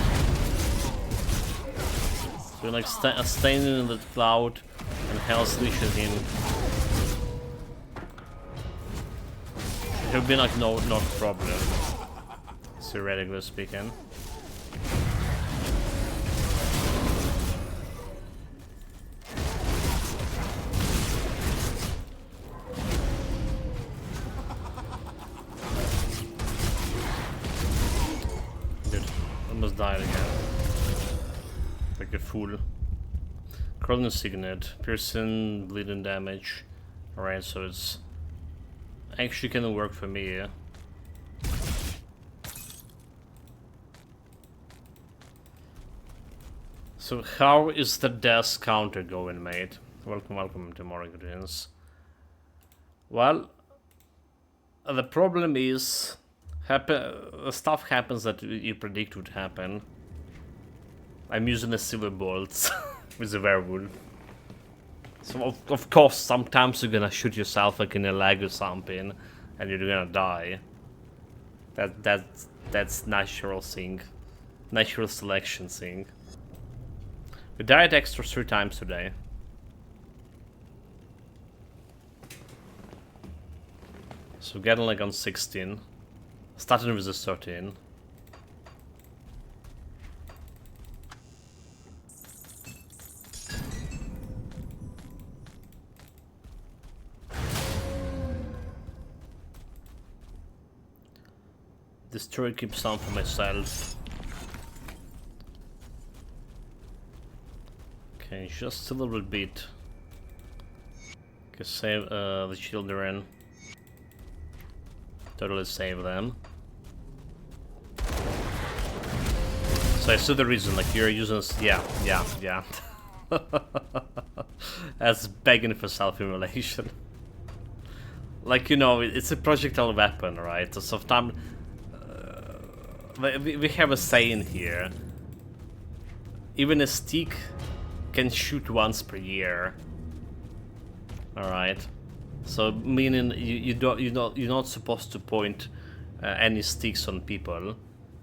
So like standing in the cloud and hell's leashing him. It would be like no problem. Theoretically speaking. Almost died again. Like a fool. Crawling Signet, piercing, bleeding damage. Alright, so it's actually gonna work for me, yeah? So how is the death counter going, mate? Welcome to more ingredients. Well, the problem is stuff happens that you predict would happen. I'm using the silver bolts with the werewolf. So of course sometimes you're gonna shoot yourself like in a leg or something and you're gonna die. That's natural thing. Natural selection thing. We died extra 3 times today. So getting like on 16. Starting with a 13. Destroy, keep some for myself. Okay, just a little bit. Okay, save the children. Totally save them. So I see the reason, like you're using this, yeah. That's begging for self-immolation. Like, you know, it's a projectile weapon, right? So sometimes we have a saying here. Even a stick can shoot once per year. All right. So meaning you're not supposed to point any sticks on people,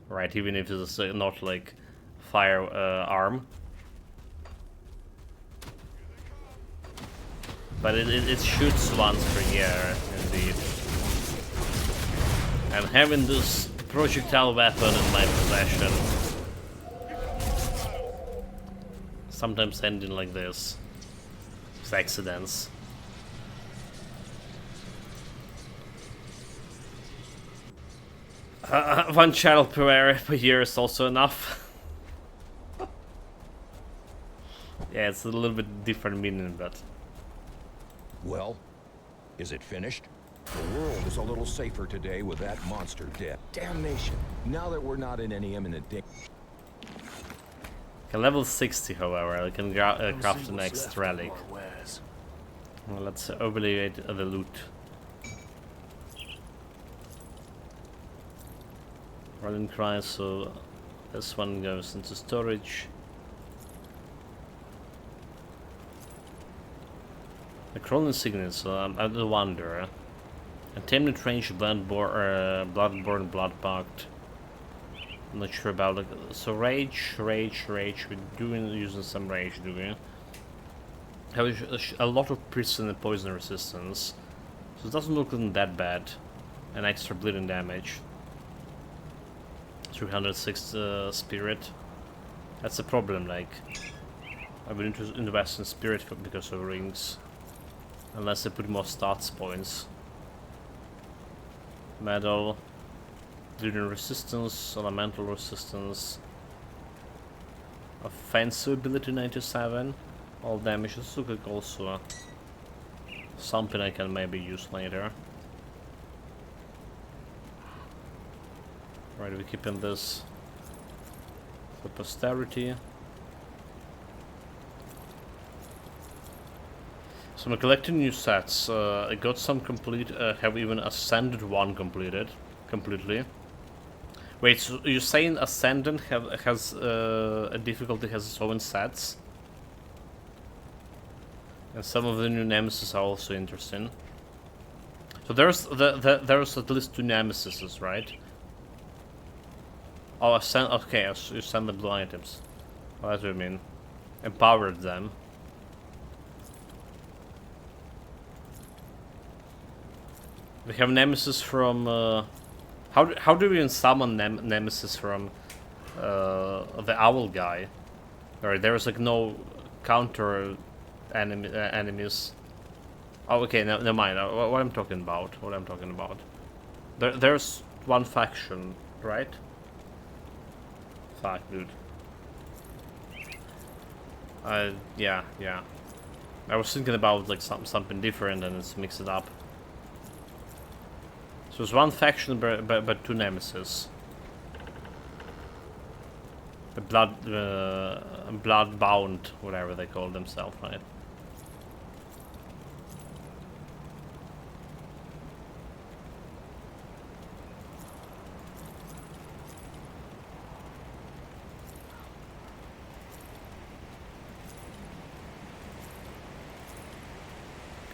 right? Even if it's not like fire arm. But it shoots once per year, indeed. And having this projectile weapon in my possession sometimes ending like this. It's accidents. One child per year is also enough. Yeah, it's a little bit different meaning, but... Well, is it finished? The world is a little safer today with that monster dead. Damnation! Now that we're not in any imminent danger. Okay, level 60, however, I can craft the next relic. Well, let's evaluate the loot. Rolling cry, so this one goes into storage. The crawling signet, so I do wonder. Attainment range, bloodborne, bloodpact. I'm not sure about it. So rage. We're using some rage, do we? Have a lot of prison and poison resistance, so it doesn't look that bad. And extra bleeding damage. 306 spirit. That's a problem. Like, I would invest in spirit because of rings, unless I put more stats points. Medal. Bleeding resistance, elemental resistance, offensive ability 97, All damage. This looks like also something I can maybe use later. Right, we're keeping this for posterity. So I'm collecting new sets. I got some complete. Have even Ascended one completely. Wait, so you're saying Ascendant has a difficulty has its own sets? And some of the new nemesis are also interesting. So there's there's at least 2 nemesises, right? Oh, okay, you send the blue items. Oh, that's what I mean. Empowered them. We have nemesis from. How do we even summon nemesis from the owl guy? Alright, there's like no counter enemies. Oh, okay, never mind. What I'm talking about? What I'm talking about? There's one faction, right? Fuck, dude. Yeah. I was thinking about like something different and it's mixed it up. So it's one faction but 2 nemesis. The bloodbound, whatever they call themselves, right?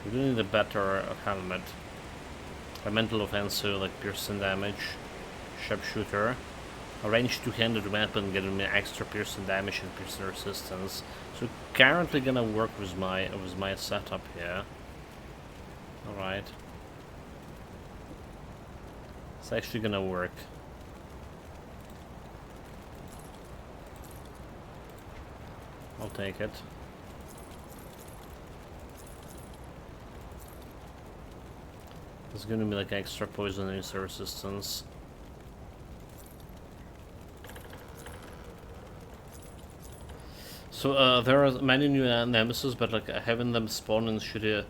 We do need a better helmet. A mental offensive like piercing damage, sharpshooter, a ranged 2-handed weapon getting me extra piercing damage and piercing resistance. So currently gonna work with my setup here. All right, it's actually gonna work. I'll take it. There's gonna be like extra poison resistance. So there are many new nemesis, but like having them spawn in shitty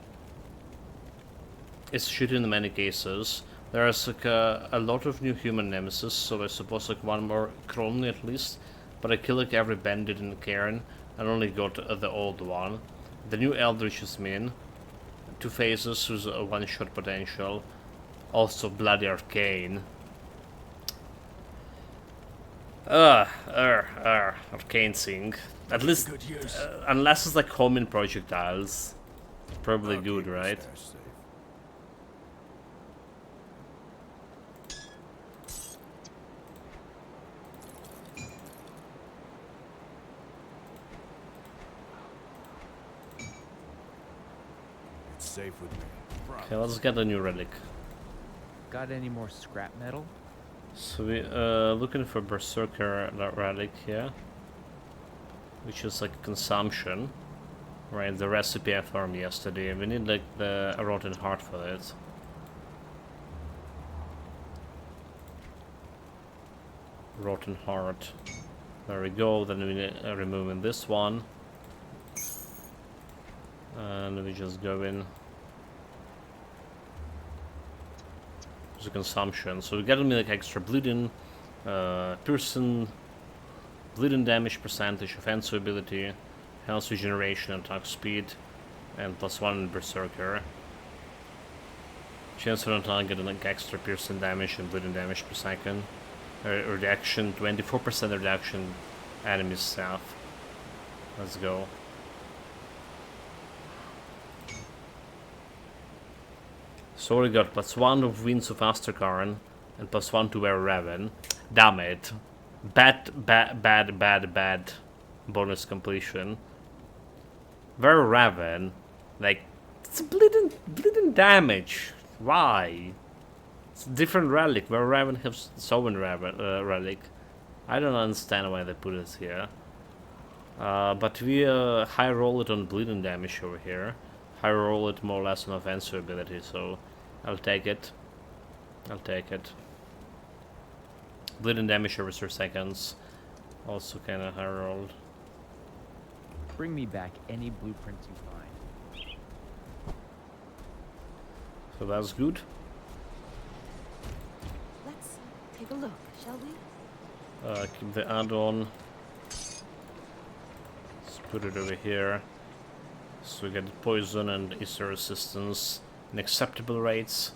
is shitty in many cases. There's like a lot of new human nemesis, so I suppose like one more Crony at least. But I kill like every bandit in Cairn and only got the old one. The new Eldritch is mean. 2 phases with a 1-shot potential. Also Bloody Arcane. Arcane thing. At least, unless it's like homing projectiles. Probably I'll good, keep the right? stash safe. It's safe with me. Okay, let's get a new relic. Got any more scrap metal? So we looking for Berserker relic here, which is like consumption, right? The recipe I farmed yesterday. We need like the rotten heart for it. Rotten heart. There we go. Then we removing this one, and we just go in. The consumption, so we get me like extra bleeding, piercing, bleeding damage percentage, offensive ability, health regeneration, attack speed, and +1 in Berserker. Chance for an attack getting like extra piercing damage and bleeding damage per second. Reduction, 24% reduction, enemies staff. Let's go. So we got +1 of Winds of Asterkarn and +1 to Werewolf. Damn it. Bad bonus completion. Werewolf, like, it's bleeding damage. Why? It's a different relic. Werewolf has its own relic. I don't understand why they put it here. But we high roll it on bleeding damage over here. High roll it more or less on offensive ability, so I'll take it. Bleeding damage every 3 seconds. Also kinda high rolled. Bring me back any blueprints you find. So that's good. Let's take a look, shall we? Keep the add-on. Let's put it over here. So we get poison and Easter resistance in acceptable rates.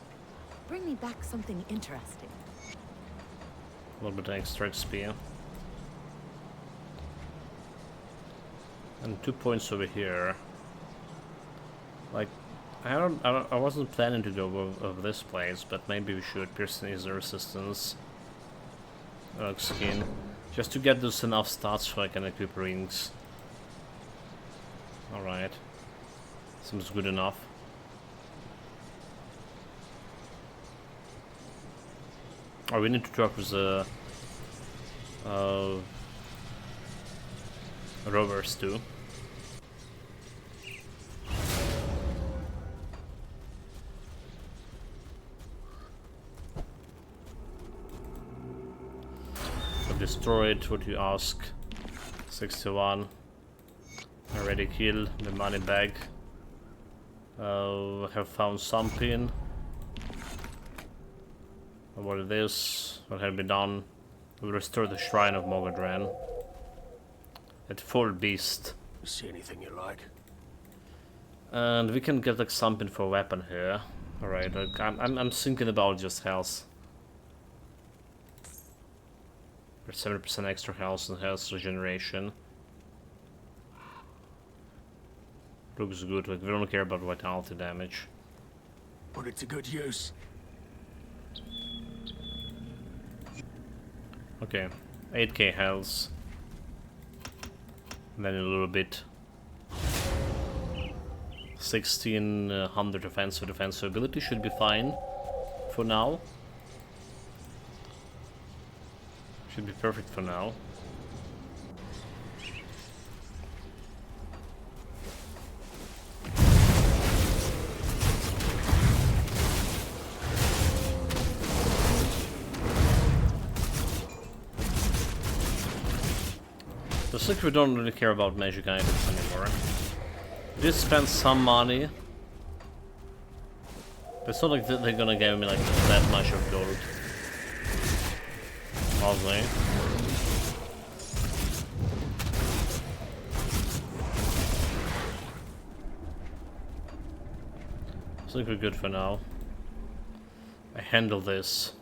Bring me back something interesting. A little bit extra XP. And 2 points over here. Like, I wasn't planning to go over this place, but maybe we should. Piercing is the resistance. Skin. Just to get those enough stats so I can equip rings. Alright. Seems good enough. Oh, we need to talk with the rovers too. So destroyed what you ask. 61. Already killed the money bag. Have found something. What it is, what had been done. We restore the shrine of Mogadran. At full beast. See anything you like? And we can get like something for a weapon here. Alright, like, I'm thinking about just health. There's 70% extra health and health regeneration. Looks good, like we don't care about vitality damage. Put it to good use. Okay, 8k health. And then a little bit. 1600 defensive ability should be fine for now. Should be perfect for now. Looks like we don't really care about magic items anymore. We did spend some money. But it's not like they're gonna give me like that much of gold. Probably. I think we're good for now. I handle this.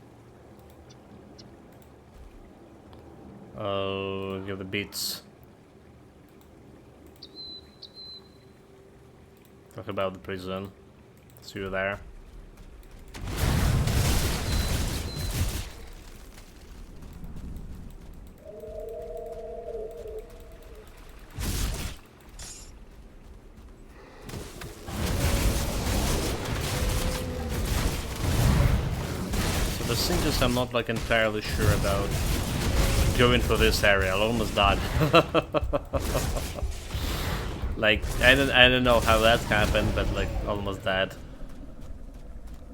Oh, give the beats. Talk about the prison. See you there. So the thing is, I'm not like entirely sure about going for this area. I almost died. Like I don't know how that happened, but like almost died.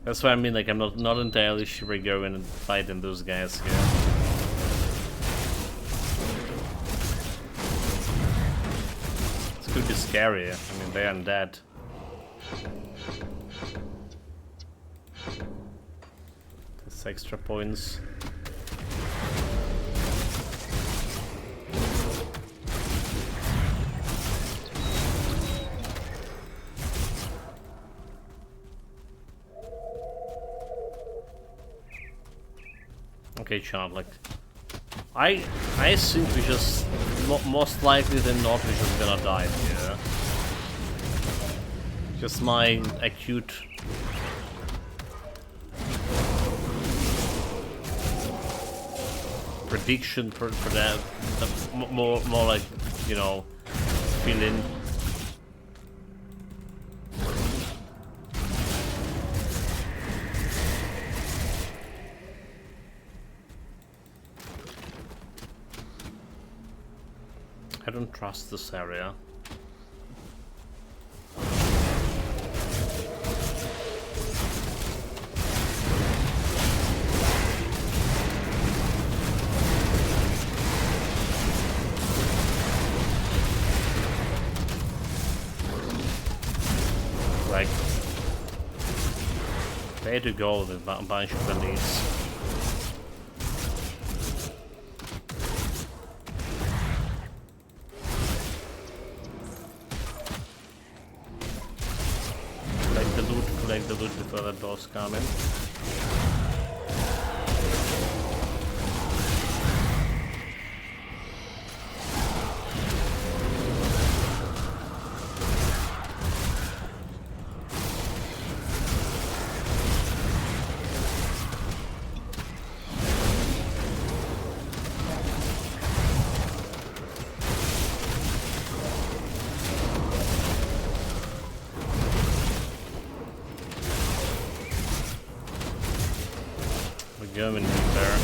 That's what I mean. Like I'm not entirely sure we're going and fighting those guys here. This could be scary. I mean, they're undead. That's extra points. Okay, Chad, like I think we just most likely than not we're just gonna die here. Just my acute prediction for that, more like, you know, feeling. I don't trust this area. Like, way to go with a bunch of elites. Collect the loot before the boss come in. Going there.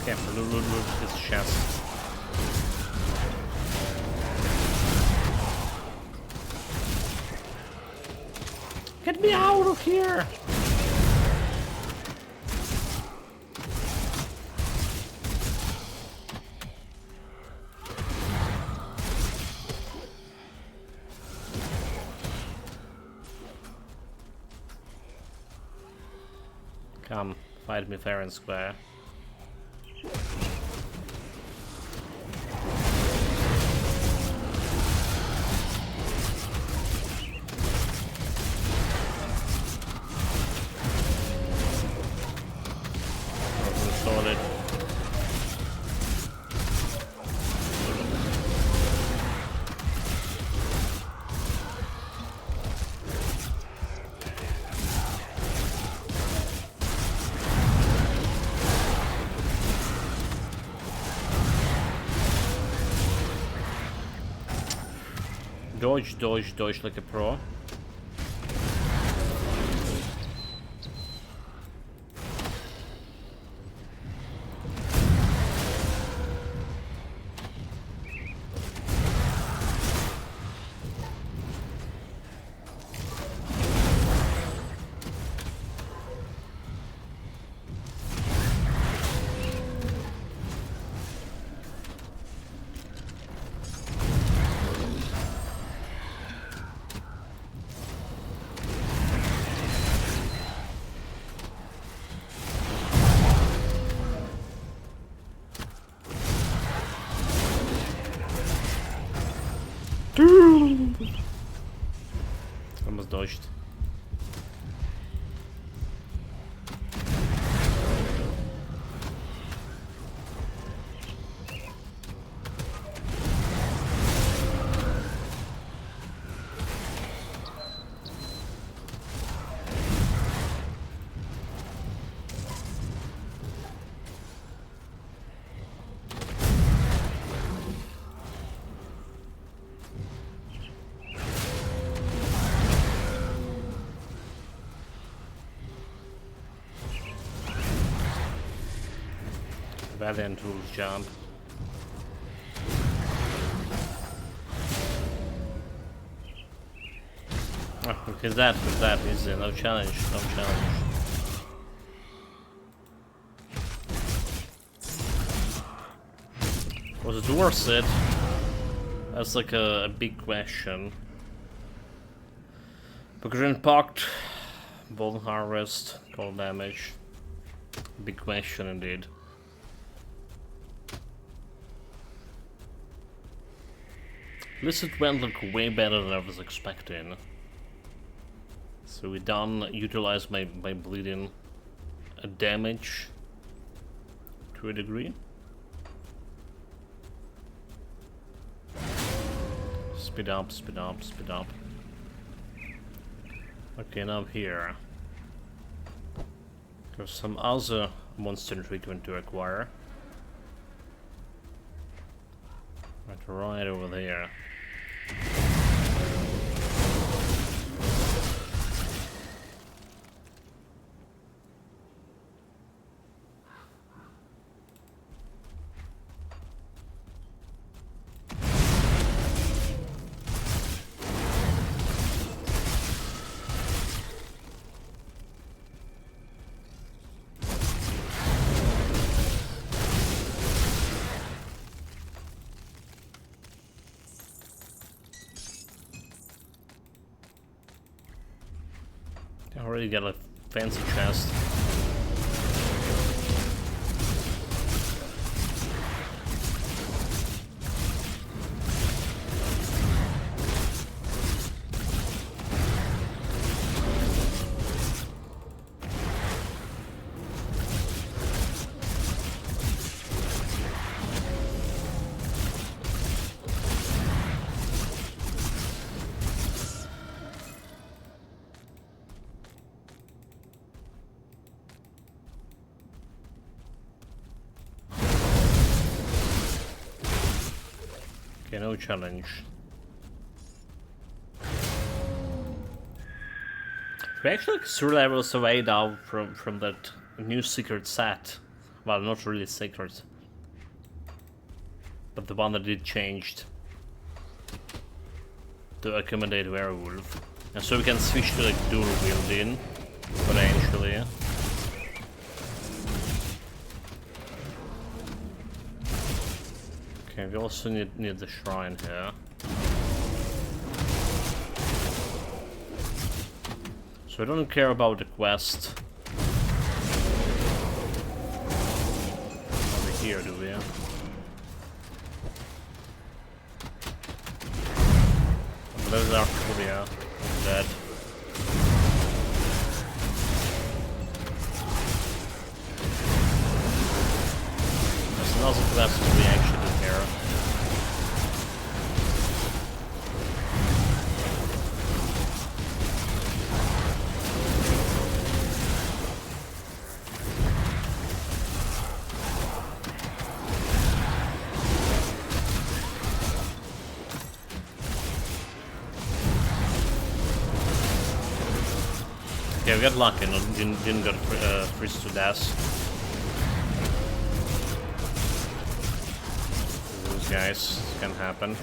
Okay, loot his chest. Get me out of here! Come, fight me fair and square. Solid. Dodge like a pro. Almost dodged. Valiant rules jump. Oh, because that is no challenge, no challenge. Was it worth it? That's like a big question. Green Pact, Bone Harvest, cold damage. Big question indeed. At least it went like way better than I was expecting. So we done utilize my bleeding damage to a degree. Speed up, speed up, speed up. Okay, now here. There's some other monster treatment to acquire. Right over there. Already got a fancy chest. Okay, no challenge. We're actually like 3 levels away now from that new secret set. Well, not really secret, but the one that did changed to accommodate Werewolf. And so we can switch to like dual wielding, potentially. Okay, we also need the shrine here. So I don't care about the quest. Over here, do we? Those are cool, yeah. Dead. There's another quest to be actually do here. Okay, we got lucky, didn't get freeze to death. Those guys, this can happen.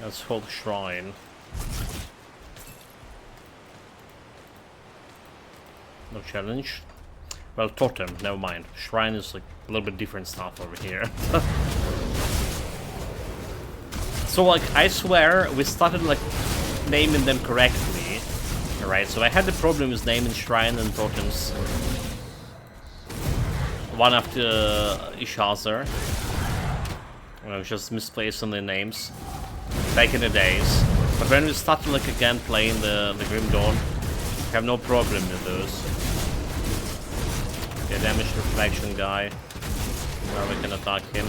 Let's hold shrine. No challenge. Well, totem, never mind. Shrine is like a little bit different stuff over here. So like, I swear, we started like naming them correctly. Alright, so I had the problem with naming shrine and totems one after each other. I was just misplacing the names back in the days. But when we started like again playing the Grim Dawn, I have no problem with those. Okay, damage reflection guy. Now we can attack him.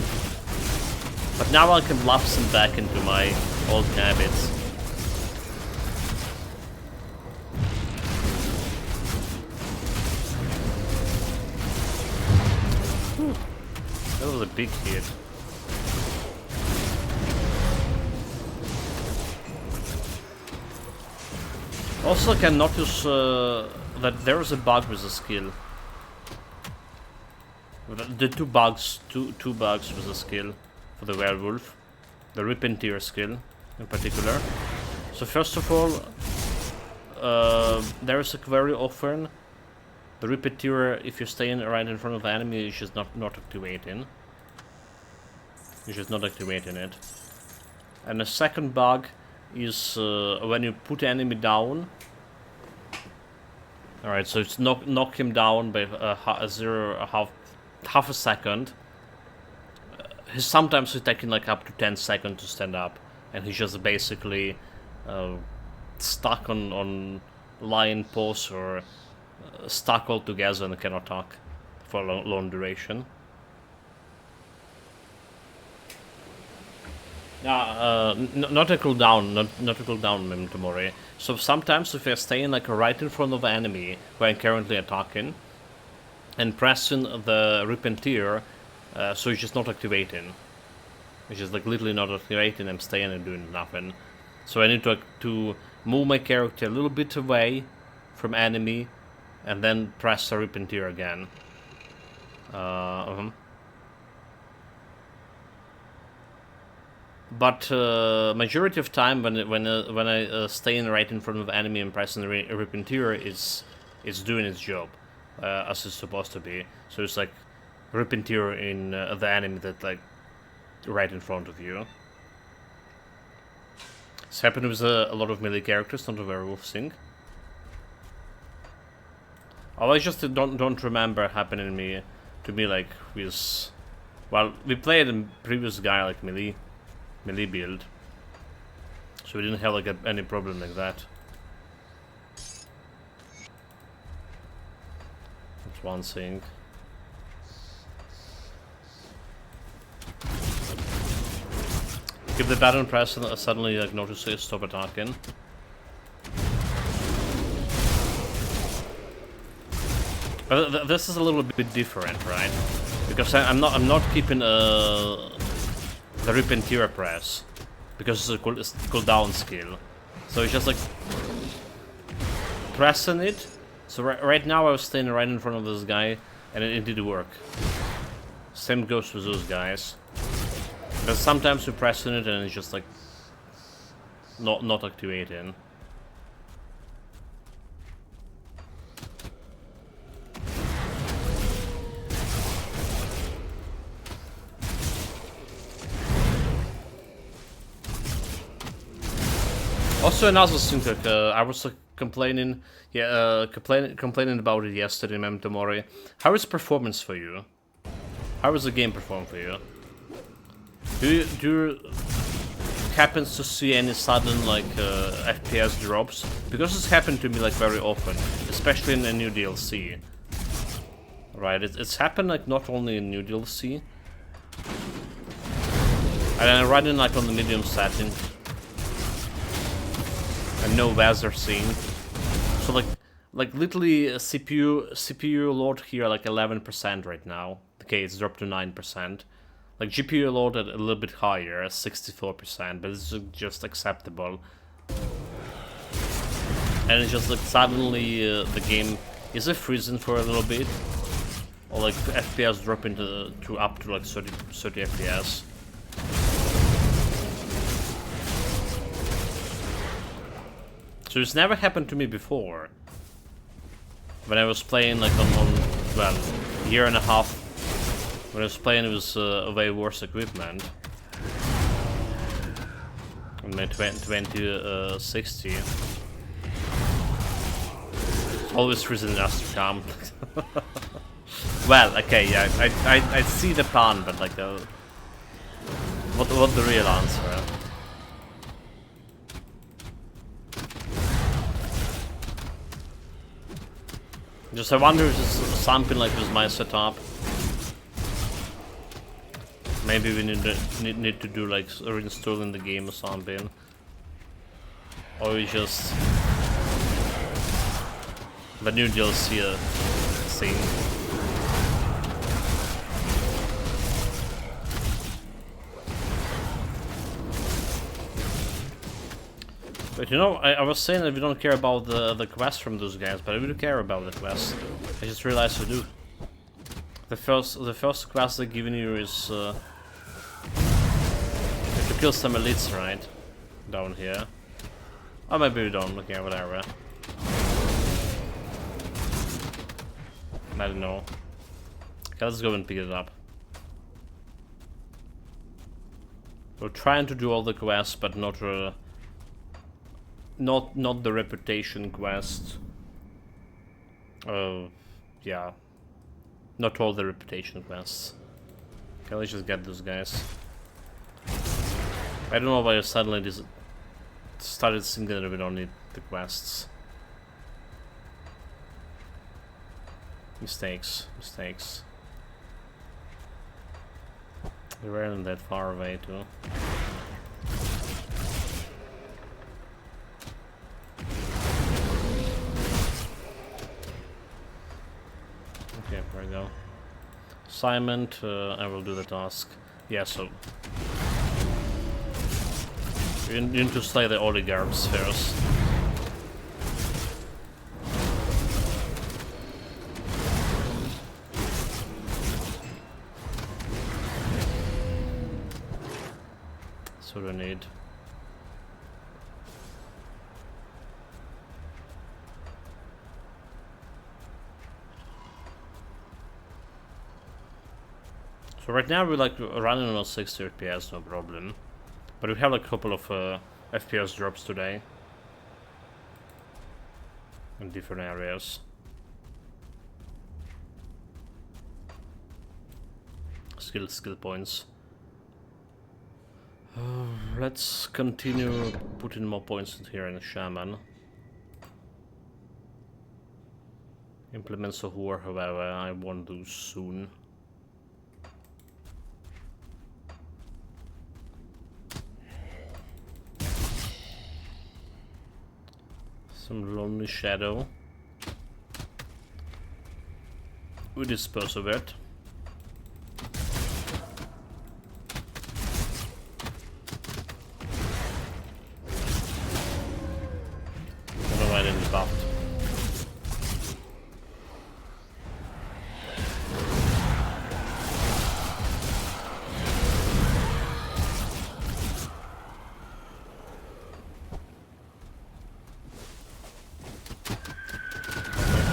But now I can lapse him back into my old habits. That was a big hit. Also, I can notice that there is a bug with the skill. The two bugs with the skill for the werewolf, the Repentier skill in particular. So first of all, there is a very often the Repentier, if you're staying right in front of the enemy, is just not activating. You're just not activating it. And the second bug is when you put the enemy down. Alright, so it's knock him down by half a second. Sometimes he's taking like up to 10 seconds to stand up, and he's just basically stuck on lying pose or stuck all together and cannot talk for a long duration. Not a cooldown, not a cooldown inventory. So sometimes if you're staying like right in front of the enemy who I'm currently attacking, and pressing the Repentier, so it's just not activating. It's just like literally not activating, I'm staying and doing nothing. So I need to move my character a little bit away from enemy, and then press the Repentier again. But majority of time when I stay right in front of the enemy and pressing the Repentier, it's doing its job as it's supposed to be. So it's like Repentier in the enemy that like right in front of you. It's happened with a lot of melee characters, not a werewolf thing. Oh, I just don't remember happening to me like with. Well, we played a previous guy like melee build, so we didn't have like any problem like that. That's one thing. Keep the button pressed and suddenly like notice it stop attacking. But this is a little bit different, right? Because I'm not keeping the Rip and Tear press because it's a cooldown skill. So it's just like pressing it. So right now I was staying right in front of this guy, and it did work. Same goes with those guys. But sometimes you're pressing it and it's just like not activating. Also another thing that I was complaining, complaining about it yesterday, Memtomori. How is performance for you? How is the game perform for you? Do you happens to see any sudden like FPS drops? Because it's happened to me like very often, especially in a new DLC. Right, it's happened like not only in new DLC. And I'm running like on the medium setting. And no weather scene. So like literally CPU load here like 11% right now. Okay, it's dropped to 9%. Like GPU load at a little bit higher, 64%, but it's just acceptable. And it's just like suddenly the game is it freezing for a little bit, or like FPS dropping to up to like 30 FPS. So it's never happened to me before. When I was playing like on well, a year and a half. When I was playing with way worse equipment. On my 2060. Always freezing us to come. Well, okay, yeah, I see the plan, but like, what the real answer? Just I wonder if it's something like with my setup. Maybe we need to do like reinstalling the game or something, or we just the new DLC thing. But you know, I was saying that we don't care about the quest from those guys, but we do care about the quest. I just realized we do. The first quest they're giving you is to kill some elites, right? Down here. Or maybe we don't, okay, whatever. I don't know. Okay, let's go and pick it up. We're trying to do all the quests, but not the reputation quest. Yeah. Not all the reputation quests. Okay, let's just get those guys. I don't know why suddenly this started thinking that we don't need the quests. Mistakes. We weren't that far away too. Okay, there we go. Assignment, I will do the task. Yeah, so you need to slay the oligarchs first. That's what I need. So right now we're like running on 60 FPS, no problem. But we have like a couple of FPS drops today in different areas. Skill points. Let's continue putting more points in here in the Shaman. Implements of War, however, I want to do soon. Some Lonely Shadow. We dispose of it. I didn't buff.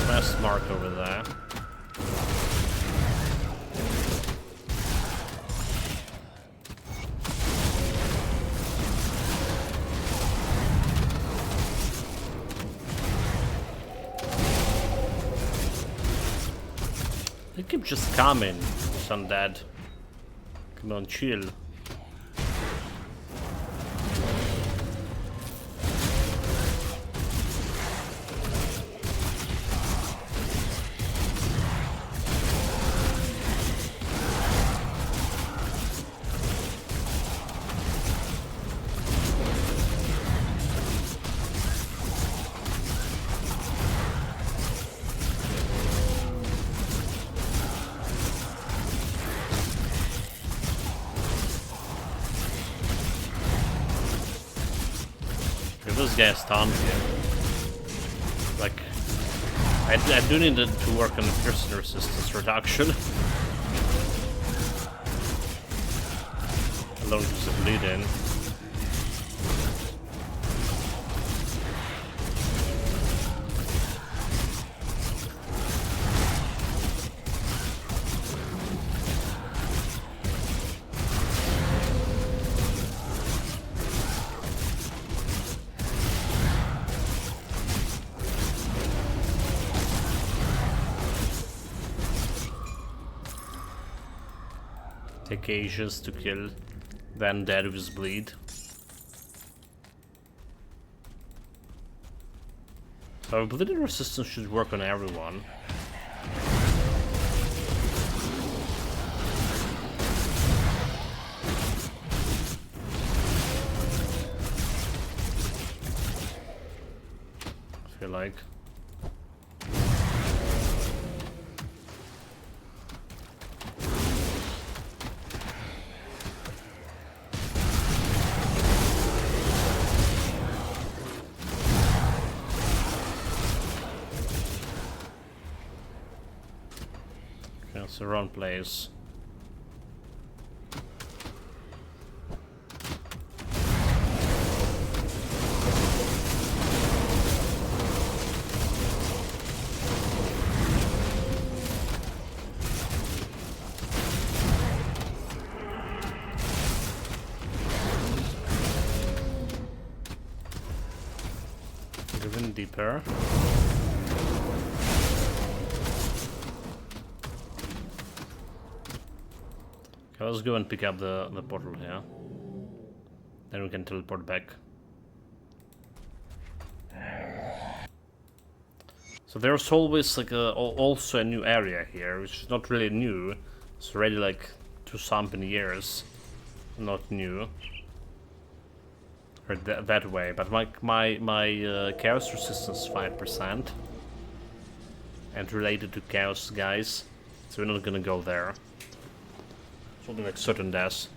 Fast mark over there. They keep just coming, this undead. Come on, chill. This guy's stunned here. Like, I do need to work on piercing resistance reduction. I don't use the bleed in. Take ages to kill, then dead with bleed. So bleeding resistance should work on everyone. I feel like. It's the wrong place. Even deeper. Okay, let's go and pick up the portal here. Then we can teleport back. So there's always like also a new area here, which is not really new. It's already like 2-something years, not new. Or that way, but my chaos resistance is 5% and related to chaos guys, so we're not gonna go there. Something like certain deaths.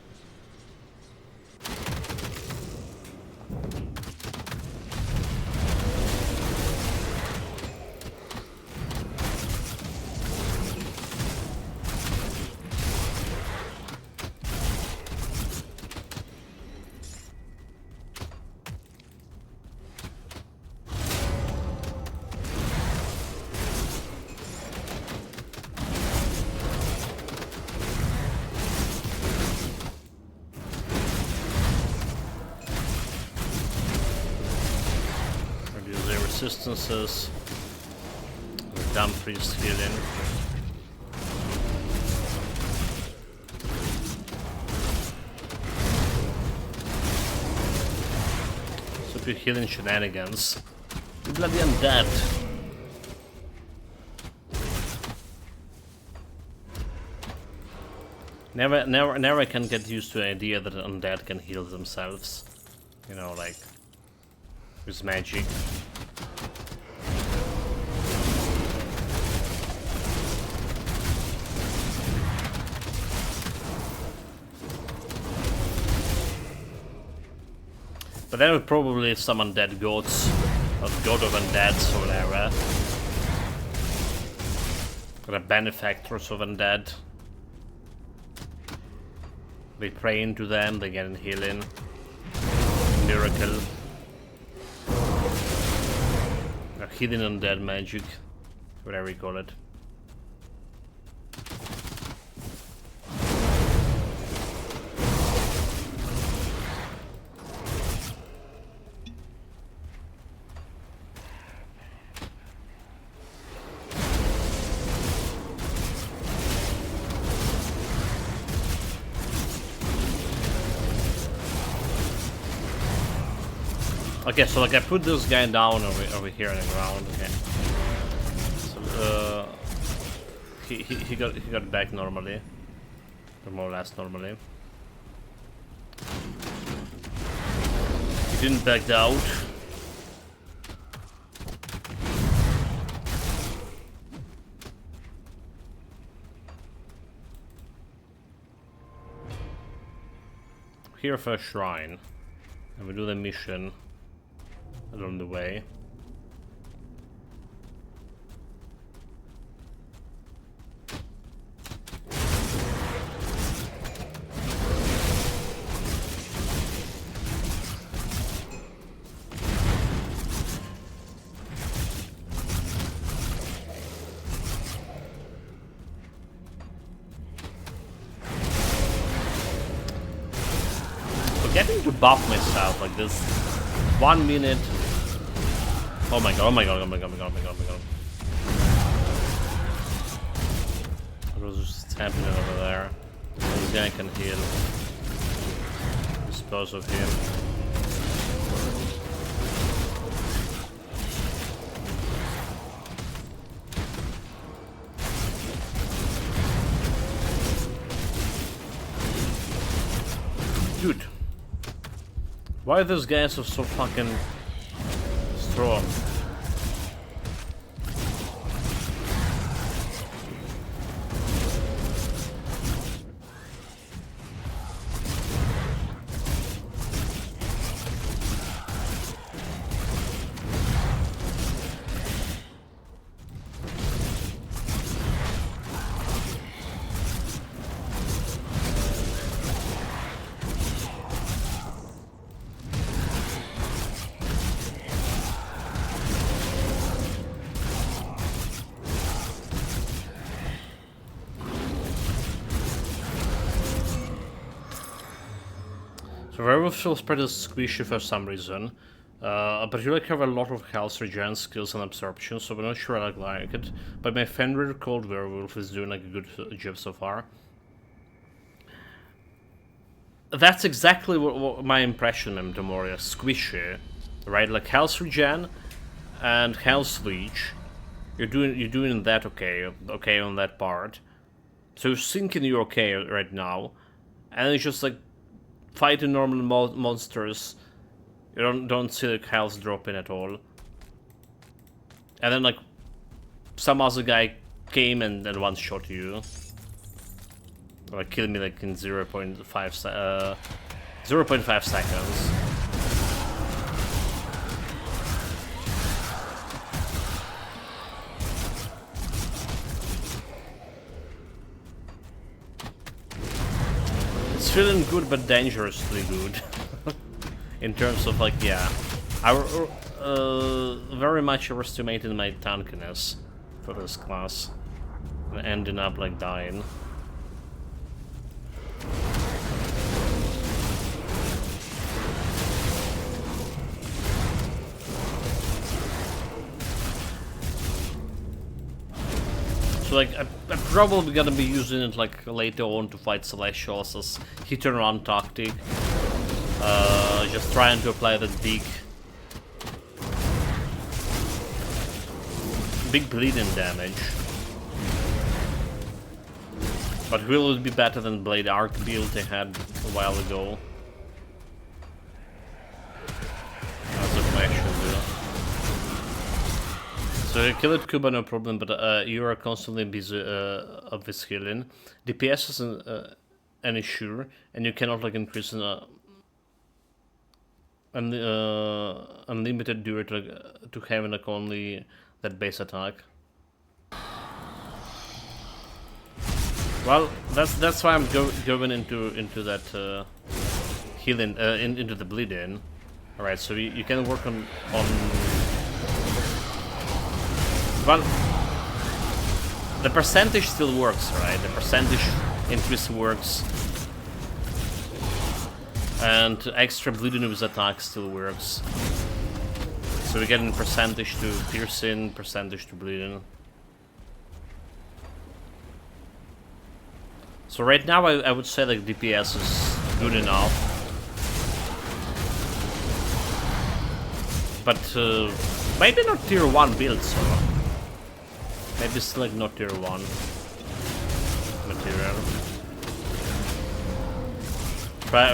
resistances. The dumb priest healing. Super healing shenanigans. You bloody undead. Never I can get used to the idea that undead can heal themselves. You know, like with magic. But there are probably some undead gods, or god of undeads or whatever. Or the benefactors of undead. They pray into them, they get healing. Miracle. Or hidden undead magic. Whatever you call it. Okay, so like I put this guy down over here on the ground. Okay. So he got back normally, or more or less normally. He didn't back out. Here for a shrine, and we do the mission along the way. Forgetting to buff myself like this 1 minute. Oh my god, oh my god, oh my god, oh my god, oh my god, oh my god. What was just happening over there? This guy can heal. Dispose of him. Dude. Why are those guys so fucking strong? So Werewolf feels pretty squishy for some reason, but you like have a lot of health regen skills and absorption, so I'm not sure I like it. But my Fenrir called Werewolf is doing like a good job so far. That's exactly what my impression of Demoria, squishy, right? Like health regen and health leech. You're doing that okay on that part. So you're thinking you're okay right now, and it's just like fighting normal monsters. You don't see the health dropping at all. And then like some other guy came and one shot you. Like killed me like in 0.5 seconds. It's feeling good but dangerously good. In terms of like, yeah, I very much overestimated my tankiness for this class, and ending up like dying. So like I'm probably gonna be using it like later on to fight Celestials as hit and run tactic. Just trying to apply that big bleeding damage. But will it be better than Blade Arc build I had a while ago? That's a question, dude. So kill it Kuba, no problem, but you are constantly busy of this healing. DPS isn't an issue, and you cannot like increase unlimited due to having like only that base attack. Well, that's why I'm going into that healing into the bleeding. All right, so you can work on. Well, the percentage still works, right? The percentage increase works, and extra bleeding with attack still works. So we're getting percentage to piercing, percentage to bleeding. So right now I would say like DPS is good enough. But maybe not tier 1 build, so maybe still like not tier 1 material.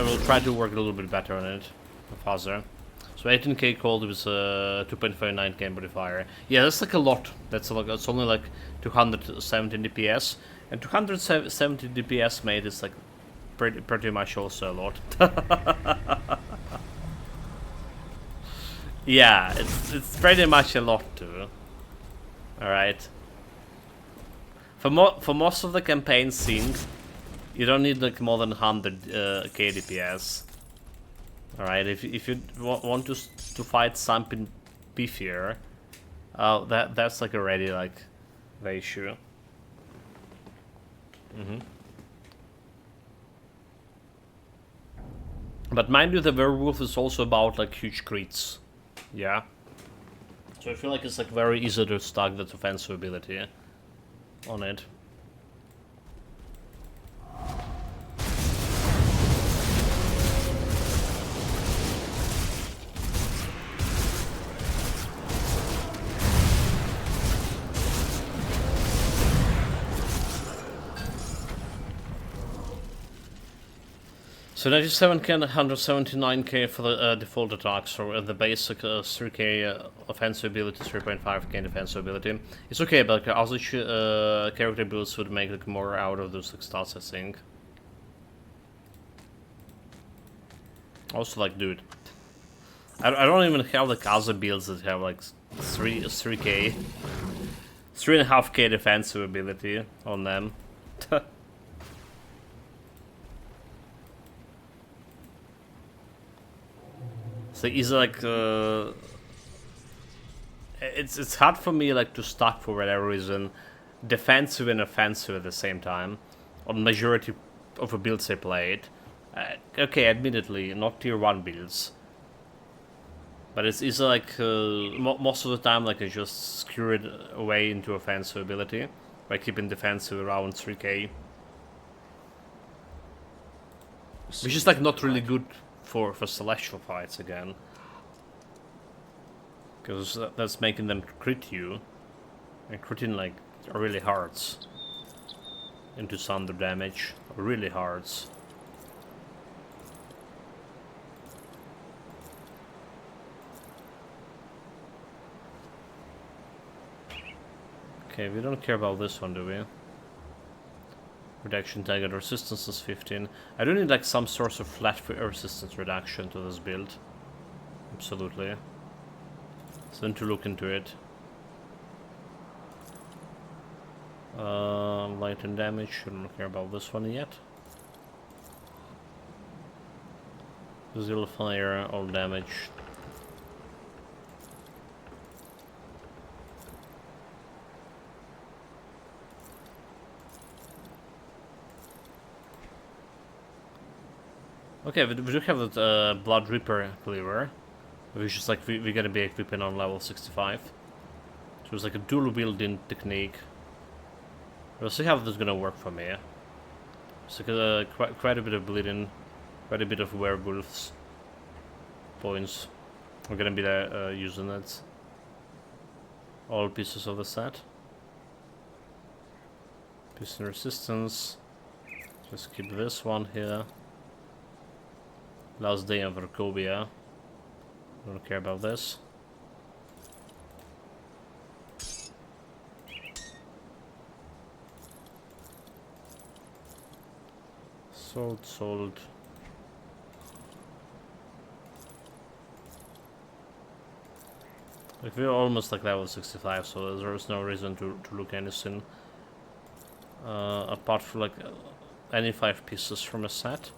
We'll try to work a little bit better on it, faster. So 18k cold with 2.59k modifier. Yeah, that's like a lot. That's only like 270 DPS, and 270 DPS made is like pretty much also a lot. Yeah, it's pretty much a lot too. All right. For most of the campaign sync, you don't need like more than 100k DPS. All right, if you want to fight something beefier, that's like already like the issue. But mind you, the werewolf is also about like huge crits. Yeah. So I feel like it's like very easy to stack that offensive ability on it. So 97k and 179k for the default attacks, so the basic 3k offensive ability, 3.5k defensive ability. It's okay, but other character builds would make like more out of those like, stats, I think. Also, like, dude, I don't even have like other builds that have like 3k, 3.5k defensive ability on them. So it's like it's hard for me like to stack for whatever reason defensive and offensive at the same time on majority of the builds I played. Okay, admittedly not tier 1 builds, but it's like most of the time like I just screw it away into offensive ability by keeping defensive around 3k, which is like not really good for celestial fights again, because that's making them crit you, and critting like really hurts into thunder damage, really hurts. Okay, we don't care about this one, do we? Reduction target resistance is 15. I do need like some sort of flat resistance reduction to this build. Absolutely. So then to look into it. Light and damage, shouldn't care about this one yet. Zero fire, all damage. Okay, we do have that Blood Reaper cleaver, which is like we're gonna be equipping on level 65. So it's like a dual wielding technique. We'll see how this is gonna work for me. So quite a bit of bleeding, quite a bit of werewolves points. We're gonna be there using it. All pieces of the set. Piercing resistance. Just keep this one here. Last day of Racobia. Don't care about this. Sold. Like we're almost like level 65, so there's no reason to look anything apart from like any 5 pieces from a set.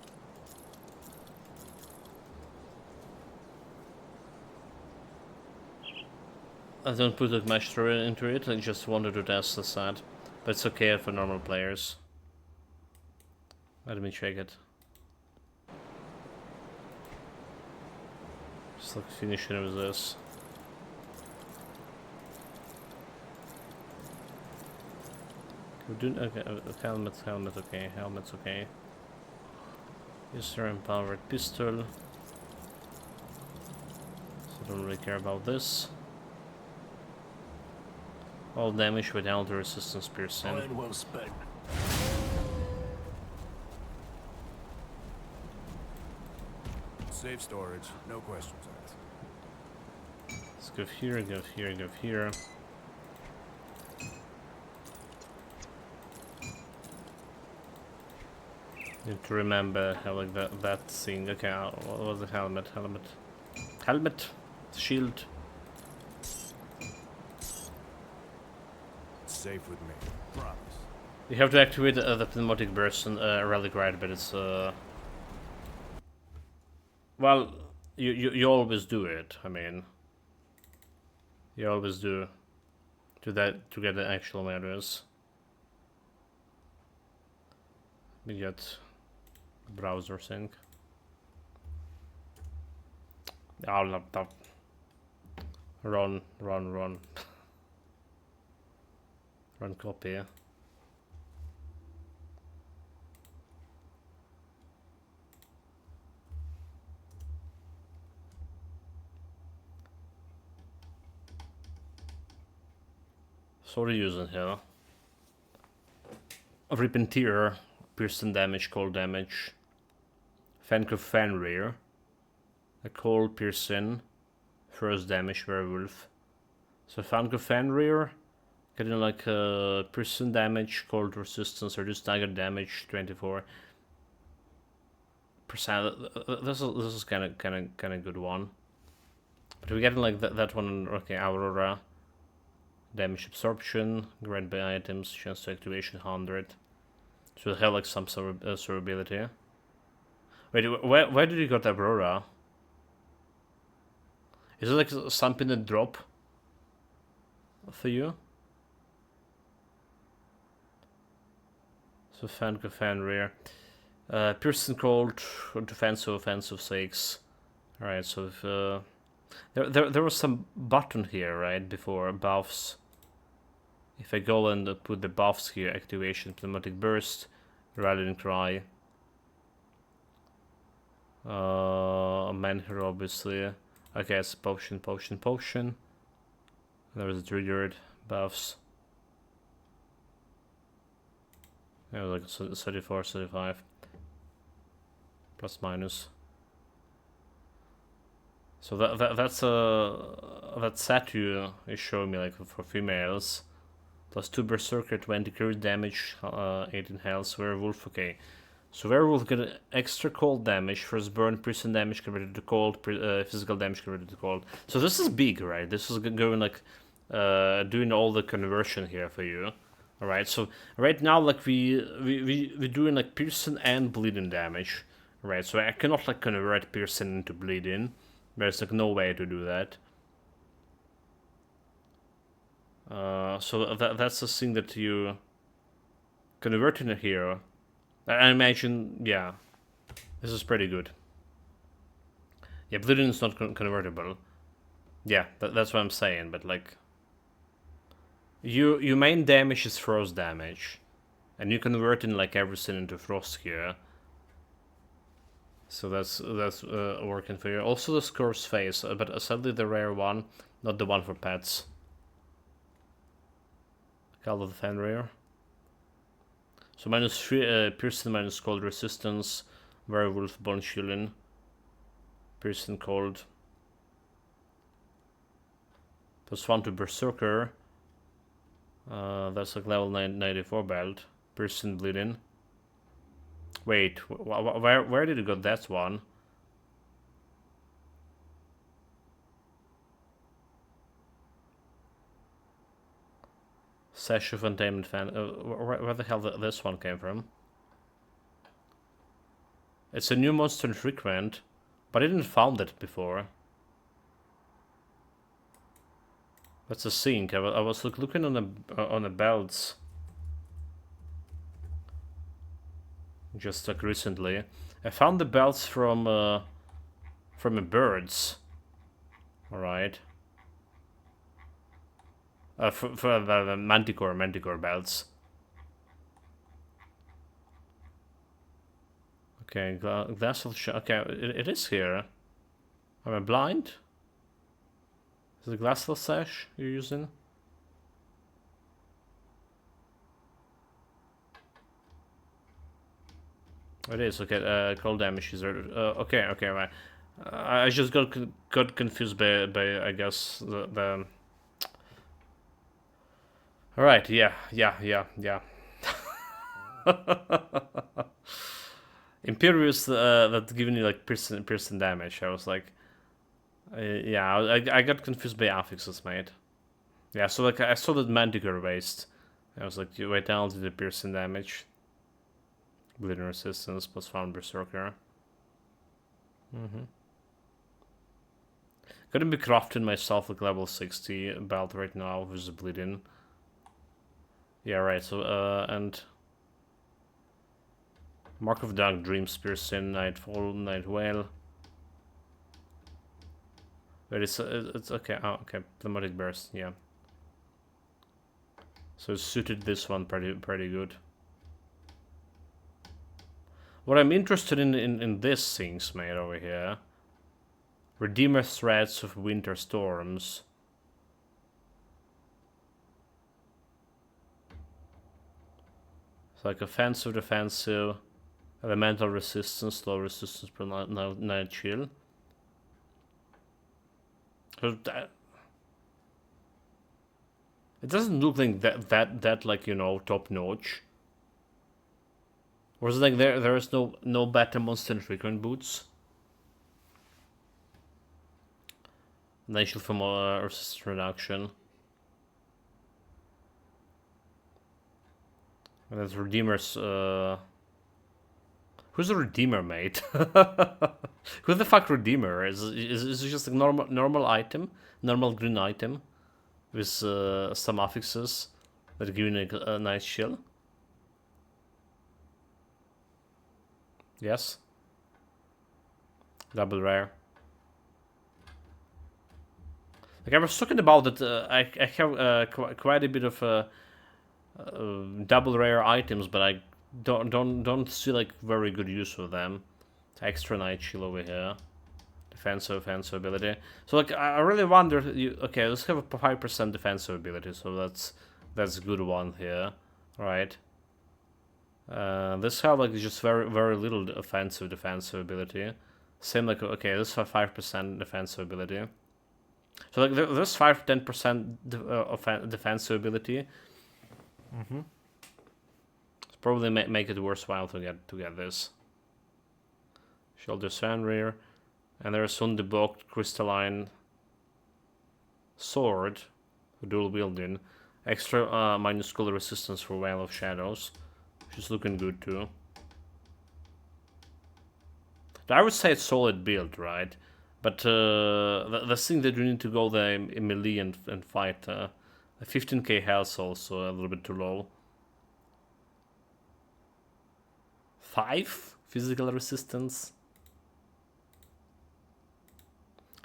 I don't put that much through into it, I just wanted to test the set, but it's okay for normal players. Let me check it. Just like finishing with this. We're doing okay. Helmet's okay. Helmet's okay. User empowered pistol. So don't really care about this. All damage without the resistance piercing. Iron well spent. Safe storage, no questions asked. Let's go here, go here, go here. Need to remember how like that thing. Okay, what was the helmet? Helmet, shield. Safe with me. Promise. You have to activate the pneumatic burst and relic, right? But it's well, you always do it. I mean, you always do that to get the actual values. We get browser sync. Oh, laptop. Run. Run copy. So what are you using here? Repentir, piercing damage, cold damage. Fank Fenrir. A cold piercing. First damage, werewolf. So Fank Fenrir, getting like piercing damage, cold resistance, reduced stagger damage, 24%. This is kind of good one. But we're getting like that one. Okay, Aurora. Damage absorption, grant by items, chance to activation 100. So it have like some survivability. Wait, where did you got Aurora? Is it like something that drop for you? So Fenrir. Piercing cold, offensive 6. Alright, so if there was some button here, right, before buffs. If I go and put the buffs here, activation, pneumatic burst, rallying cry, man hero obviously. Okay, it's potion. There was a triggered buffs. Yeah, like 34, 35. Plus minus. So that's that statue is showing me like for females. Plus 2 Berserker, 20 crit damage, 18 health, Werewolf, okay. So Werewolf get extra cold damage, first burn, piercing damage converted to cold, physical damage converted to cold. So this is big, right? This is going like, doing all the conversion here for you. Alright, so right now like we're doing like piercing and bleeding damage. Right, so I cannot like convert piercing into bleeding. There's like no way to do that. So that's the thing that you convert in a hero. I imagine, yeah, this is pretty good. Yeah, bleeding is not convertible. Yeah, that's what I'm saying. But like, your main damage is frost damage. And you convert in like everything into frost here. So that's working for you. Also the Scourge Face, but sadly the rare one, not the one for pets. Call of the Fenrir. So -3 piercing, minus cold resistance, werewolf, bone shielding, piercing cold. +1 to Berserker. That's like level 94 belt. Piercing bleeding. Wait, where did you got that one? Sash of Untamed Fan. Where the hell this one came from? It's a new monster infrequent, but I didn't found it before. That's a sink. I was looking on the belts. Just like recently, I found the belts from a birds. All right. For the manticore belts. Okay, glass of okay, it is here. Am I blind? Is it glass of sash you're using? It is okay. Cold damage is okay. Okay, right. I just got confused by I guess the. All right. Yeah. Imperious that giving you like piercing damage. I was like, yeah. I got confused by affixes, mate. Yeah. So like I saw that manticore waste. I was like, you wait down to the piercing damage. Bleeding resistance +1 Berserker. Gonna be crafting myself like level 60 belt right now with the bleeding. Yeah, right. So and Mark of Dark Dreams, Piercing, Nightfall, Night Whale. But it's okay. Oh, okay. Pneumatic Burst. Yeah. So it suited this one pretty good. What I'm interested in these things made over here. Redeemer Threads of Winter Storms. It's like offensive, defensive, elemental resistance, slow resistance per night chill. So that, it doesn't look like that like, you know, top notch. Or is it like there is no better monster in frequent boots? Night shield from resistance reduction. And that's Redeemer's. Who's a Redeemer, mate? Who the fuck Redeemer? Is it just a normal item, normal green item, with some affixes that give you a nice chill? Yes. Double rare. Like I was talking about that, I have quite a bit of double rare items, but I don't see like very good use for them. Extra night chill over here, defensive ability. So like I really wonder. Okay, let's have a 5% defensive ability. So that's a good one here, right? This have like just very little offensive defensive ability. Same like okay, this have 5% defensive ability. So like there's 5-10% defensive ability. It's probably make it worthwhile to get this. Shoulder Sandrear, and there's undeblocked crystalline sword, dual wielding, extra minuscule resistance for Veil of Shadows, which is looking good too. I would say it's solid build, right? But the thing that you need to go there in melee and fight, 15k health also a little bit too low. 5 physical resistance.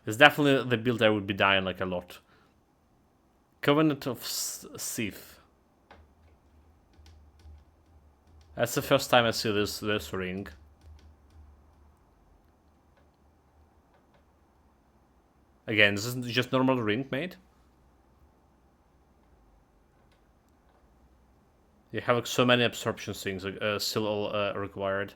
It's definitely the build I would be dying like a lot. Covenant of Sith. That's the first time I see this ring. Again, this isn't just normal ring, mate. You have like so many absorption things still all required.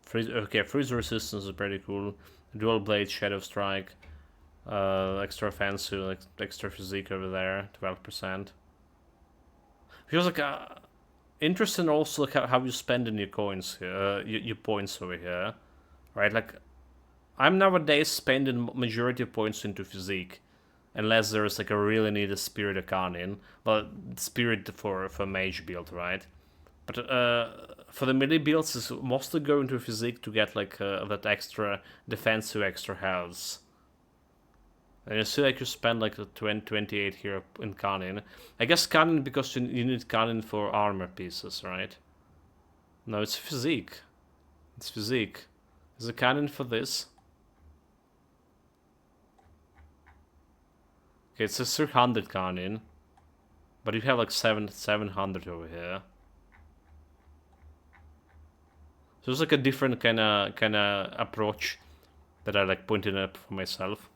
Freeze resistance is pretty cool. Dual blade, shadow strike, extra fancy, like extra physique over there, 12%. Feels like interesting also like how you spend in your coins here, your points over here, right? Like I'm nowadays spending majority of points into physique, unless there's like a really needed spirit arcane, but spirit for mage build, right? But for the melee builds, it's mostly going to physique to get like that extra defensive, extra health. And you see like you spend like 28 here in Canin. I guess Canin because you need Canin for armor pieces, right? No, it's physique. It's physique. Is a Canin for this? Okay, it's a 300 Canin. But you have like 700 over here. So it's like a different kind of approach that I like pointed up for myself.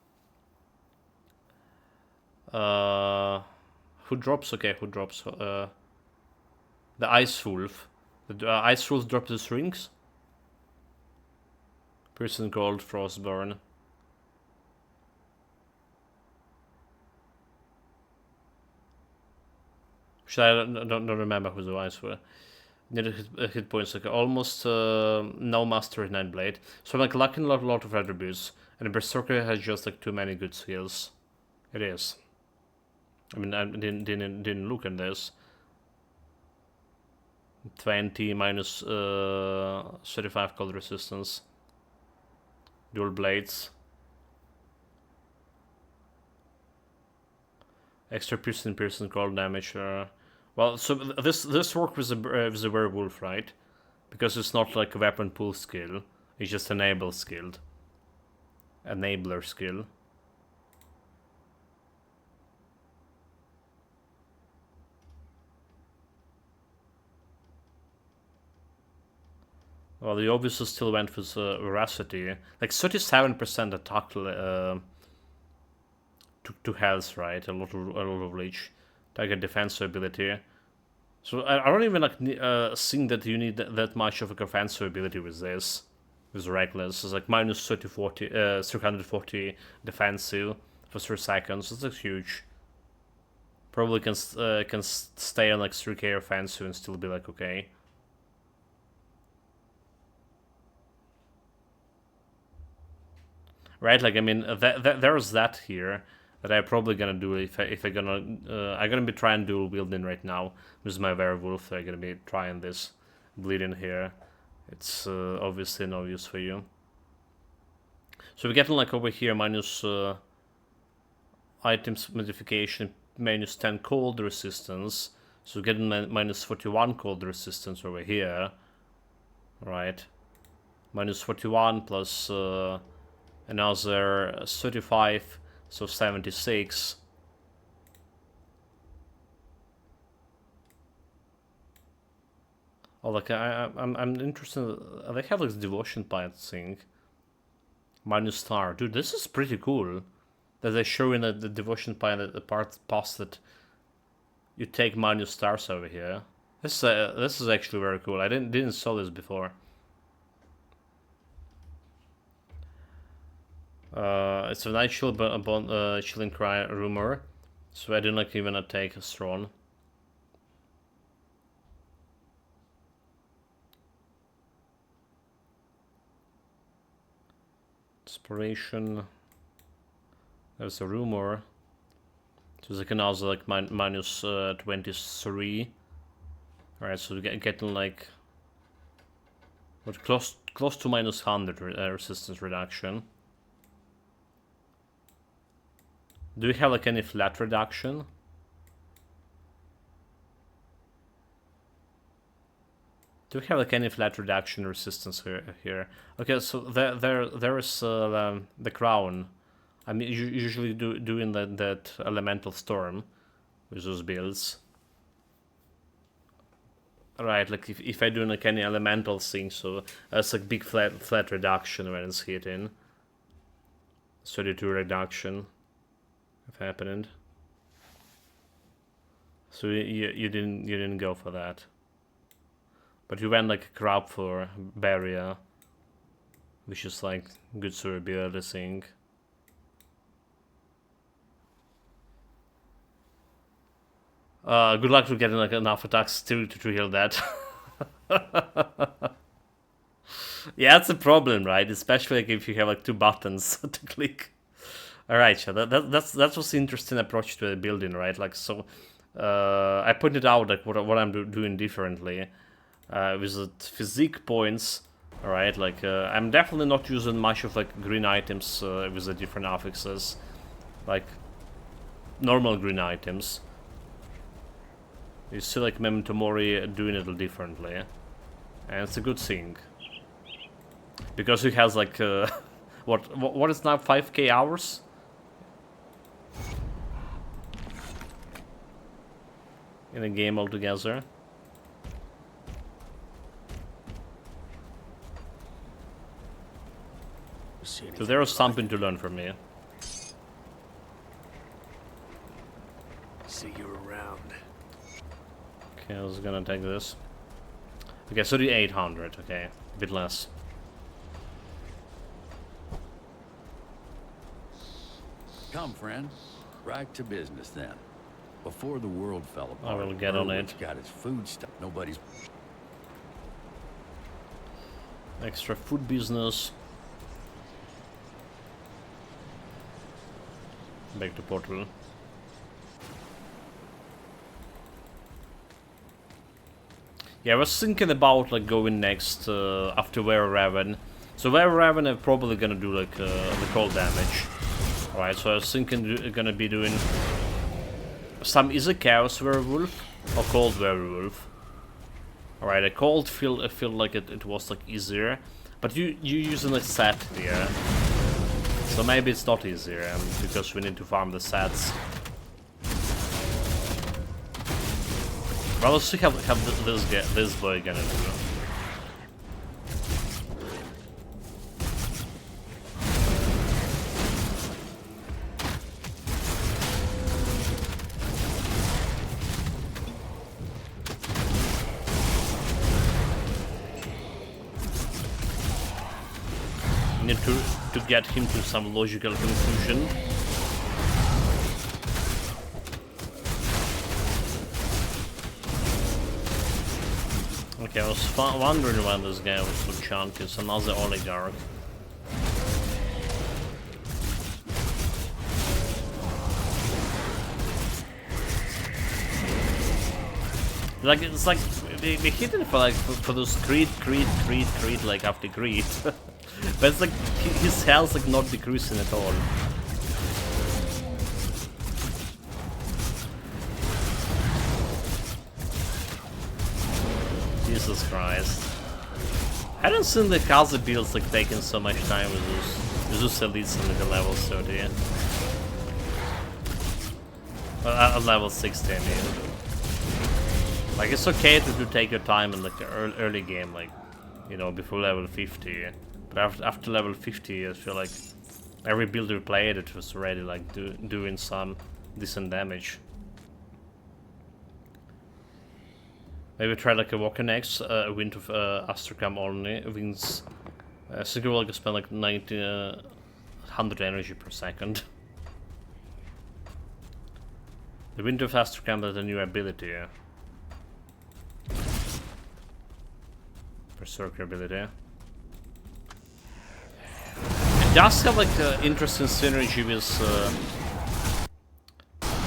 Who drops? Okay, who drops? The Ice Wolf. The Ice Wolf dropped his rings. Piercing Gold, Frostburn. I don't remember who the Ice were. Needed hit points, like almost no Master Nightblade. So I'm like lacking a lot of attributes, and Berserker has just like too many good skills. It is. I mean, I didn't look at this. 20 minus 35 cold resistance. Dual blades. Extra piercing cold damage. Well, so this works with the werewolf, right? Because it's not like a weapon pool skill. It's just enabler skill. Well, you obviously still went with veracity. Like 37% attack to health, right? A lot of reach. Target defense ability. So I don't even like think that you need that much of a offensive ability with this. With Reckless. It's like minus 340 defensive for 3 seconds. That's huge. Probably can stay on like 3k offensive and still be like okay. Right, like I mean, there's that here that I'm probably gonna do if I'm gonna be trying dual wielding right now with my werewolf. I'm gonna be trying this bleeding here. It's obviously no use for you. So we're getting like over here minus items modification, minus 10 cold resistance. So we're getting minus 41 cold resistance over here, right? Minus 41 plus another 35, so 76. Oh, like I'm interested. They have like devotion pipe thing. Minus star, dude. This is pretty cool. That they show in the devotion pile the part past that you take minus stars over here. This is actually very cool. I didn't saw this before. It's a nice chilling cry rumor, so I didn't like even take a strong. Inspiration. There's a rumor. So they can also like minus 23. Alright, so we're getting like what close to minus 100 resistance reduction. Do we have like any flat reduction? Do we have like any flat reduction resistance here? Okay, so there is the crown. I'm usually doing that elemental storm, with those builds. Right, like if I do like any elemental thing, so that's like big flat reduction when it's hitting. 32 reduction, if happened. So you didn't go for that, but you went like a crop for barrier, which is like good survivability thing. Good luck to getting like enough attacks to heal that. Yeah, that's a problem, right? Especially like if you have like 2 buttons to click. All right, so that's what's the interesting approach to the building, right? Like so, I pointed out like what I'm doing differently with the physique points. All right, like I'm definitely not using much of like green items with the different affixes, like normal green items. You see like Memento Mori doing it a little differently, and it's a good thing because he has like what is now 5k hours. In a game altogether. So there was something to learn from me. See you around. Okay, I was gonna take this. Okay, 3800, okay. A bit less. Come, friend. Right to business then. Before the world fell apart, I will get on it. got his food stuff. Nobody's... Extra food business. Back to portal. Yeah, I was thinking about like going next after Werewolf. So Werewolf I'm probably gonna do like the cold damage. Alright, so I was thinking gonna be doing some is a Chaos Werewolf or Cold Werewolf. Alright, a Cold I feel like it was like easier, but you using a set here, so maybe it's not easier because we need to farm the sets. Well, let's see how this boy gonna do. Need to get him to some logical conclusion. Okay, I was wondering when this guy was so chunky. It's another oligarch. Like it's like they hit it for like for those creed like after creed. But it's like his health's like not decreasing at all. Jesus Christ. I don't think the Kaza builds like taking so much time with those elites in the level 30. At level 60 I mean. Like it's okay to take your time in like the early game, like, you know, before level 50. But after level 50, I feel like every build we played, it was already like doing some decent damage. Maybe try like a Walker next, Wind of Astrakhan only. Wins. So you will like spend like 100 energy per second. The Wind of Astrakhan has a new ability. Berserker ability. It does have like interesting synergy with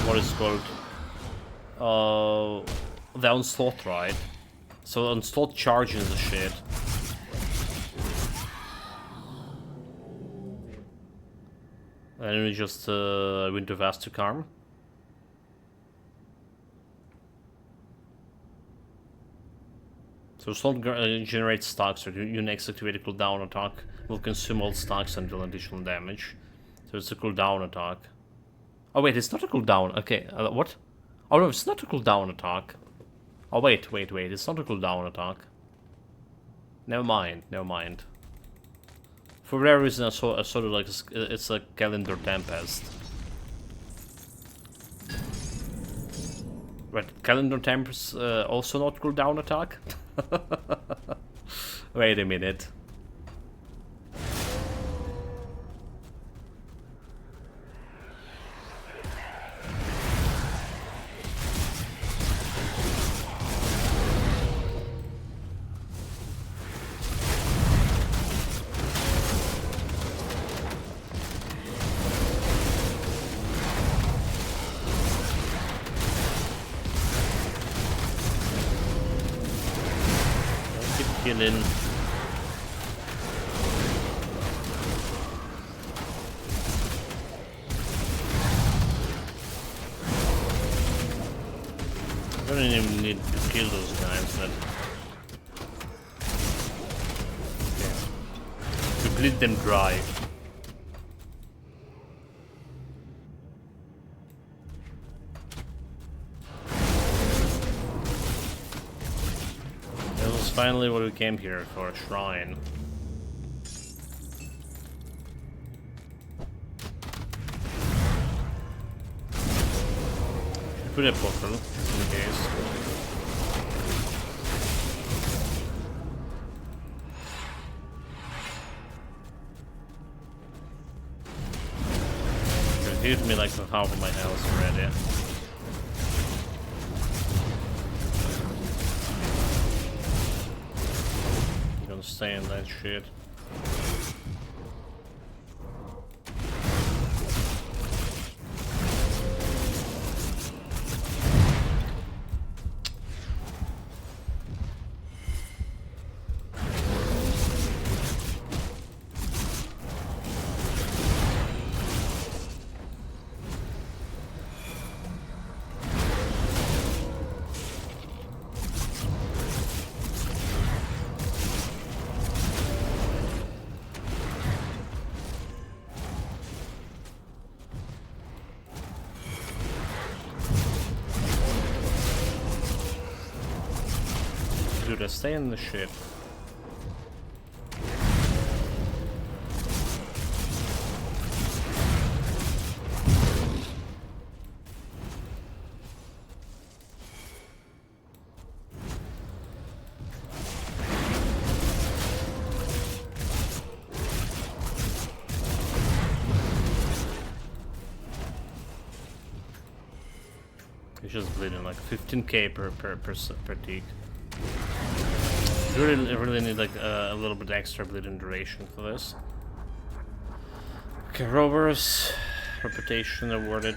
what is called the Onslaught, right? So Onslaught charges the shit. And then we just Wind of Astrakhan. So Slot generates stacks, so your next activated cooldown attack will consume all stacks and deal additional damage. So it's a cooldown attack. Oh wait, it's not a cooldown. Okay, what? Oh no, it's not a cooldown attack. Oh wait, it's not a cooldown attack. Never mind. For whatever reason, I saw it like it's a calendar tempest. Right, calendar tempest also not cooldown attack. Wait a minute. Killing. I don't even need to kill those guys, but okay. To bleed them dry. This was finally what we came here for, a shrine. Put a portal, just in case. It gives me like half of my health already. I'm gonna stay in that shit. Dude, I stay in the ship. It's just bleeding like 15k per tick. Really need like a little bit extra bleeding duration for this. Okay, rovers, reputation awarded.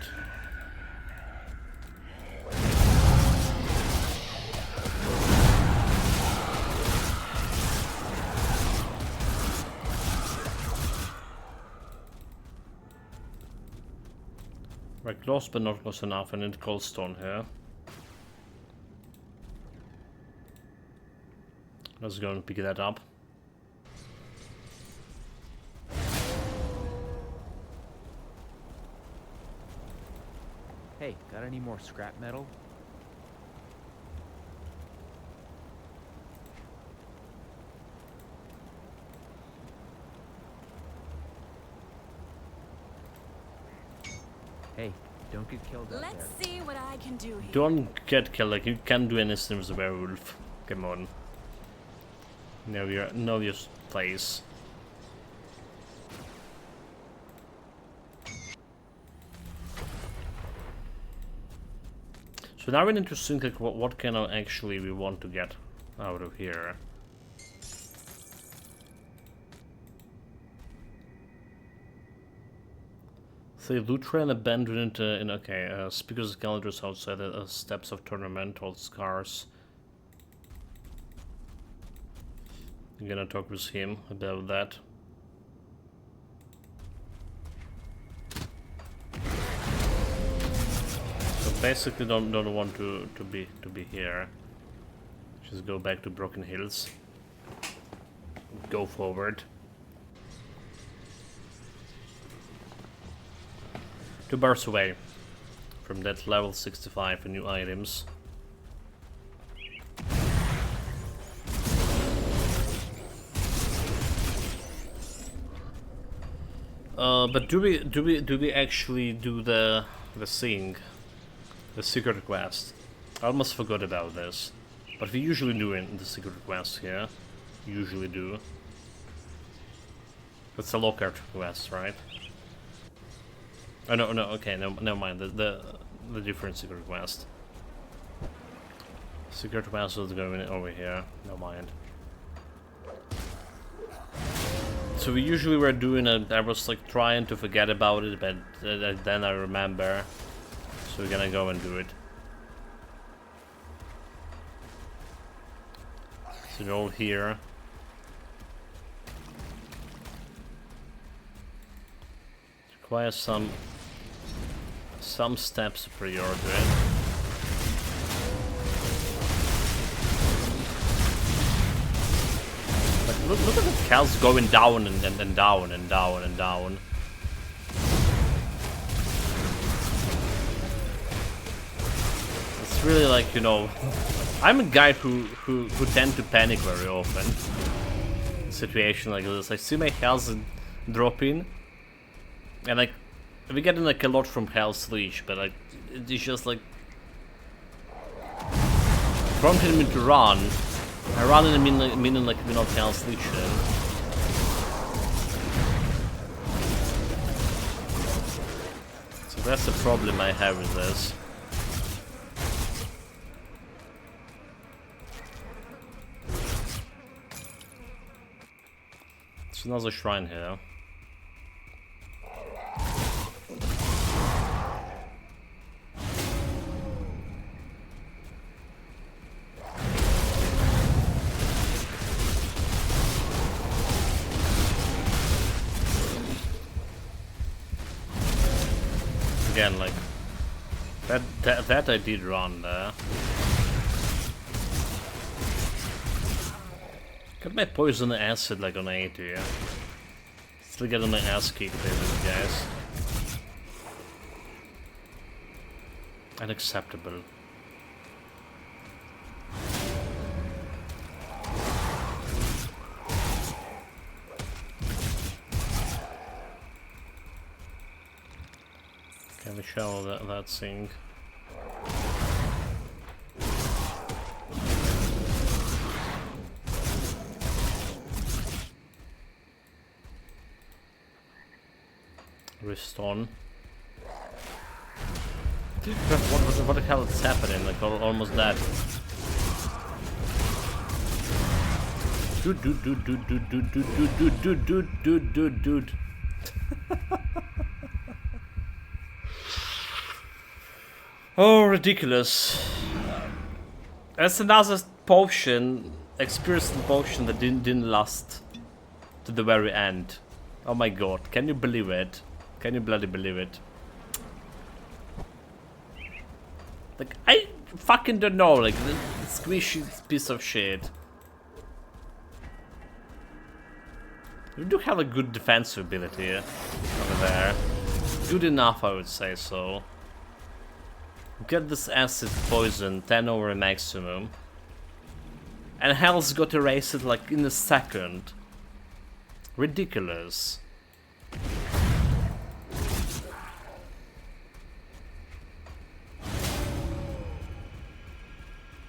Right, close but not close enough. I need cold stone here. Let's go and pick that up. Hey, got any more scrap metal? Hey, don't get killed out there. Let's see what I can do here. Don't get killed, like you can't do anything with the werewolf. Come on. Know your place. So now we need to think like what kind of actually we want to get out of here. Say Lutra and abandoned in okay, speakers calendars outside the steps of Tournamental Scars. I'm gonna talk with him about that. So basically don't want to be here. Just go back to Broken Hills. Go forward. 2 bars away from that level 65 new items. But do we actually do the thing, the secret quest? I almost forgot about this, but we usually do in the secret quest here. Usually do. That's a lockout quest, right? Oh no, okay, no, never mind. The different secret quest. Secret quest was going over here. Never mind. So we usually were doing it. I was like trying to forget about it, but then I remember. So we're gonna go and do it. So they're all here. Requires some steps prior to it. Look at the cows going down and down and down and down. It's really like, you know, I'm a guy who tend to panic very often in a situation like this. I see my health dropping, and like we're getting like a lot from Hell's Leash, but like it's just like prompting me to run. I run in meaning like we're not Hell's Leash then. So that's the problem I have with this. There's another shrine here. Again, like that I did run there. Got my poison acid like on 80, yeah. Still getting my ass kicked by these guys. Unacceptable. Can we show that thing? Restone. What the hell is happening? Like almost dead. Dude. Oh, ridiculous. That's another potion, experienced potion that didn't last to the very end. Oh my god, can you believe it? Can you bloody believe it? Like, I fucking don't know, like, the squishy piece of shit. You do have a good defensive ability over there. Good enough, I would say so. Get this acid poison 10 over maximum, and hell's got erased like in a second. Ridiculous.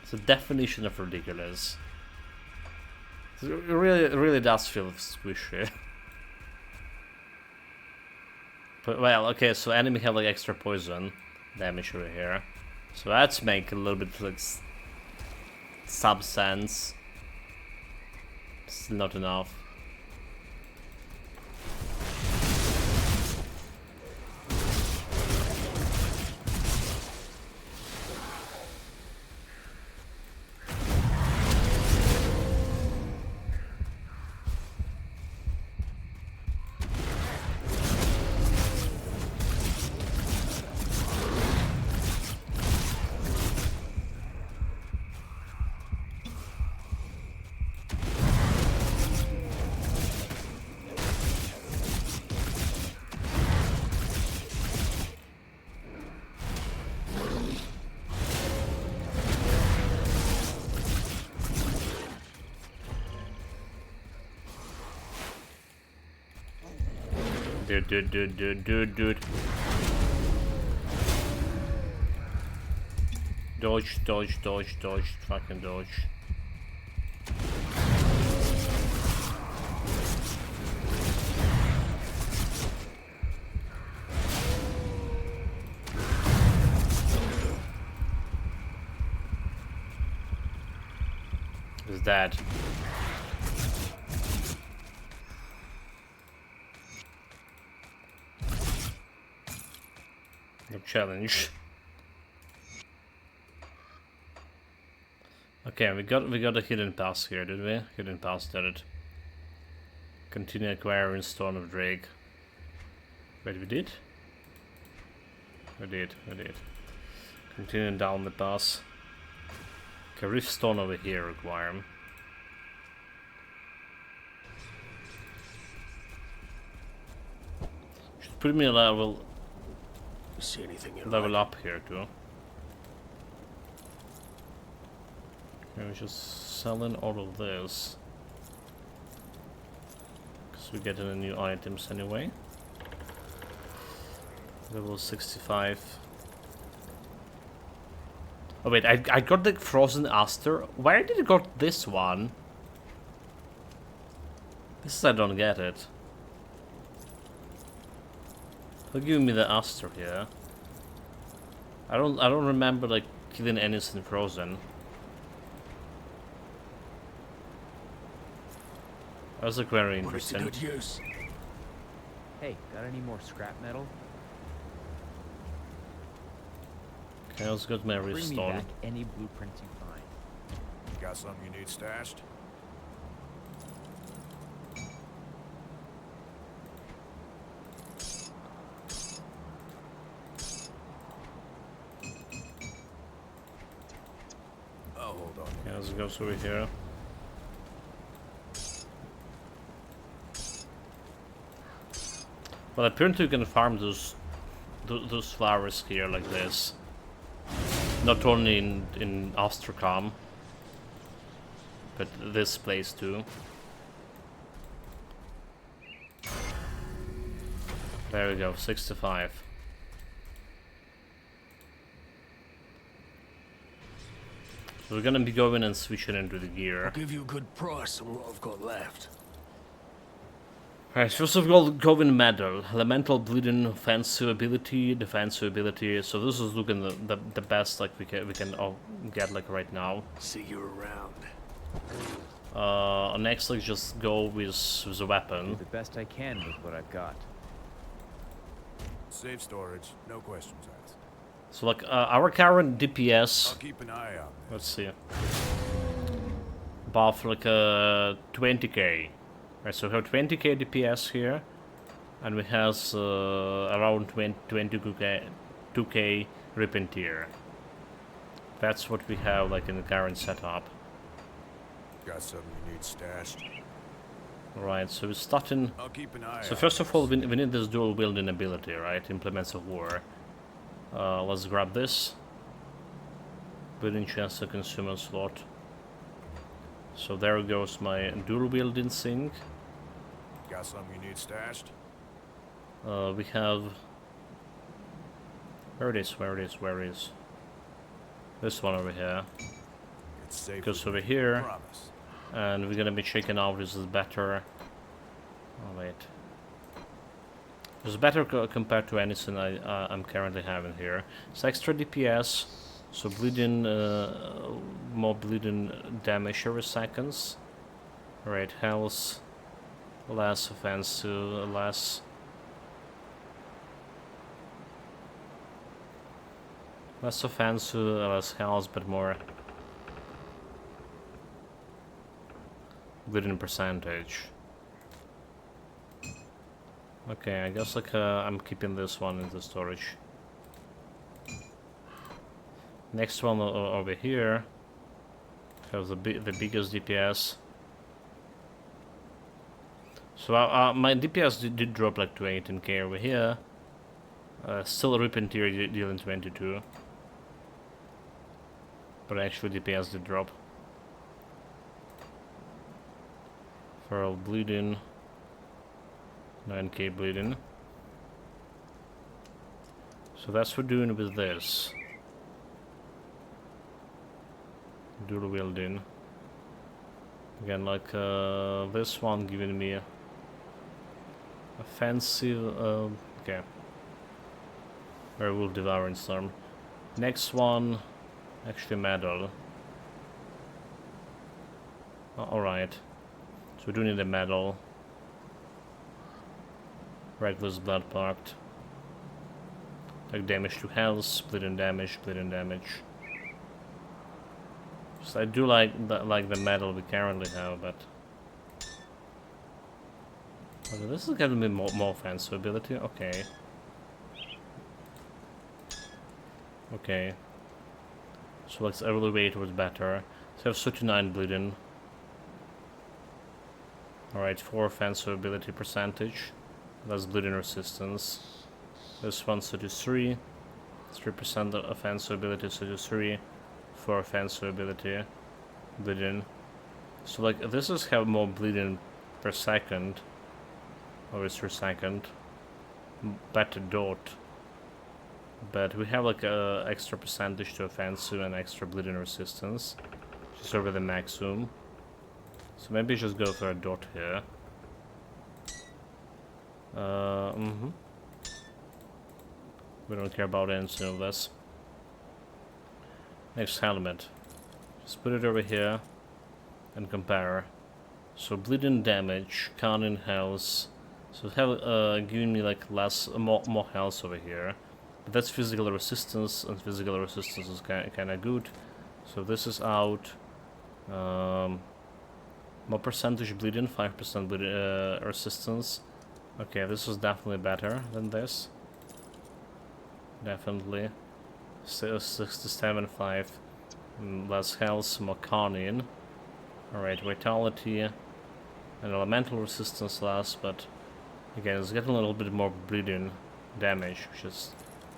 It's the definition of ridiculous. It really does feel squishy. But well, okay, so enemy have like extra poison damage over here, so that's make a little bit like subsense. Still not enough. Dude. Dodge. Fucking dodge. Is that? No challenge. Okay, we got a hidden pass here, did we? Hidden pass, did it? Continue acquiring Stone of Drake. Wait, we did? We did. Continue down the pass. Okay, Rift Stone over here require him. Should put me a level. See anything you Level like? up here too. Okay, we're just selling all of this. Because we're getting the new items anyway. Level 65. Oh wait, I got the Frozen Aster. Where did I got this one? This is I don't get it. Who gave me the Aster here? I don't remember like killing anything frozen. That was like very Put it to interesting. good use. Hey, got any more scrap metal? Okay, let's get my Bring me Stone. back any blueprints you find. Got something you need stashed? Oh, hold on. Okay, let's go over here. Well, apparently you can farm those flowers here like this. Not only in Astrakhan, but this place too. There we go, 65. So we're gonna be going and switching into the I'll gear. give you a good price on what I've got left. Alright, first of all, Govin Medal. Elemental Bleeding, Defensive Ability. So this is looking the best like we can all get like right now. See you around. Next, like just go with the Do weapon. the best I can with what I've got. Safe storage, no questions asked. So like our current I'll DPS, keep an eye out. let's see, buff like 20k. Right, so we have 20k DPS here, and we have around 22k Repentir. That's what we have like in the current setup. Got something you need stashed? Right, so we're starting. I'll keep an eye out. So first of all, we need this dual wielding ability, right? Implements of War. Let's grab this. Building chance to consume a slot. So there goes my dual wielding thing. Got something you need stashed? We have. Where it is? This one over here. It's safe. Goes over here, Promise. and we're gonna be checking out this is better. Oh wait. It's better compared to anything I'm currently having here. It's extra DPS, so bleeding, more bleeding damage every seconds. Right, health, less offensive, less offensive, less health, but more bleeding percentage. Okay, I guess like I'm keeping this one in the storage. Next one over here has the biggest DPS. So my DPS did drop like to 18k over here. Still Repentir dealing 22. But actually DPS did drop. Feral bleeding. 9k bleeding. So that's what we're doing with this. Dual wielding. Again, like this one giving me offensive. Okay. Werewolf devouring storm. Next one, actually metal. Alright. So we do need a metal. Reckless blood pact. Like damage to health, bleeding damage, bleeding damage. So I do like the metal we currently have, but okay, this is gonna be more offensive ability. Okay. Okay. So let's elevate towards better. So I have 39 bleeding. Alright, 4 offensive ability percentage. That's bleeding resistance. This one's 33. 3% offensive ability, 33. 4 offensive ability. Bleeding. So like this is have more bleeding per second. Always per second. Better dot. But we have like a extra percentage to offensive and extra bleeding resistance. Just over the maximum. So maybe just go for a dot here. We don't care about anything of this. Next helmet. Just put it over here and compare. So bleeding damage, counting health. So have giving me like more health over here. But that's physical resistance, and physical resistance is kind of good. So this is out. More percentage bleeding, 5% bleeding, resistance. Okay, this is definitely better than this. Definitely. 67, 5. Less health, more conning. Alright, vitality. And elemental resistance less, but again, it's getting a little bit more bleeding damage, which is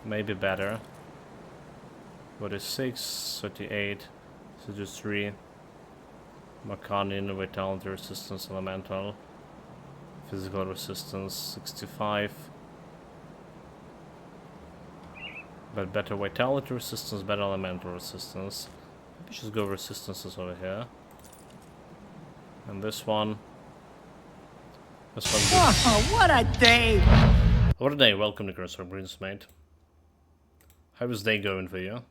maybe better. 46, 38, 33. More conning, vitality resistance, elemental. Physical resistance, 65. But better vitality resistance, better elemental resistance. Maybe just go resistances over here. And this one. This one. Oh, what a day! What a day! Welcome to Cursor Greens, mate. How is day going for you?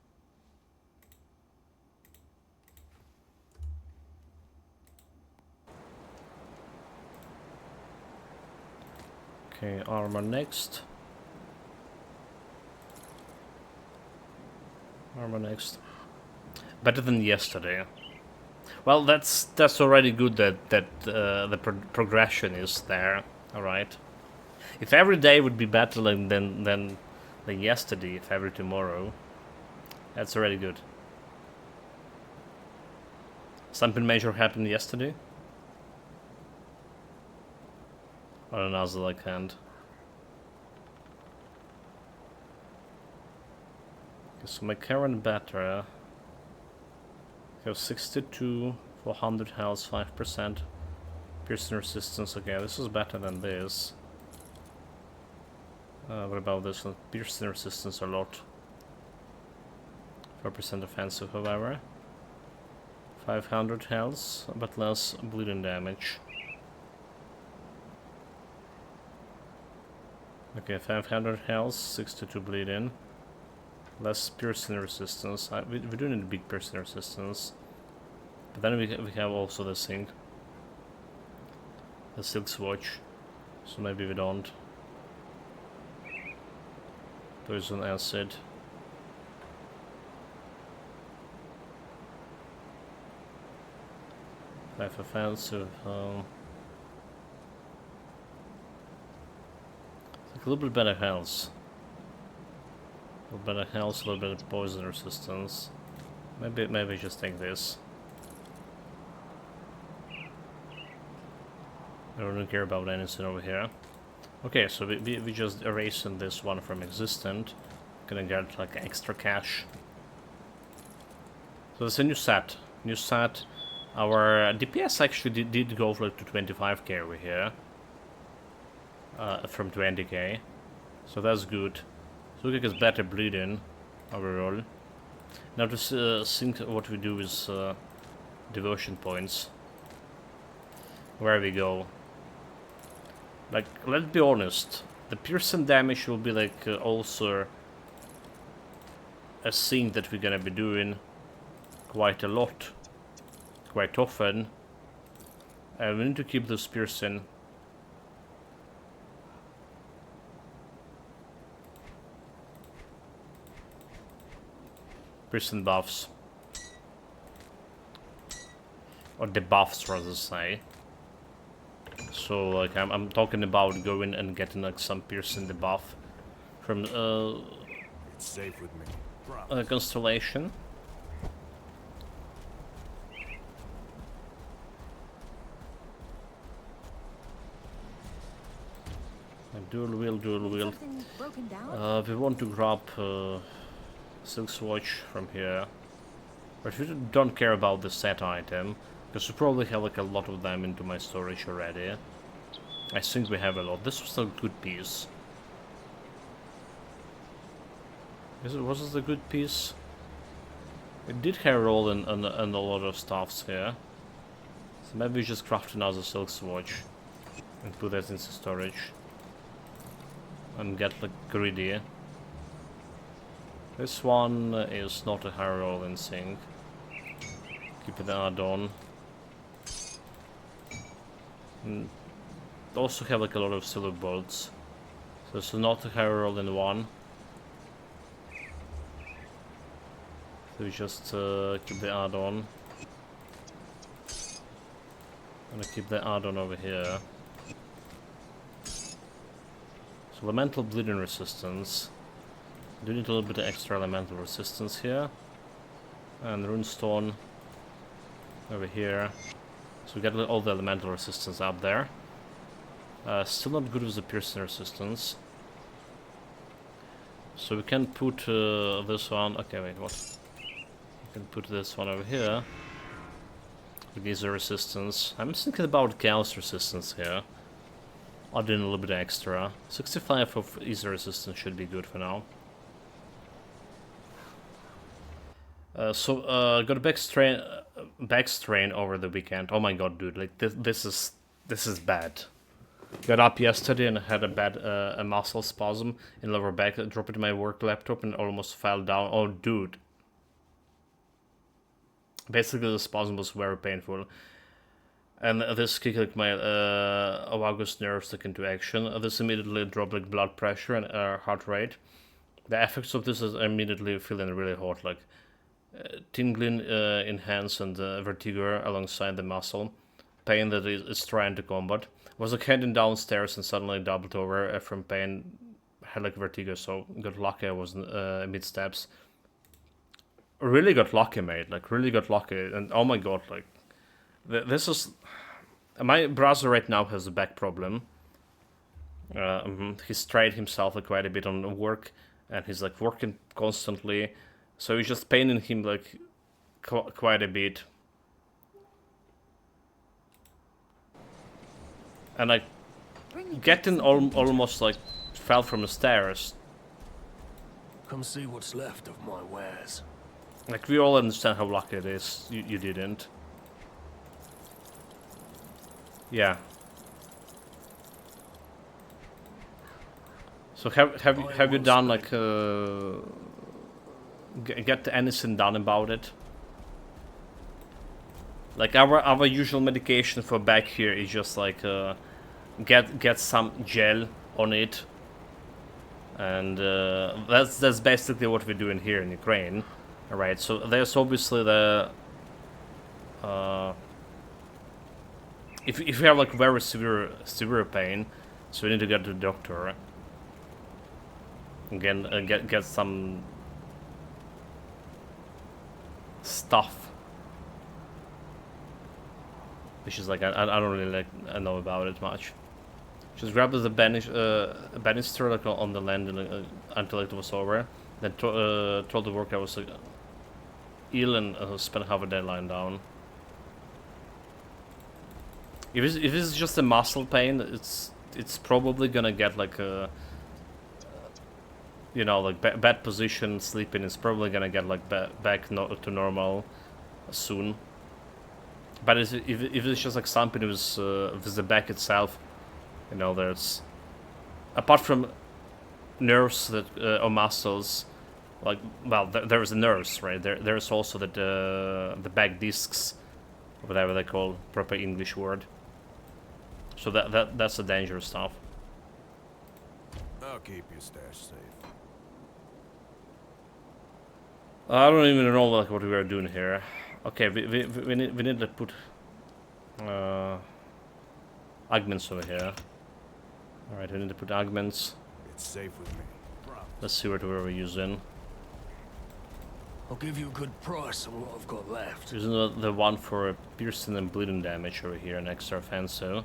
Okay, armor next. Armor next. Better than yesterday. Well, that's already good that the progression is there. All right. If every day would be better than yesterday, if every tomorrow, that's already good. Something major happened yesterday. Or another like hand. Okay, so my current battery. I have 62, 400 health, 5% piercing resistance. Okay, this is better than this. What about this one? Piercing resistance a lot. 4% offensive, however. 500 health, but less bleeding damage. Okay, 500 health, 62 bleeding. Less piercing resistance. We do need big piercing resistance. But then we have also the Silk Swatch. So maybe we don't. Poison acid. Life offensive. A little bit better health. A little better health, a little bit of poison resistance. Maybe just take this. I don't care about anything over here. Okay, so we just erasing this one from existent. Gonna get like extra cash. So it's a new set. New set. Our DPS actually did go for like to 25k over here. From 20k. So that's good. So it gets better bleeding overall. Now to think what we do is devotion points. Where we go. Like, let's be honest. The piercing damage will be like also a thing that we're gonna be doing quite a lot, quite often. And we need to keep this piercing. Piercing buffs. Or debuffs, rather say. So, like, I'm talking about going and getting like some piercing debuff from It's safe with me. Constellation. Dual wheel. Something broken down? We want to grab Silk Swatch from here. But we don't care about the set item, because we probably have like a lot of them into my storage already. I think we have a lot. This was a good piece. Was this a good piece? It did have a role in a lot of stuffs here. So maybe we just craft another Silk Swatch and put that into storage. And get like greedy. This one is not a high roll in sync. Keep it add-on. Also have like a lot of silver bolts. So it's not a high roll in one. So we just keep the add-on. Gonna keep the add-on over here. So elemental bleeding resistance. Do need a little bit of extra elemental resistance here. And runestone over here. So we got all the elemental resistance up there. Still not good with the piercing resistance. So we can put this one. Okay, wait, what? We can put this one over here. With easier resistance. I'm thinking about chaos resistance here. Adding a little bit extra. 65 of easy resistance should be good for now. Got a back strain over the weekend. Oh my god, dude! Like this is bad. Got up yesterday and had a bad a muscle spasm in lower back. I dropped it in my work laptop and almost fell down. Oh, dude! Basically, the spasm was very painful, and this kicked like my vagus nerves like into action. This immediately dropped like blood pressure and heart rate. The effects of this is immediately feeling really hot, like. Tingling in hands and vertigo alongside the muscle. Pain that is trying to combat. Was like heading downstairs and suddenly doubled over from pain. Had like vertigo, so got lucky I wasn't mid steps. Really got lucky, mate. Like really got lucky. And oh my god, like this is my brother right now has a back problem. He's tried himself like quite a bit on work, and he's like working constantly. So it's just paining him like quite a bit. And like getting almost like fell from the stairs. Come see what's left of my wares. Like we all understand how lucky it is. You didn't. Yeah. So have you done like get anything done about it? Like our usual medication for back here is just like get some gel on it, and that's basically what we're doing here in Ukraine. All right, so there's obviously the if you have like very severe pain, so you need to get to the doctor. Again, get some stuff, which is like I don't really like know about it much. Just grabbed the banister like on the landing until it was over. Then told the worker I was ill and spent half a day lying down. If it's just a muscle pain, it's probably gonna get like you know, like bad position sleeping is probably gonna get like back to normal soon. But if it's just like something with the back itself, you know, there's apart from nerves that or muscles, like, well, there's the nerves, right? There's also the back discs, whatever they call, proper English word. So that's the dangerous stuff. I'll keep your stash safe. I don't even know like what we are doing here. Okay, we need to put augments over here. All right, we need to put augments. It's safe with me. Let's see what we're using. I'll give you a good price on what I've got left. Using the one for piercing and bleeding damage over here, an extra offensive.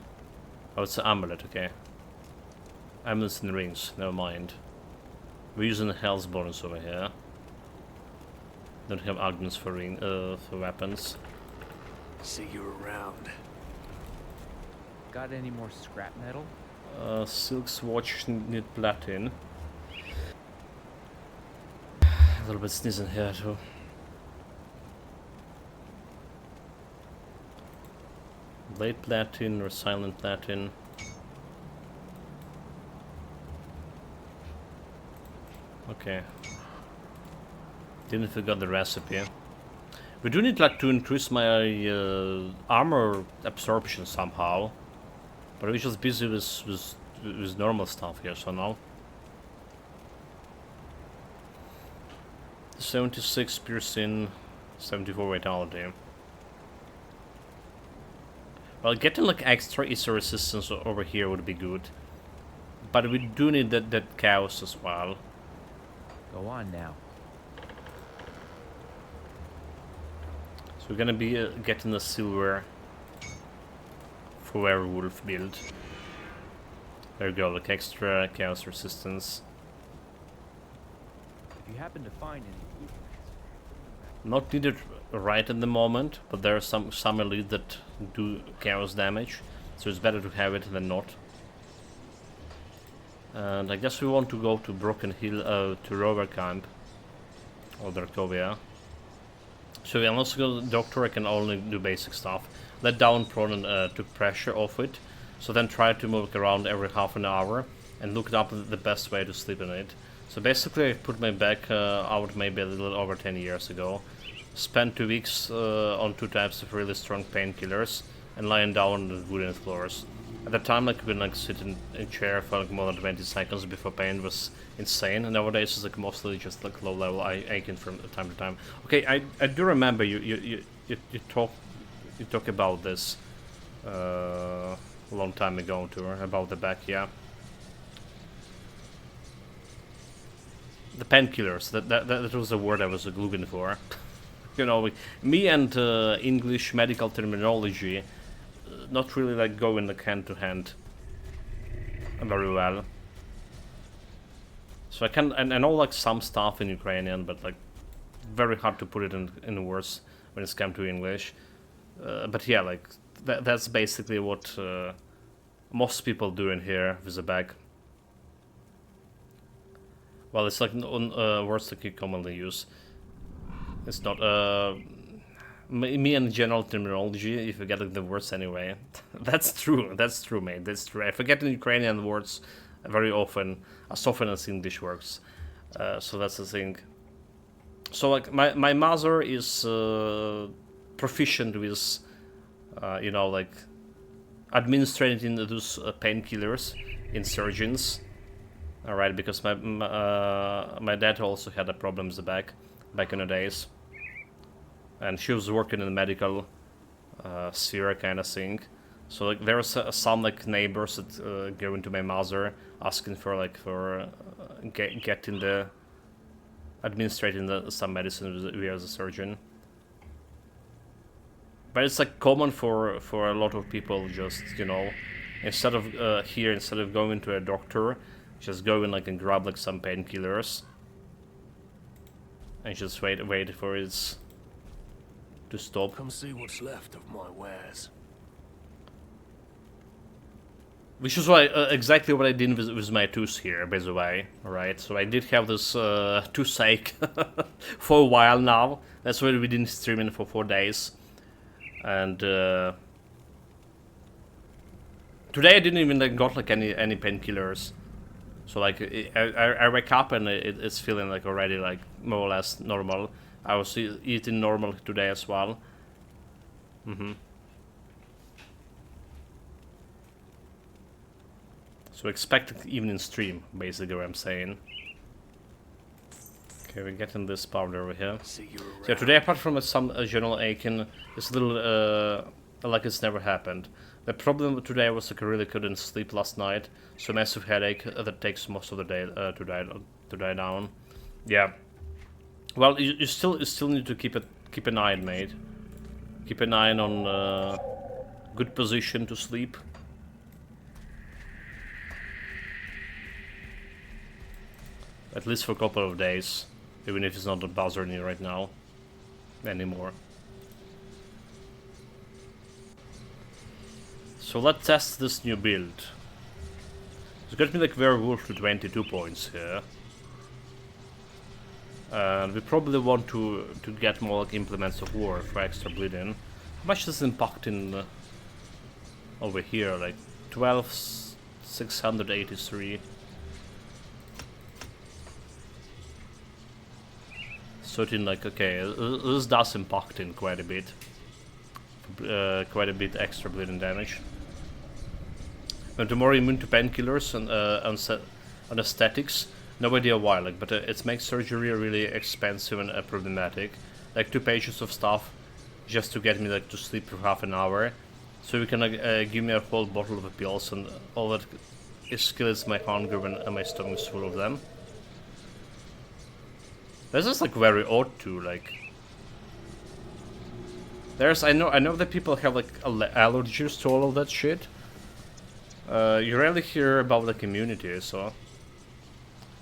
Oh, it's an amulet, okay. Amulets and rings, never mind. We're using the health bonus over here. Don't have augments for weapons. See you around. Got any more scrap metal? Silk swatch need platin. A little bit sneezing here too. Blade platin or silent platin. Okay. Didn't forget the recipe. We do need like to increase my armor absorption somehow, but we're just busy with normal stuff here. So now 76 piercing, 74 vitality. Well, getting like extra Easter resistance over here would be good, but we do need that chaos as well. Go on now. So we're gonna be getting the silver for werewolf build. There we go, like extra chaos resistance. If you happen to find any blueprints, Not needed right at the moment, but there are some elite that do chaos damage, so it's better to have it than not. And I guess we want to go to Broken Hill, to Rover Camp, or Darkovia. So unless I go to the doctor, I can only do basic stuff. Let down prone and took pressure off it, so then try to move it around every half an hour and look up the best way to sleep in it. So basically I put my back out maybe a little over 10 years ago. Spent 2 weeks on 2 types of really strong painkillers and lying down on the wooden floors. At the time, like, I could like sit in a chair for like more than 20 seconds before pain was insane, and nowadays it's like mostly just like low level aching from time to time. Okay, I do remember you talk about this a long time ago too, about the back, yeah. The painkillers, that was the word I was looking for. You know, me and English medical terminology not really like going like hand to hand very well. So I can, and I know like some stuff in Ukrainian, but like very hard to put it in words when it's come to English. But yeah, like that's basically what most people do in here with the bag. Well, it's like words that you commonly use. It's not me and general terminology, if you get like, the words anyway. That's true, mate, that's true. I forget the Ukrainian words very often, as often as English words. So that's the thing. So like my mother is proficient with, you know, like administrating those painkillers in surgeons. Alright, because my dad also had a problem with the back in the days. And she was working in the medical sphere kind of thing. So like there was some like neighbors that go into my mother asking for like getting the administrating some medicine via the surgeon. But it's like common for a lot of people, just, you know, instead of going to a doctor, just go in like and grab like some painkillers and just wait for it to stop. Come see what's left of my wares. Which is why exactly what I did with my tooth here, by the way. Alright, so I did have this toothache for a while now. That's why we didn't stream in for 4 days. And today I didn't even like, got like any painkillers. So like I wake up and it's feeling like already like more or less normal. I was eating normal today as well. So expect an evening stream, basically what I'm saying. Okay, we're getting this powder over here. So yeah, today apart from some general aching, it's a little like it's never happened. The problem today was like I really couldn't sleep last night, so massive headache that takes most of the day to die down. Yeah. Well, you still need to keep an eye, mate. Keep an eye on good position to sleep. At least for a couple of days, even if it's not bothering you right now anymore. So let's test this new build. It's got me like Werewolf to 22 points here. And we probably want to get more like Implements of War for extra bleeding. How much is impacting over here? Like 12,683. Certain like okay, this does impact in quite a bit extra bleeding damage. And more immune to painkillers and anesthetics. No idea why, like, but it makes surgery really expensive and problematic. Like 2 pages of stuff just to get me like to sleep for half an hour. So you can give me a whole bottle of pills, and all that kills my hunger when my stomach's full of them. This is like very odd too, like I know that people have like allergies to all of that shit. You rarely hear about the community, so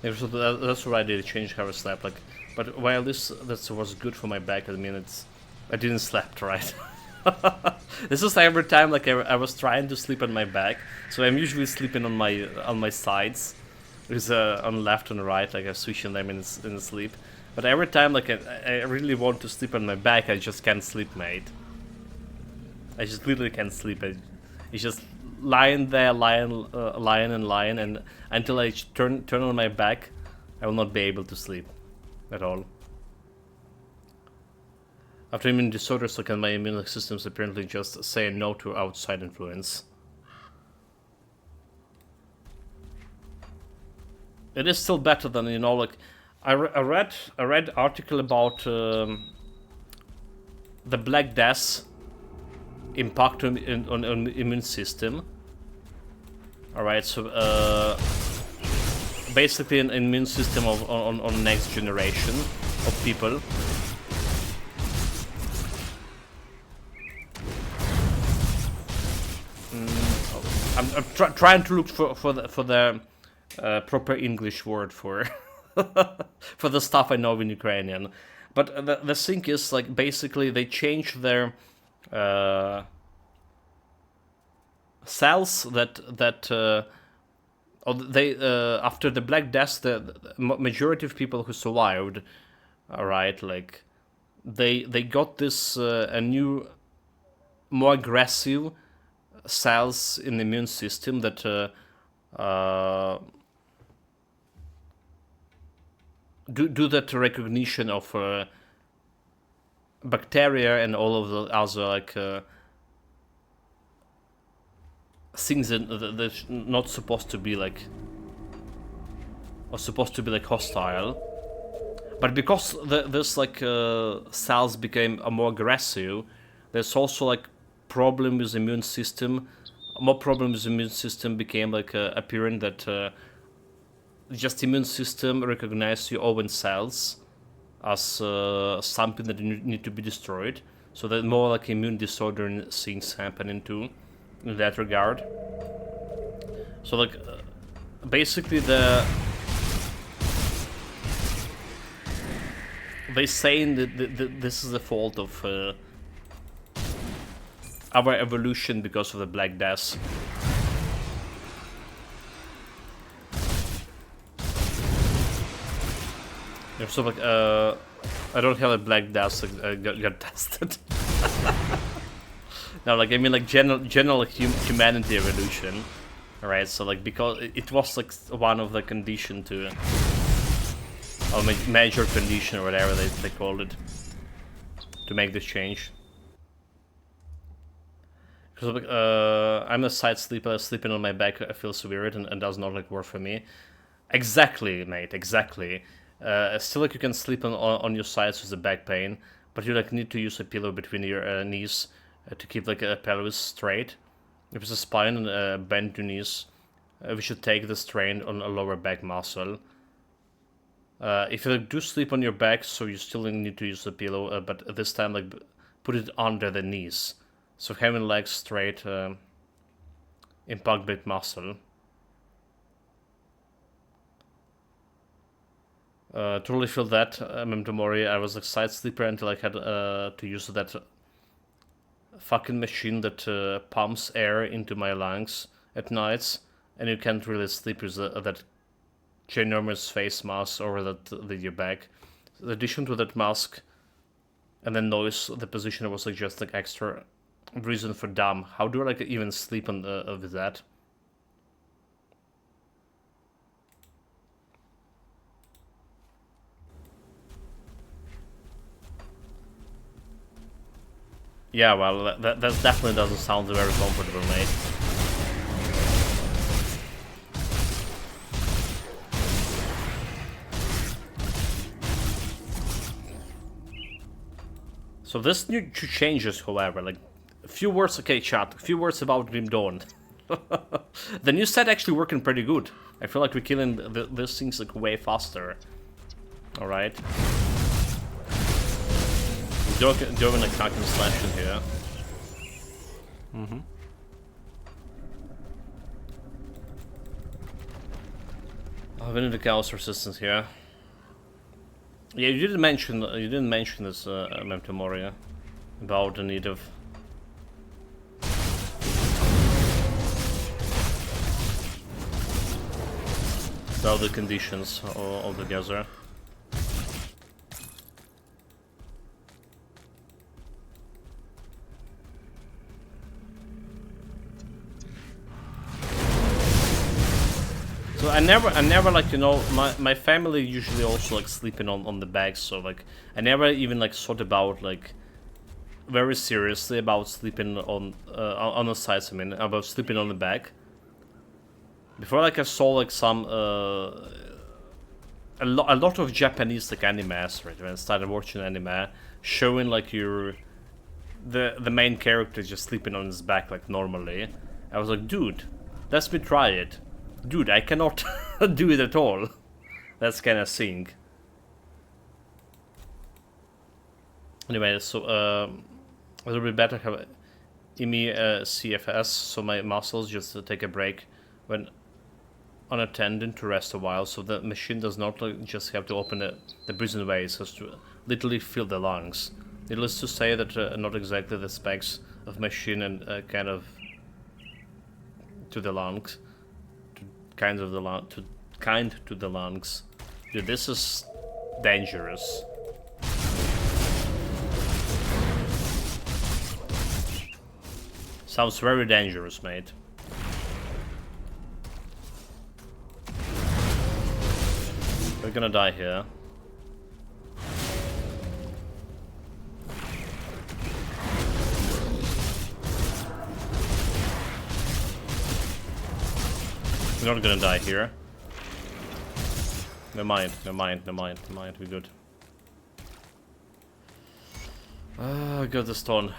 that's why I did change how I slept. Like, but while this was good for my back, I mean I didn't sleep right. This is every time like I was trying to sleep on my back, so I'm usually sleeping on my sides, with on left and right, like I'm switching them in sleep. But every time like I really want to sleep on my back, I just can't sleep, mate. I just literally can't sleep. It's just lying there, lying, and until I turn on my back, I will not be able to sleep at all. After immune disorders, like my immune system's apparently just saying no to outside influence. It is still better than, you know, like I read article about the Black Death impact on the immune system. Alright, so basically an immune system on next generation of people. I'm trying to look for the proper English word for for the stuff I know in Ukrainian. But the thing is, like, basically they change their cells that after the Black Death, the majority of people who survived, alright, like they got this a new, more aggressive cells in the immune system that do that recognition of bacteria and all of the other like things that they're not supposed to be like, or supposed to be like hostile. But because this like cells became more aggressive, there's also like problem with the immune system. More problem with the immune system became like apparent that just immune system recognize your own cells as something that need to be destroyed. So that more like immune disorder things happening too in that regard. So like basically they saying that this is the fault of our evolution because of the Black Death. So like, I don't have a black dust got tested. No, like I mean like general like, humanity evolution. Alright, so like because it was like one of the condition to, or major condition or whatever they called it, to make this change. Because like, I'm a side sleeper, sleeping on my back feels weird and does not like work for me. Exactly, mate, exactly. Still like you can sleep on your sides with the back pain, but you like need to use a pillow between your knees to keep like a pelvis straight. If it's a spine and bend your knees, we should take the strain on a lower back muscle. If you like, do sleep on your back, so you still need to use the pillow, but this time like put it under the knees. So having legs straight impact bit muscle. Totally feel that, Memento Mori. I was like side sleeper until I had to use that fucking machine that pumps air into my lungs at nights, and you can't really sleep with that ginormous face mask over your back. In addition to that mask and then noise, the position was like just like extra reason for dumb. How do I like even sleep on with that? Yeah, well, that definitely doesn't sound very comfortable, mate. So this new changes, however, like a few words. Okay, chat. A few words about Grim Dawn. The new set actually working pretty good. I feel like we're killing these things like way faster. All right. Doing a cock and slash in here. Oh, we need the chaos resistance here. Yeah, you didn't mention this, Memento Mori, about the need of the other conditions altogether. So I never like, you know, my family usually also like sleeping on the back, so like I never even like thought about like very seriously about sleeping on the sides. I mean, about sleeping on the back. Before, like I saw like some a lot of Japanese like animes, right? When I started watching anime, showing like the main character just sleeping on his back like normally. I was like, dude, let me try it. Dude, I cannot do it at all. That's kind of thing. Anyway, so it would be better to have IMI CFS, so my muscles just take a break when unattended to rest a while, so the machine does not like, just have to open the breathing ways, it has to literally fill the lungs. Needless to say that not exactly the specs of machine and kind of to the lungs. Kind to the lungs. Dude, this is dangerous. Sounds very dangerous, mate. We're gonna die here. We're not gonna die here. Never mind, we're good. I got the stone.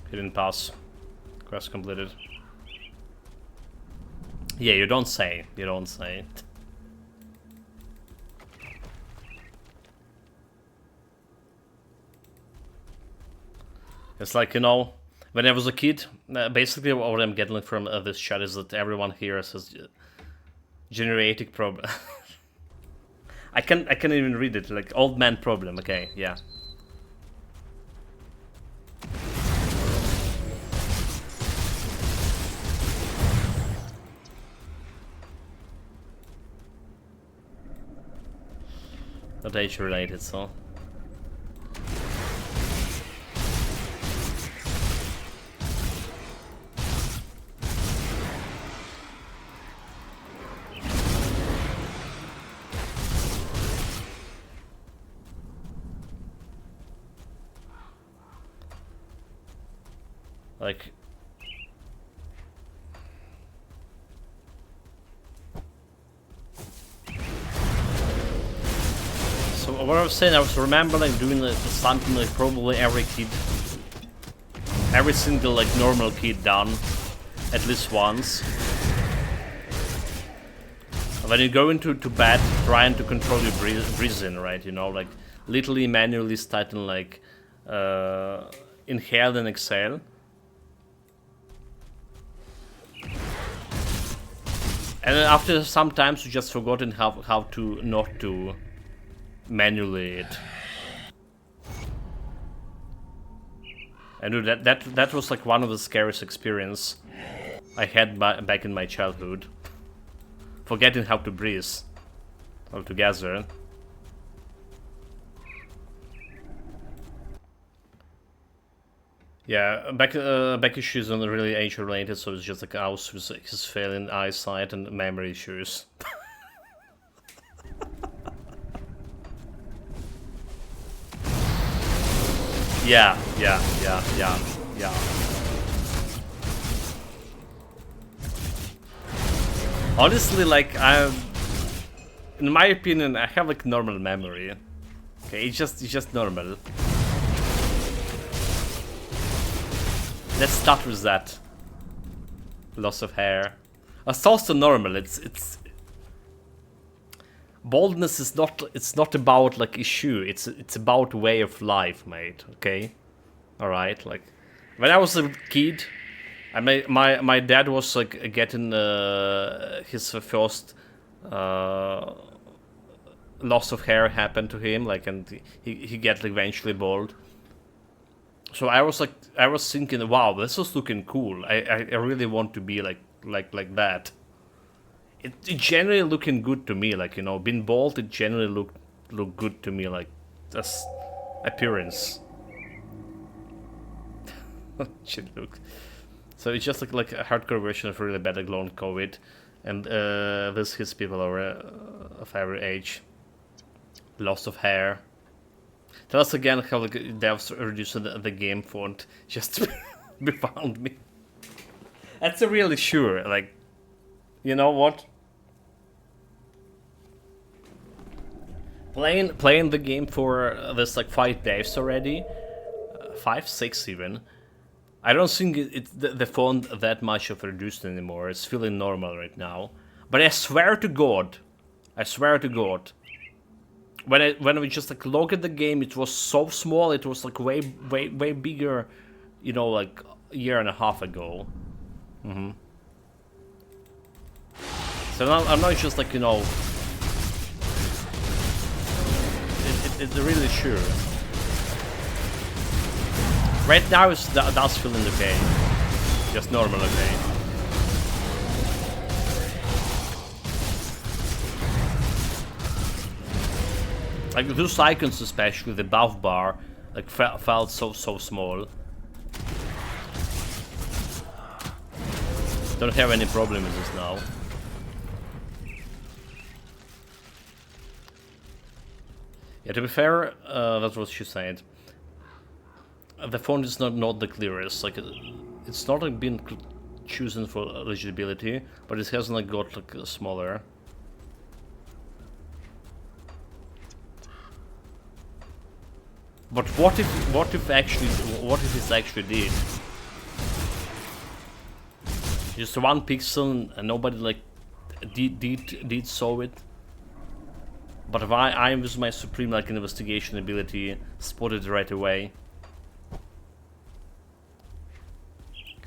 He didn't pass. Quest completed. Yeah, you don't say. It's like, you know, when I was a kid, basically what I'm getting from this chat is that everyone here says generating problem. I can't even read it, like old man problem. Okay, yeah. Not age related, so. Like, so what I was saying, I was remembering doing something like probably every kid, every single like normal kid done at least once. When you go into bed, trying to control your breathing, right? You know, like literally manually starting like inhale and exhale. And then after some times you just forgotten how to not to manually it. And dude, that was like one of the scariest experience I had back in my childhood. Forgetting how to breathe altogether. Yeah, back issues aren't really age related, so it's just like us with his failing eyesight and memory issues. Yeah. Honestly, like in my opinion, I have like normal memory. Okay, it's just normal. Let's start with that. Loss of hair. It's also normal. It's baldness is not. It's not about like issue. It's about way of life, mate. Okay, all right. Like when I was a kid, my dad was like getting his first loss of hair happened to him. Like, and he get like, eventually bald. So I was thinking, wow, this was looking cool. I really want to be like that. It generally looking good to me, like, you know, being bald, it generally look good to me, like, this appearance. Shit, look. So it's just like a hardcore version of really bad like long COVID, and this hits people of every age. Loss of hair. Tell us again how like, devs reduced the game font just to be found me. That's a really sure. Like, you know what? Playing the game for this like 5 days already, 5, 6 even. I don't think the font that much of reduced anymore. It's feeling normal right now. But I swear to God, when we just like look at the game, it was so small. It was like way bigger, you know, like a year and a half ago. So now I'm not just like, you know, it's really sure. Right now it does feeling okay, just normal okay. Like those icons, especially the buff bar, like felt so small. Don't have any problem with this now. Yeah, to be fair, that's what she said. The font is not the clearest. Like it's not like been chosen for legibility, but it hasn't like got like smaller. But what if it actually did? Just 1 pixel and nobody like did saw it. But if I with my supreme like investigation ability spotted it right away.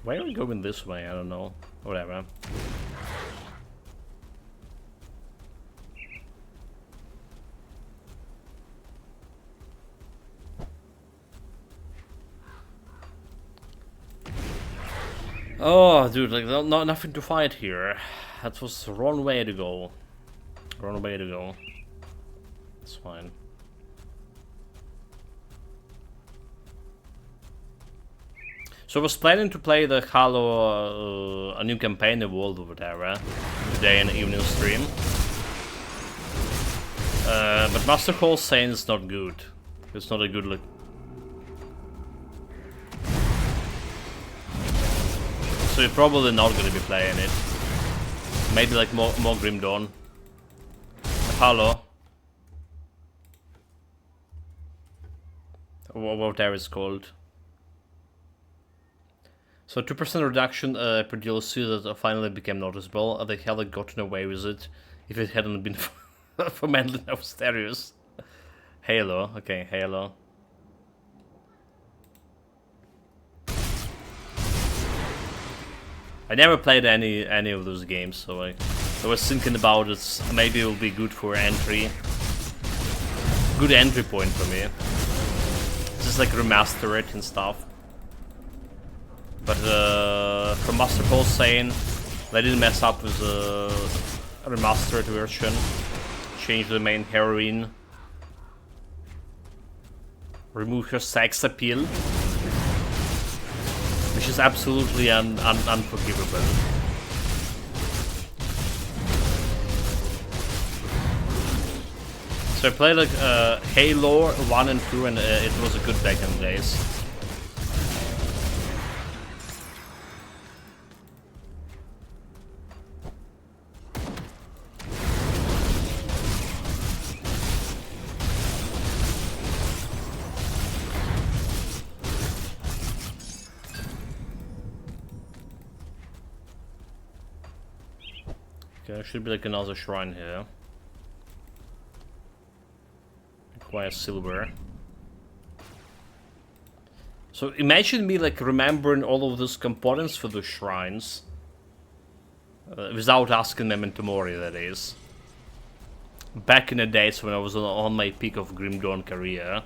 Why are we going this way? I don't know. Whatever. Oh, dude, like nothing to fight here. That was the wrong way to go. Wrong way to go. It's fine. So I was planning to play the Halo, a new campaign, the World or whatever, today in the evening stream. But Master Cole's saying it's not good. It's not a good look. So you're probably not gonna be playing it. Maybe like more Grim Dawn. Halo. Whatever it's called. So 2% reduction per DLC that finally became noticeable. They hadn't gotten away with it if it hadn't been for Mandolin of Stereos. Halo, okay, Halo. I never played any of those games, so I was thinking about it. Maybe it will be good for entry. Good entry point for me. Just like remaster it and stuff. But from Master Paul saying they didn't mess up with the remastered version. Change the main heroine. Remove her sex appeal. Which is absolutely unforgivable. So I played like Halo 1 and 2 and it was a good back in the days. Okay, there should be like another shrine here. Requires silver. So imagine me like remembering all of those components for the shrines without asking Memento Mori, that is. Back in the days when I was on my peak of Grim Dawn career.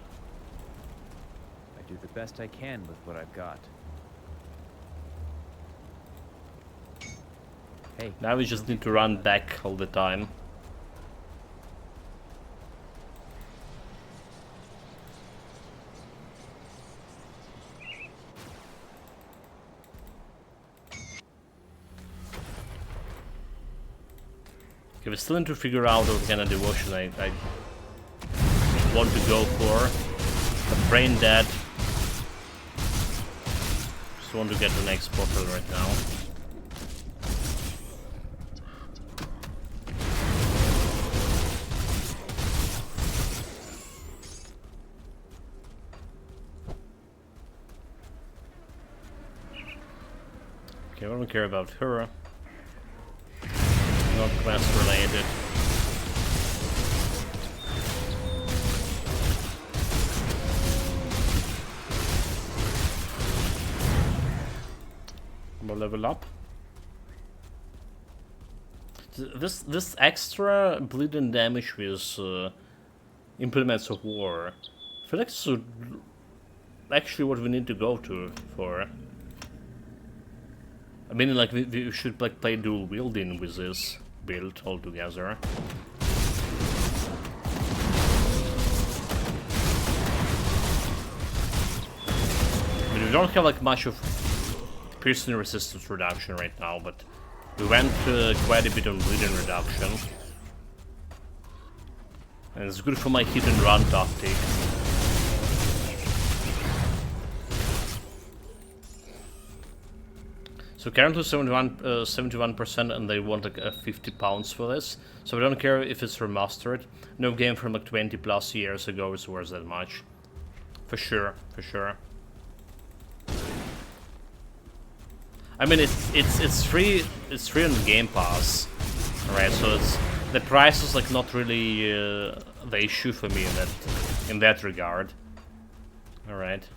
I do the best I can with what I've got. Hey. Now we just need to run back all the time. Okay, we still need to figure out what kind of devotion I want to go for. The brain dead. Just want to get the next portal right now. Okay, I don't care about her. Not quest related. More level up. This extra bleeding damage with implements of war. I feel like this is actually what we need to go to for. I mean, like we should like play dual wielding with this build altogether. I mean, we don't have like much of piercing resistance reduction right now, but we went quite a bit on bleeding reduction, and it's good for my hit and run tactic. So currently 71%, and they want like £50 for this. So I don't care if it's remastered. No game from like 20 plus years ago is worth that much. For sure, for sure. I mean it's free on the Game Pass. Alright, so it's the price is like not really the issue for me in that regard. Alright.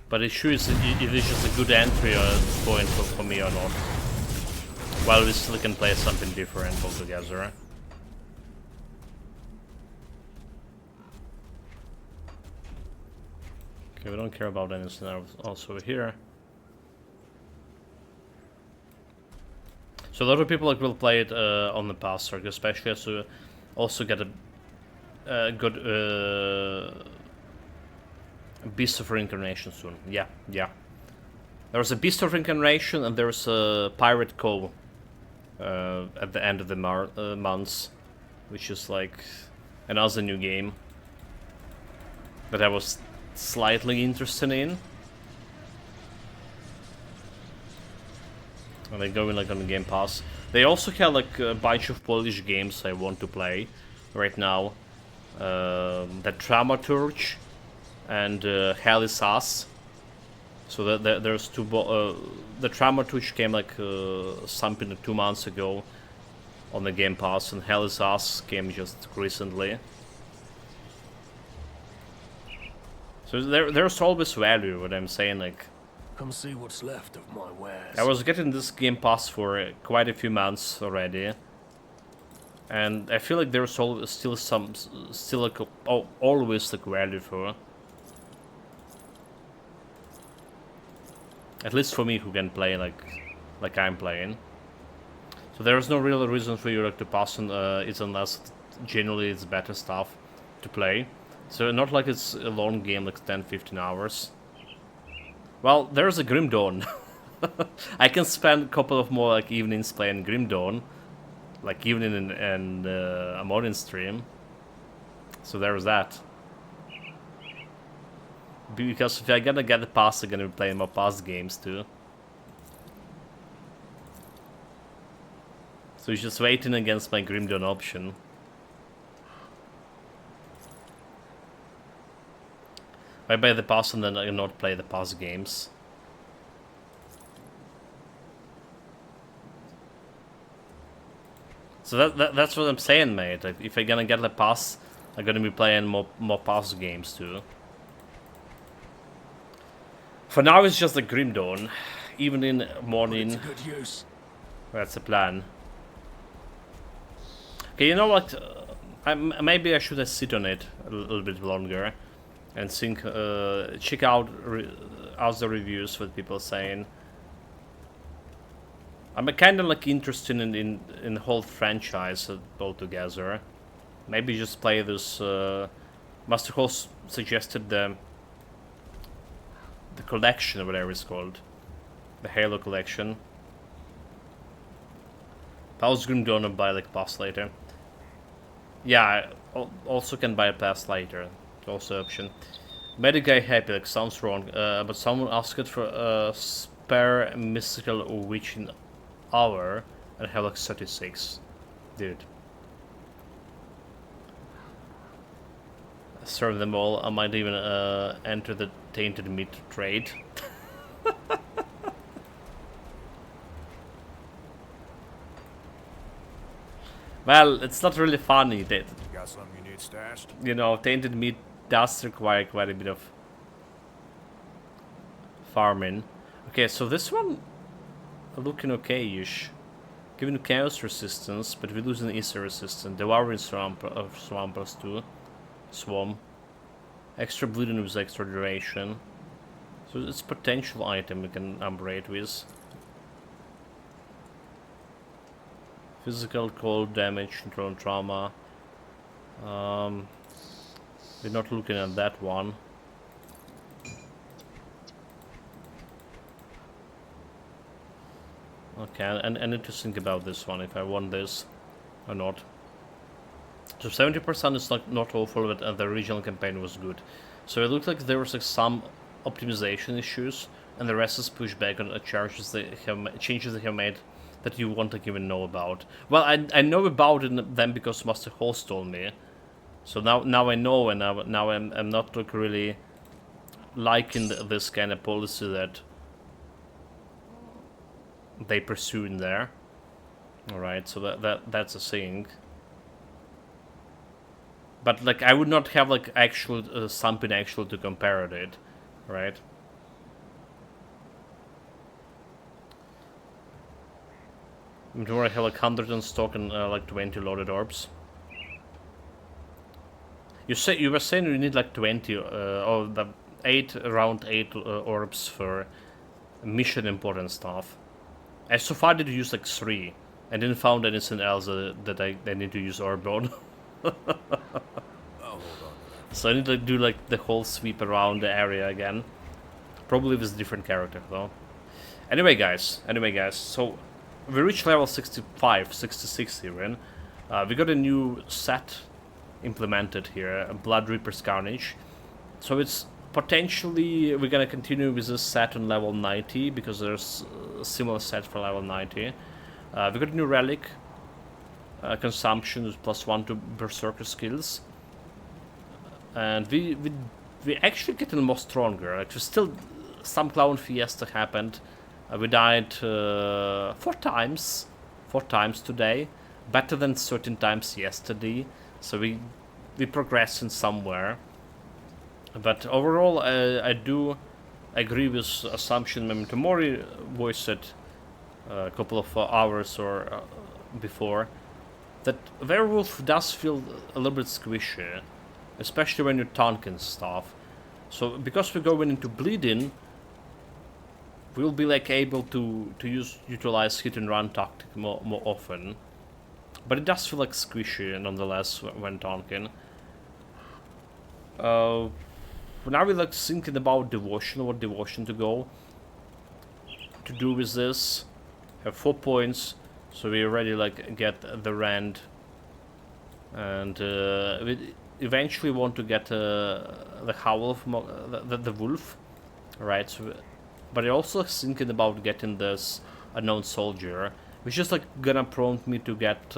But it sure is if it's just a good entry point for me or not. While we still can play something different altogether. Okay, we don't care about anything else also here. So a lot of people like will play it on the Berserker, especially as to also get a good Beast of Reincarnation soon. Yeah, yeah. There's a Beast of Reincarnation and there's a Pirate Cove at the end of the months, which is like another new game that I was slightly interested in. And they go in like on the Game Pass. They also have like a bunch of Polish games I want to play right now. The Dramaturge and Hell is Us. So there's two. The Dramaturge came like something like 2 months ago on the Game Pass, and Hell is Us came just recently. So there's always value. What I'm saying, like. Come see what's left of my wares. I was getting this Game Pass for quite a few months already, and I feel like there's still like always like value for. At least for me, who can play like I'm playing. So there's no real reason for you like to pass on it unless generally it's better stuff to play. So not like it's a long game like 10-15 hours. Well, there's a Grim Dawn. I can spend a couple of more like evenings playing Grim Dawn, like evening and a morning stream. So there's that. Because if I gotta get the pass, I'm gonna be playing more past games too. So he's just waiting against my Grim Dawn option. I buy the pass and then I not play the past games. So that's what I'm saying, mate. Like, if I'm gonna get the pass, I'm gonna be playing more past games too. For now, it's just the Grim Dawn. Evening, morning. Good use. That's the plan. Okay, you know what? Maybe I should sit on it a little bit longer and think, check out the reviews, what people are saying. I'm kind of like interested in the whole franchise altogether. Maybe just play this. Master Host suggested the collection, or whatever it's called, the Halo collection. I was going to buy like pass later. Yeah, I also can buy a pass later. Also option. Made a guy happy, like sounds wrong, but someone asked for a spare mystical witching hour and have like 36. Dude. Serve them all. I might even enter the tainted meat trade. Well, it's not really funny that, Got something you need stashed? you know, tainted meat does require quite a bit of farming. Okay, so this one looking okay-ish. Giving chaos resistance, but we're losing Easter resistance. Devouring swampers too. Swarm. Extra bleeding with extra duration. So it's a potential item we can upgrade with. Physical, cold damage, internal trauma. We're not looking at that one. Okay, and I need to think about this one, if I want this or not. So 70% is not awful, but the original campaign was good. So it looked like there was like some optimization issues, and the rest is pushback on changes they have made that you won't like even know about. Well, I know about them because Master Host told me. So now I know, and now I'm not like really liking this kind of policy that they pursue in there. All right, so that's a thing. But like I would not have like actual something actual to compare it, right? Do I have like 100 in stock and like 20 loaded orbs? You were saying you need like 20 or the around 8 orbs for mission important stuff. I so far did use like 3, I didn't found anything else that I need to use orb on. I'll hold on to that. So I need to do like the whole sweep around the area again. Probably with a different character though. Anyway guys, so we reached level 65, 66 here. We got a new set implemented here, Blood Reaper's Carnage. So it's potentially we're gonna continue with this set on level 90 because there's a similar set for level 90. We got a new relic, consumption is +1 to Berserker skills, and we actually getting more stronger. Like, still some clown fiesta happened. We died 4 times today, better than 13 times yesterday. So we progressing somewhere. But overall, I do agree with assumption Memento Mori voiced it a couple of hours or before, that Werewolf does feel a little bit squishy, especially when you're tanking stuff. So because we're going into bleeding, we'll be like able to utilize hit and run tactic more often. But it does feel like squishy nonetheless when tanking. Now we're like thinking about devotion, what devotion to go to do with this. Have 4 points, so we already like get the rand, and we eventually want to get the howl of the wolf, right? So, but I also thinking about getting this unknown soldier, which is like gonna prompt me to get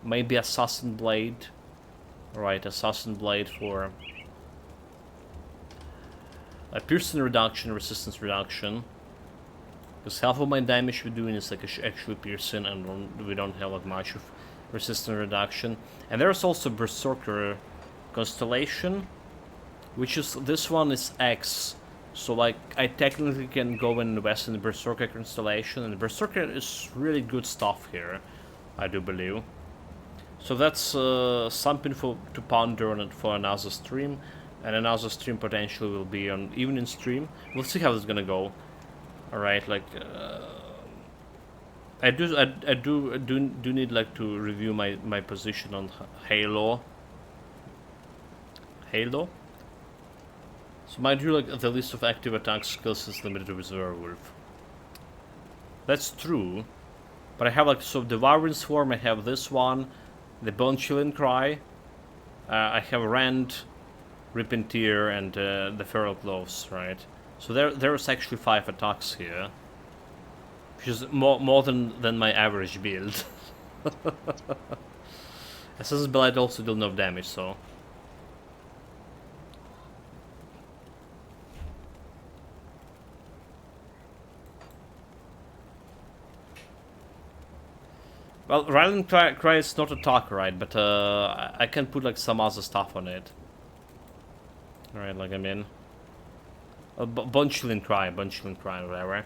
maybe assassin blade, right? Assassin blade for a piercing reduction, resistance reduction. Because half of my damage we're doing is like actually piercing, and we don't have like much of resistance reduction. And there's also Berserker Constellation, which is, this one is X. So like I technically can go and invest in the Berserker Constellation, and Berserker is really good stuff here, I do believe. So that's something to ponder on it for another stream, and another stream potentially will be on evening stream. We'll see how it's gonna go. All right, like I do need like to review my position on Halo. So mind you, like the list of active attack skills is limited with Werewolf. That's true, but I have like, so Devouring Swarm, I have this one, the Bone Chilling Cry, I have Rend, Ripping Tear, and the Feral Gloves, right? So there's actually 5 attacks here, which is more than my average build. Assassin's Blade also deal no damage, so. Well, Rallying Cry is not attack, right? But I can put like some other stuff on it. Alright, like I mean. Bone Chilling Cry, whatever.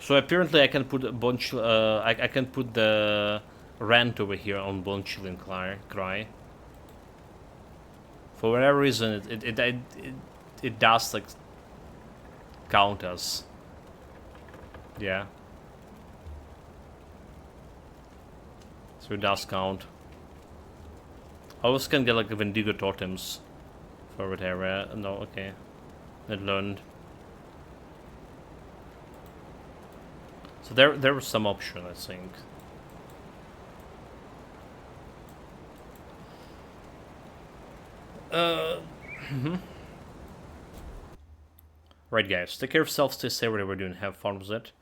So apparently I can put I can put the rant over here on Bone Chilling Cry. For whatever reason, it does like count as, yeah. So it does count. I also can get like the Wendigo totems for whatever. No, okay. I learned. So there was some option, I think. Right, guys. Take care of yourself. Stay safe whatever you're doing. Have fun with it.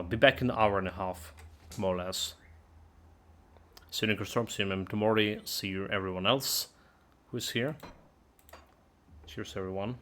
Be back in an hour and a half, more or less. See you in Storm. See you Memento Mori. See you everyone else who's here. Cheers, everyone.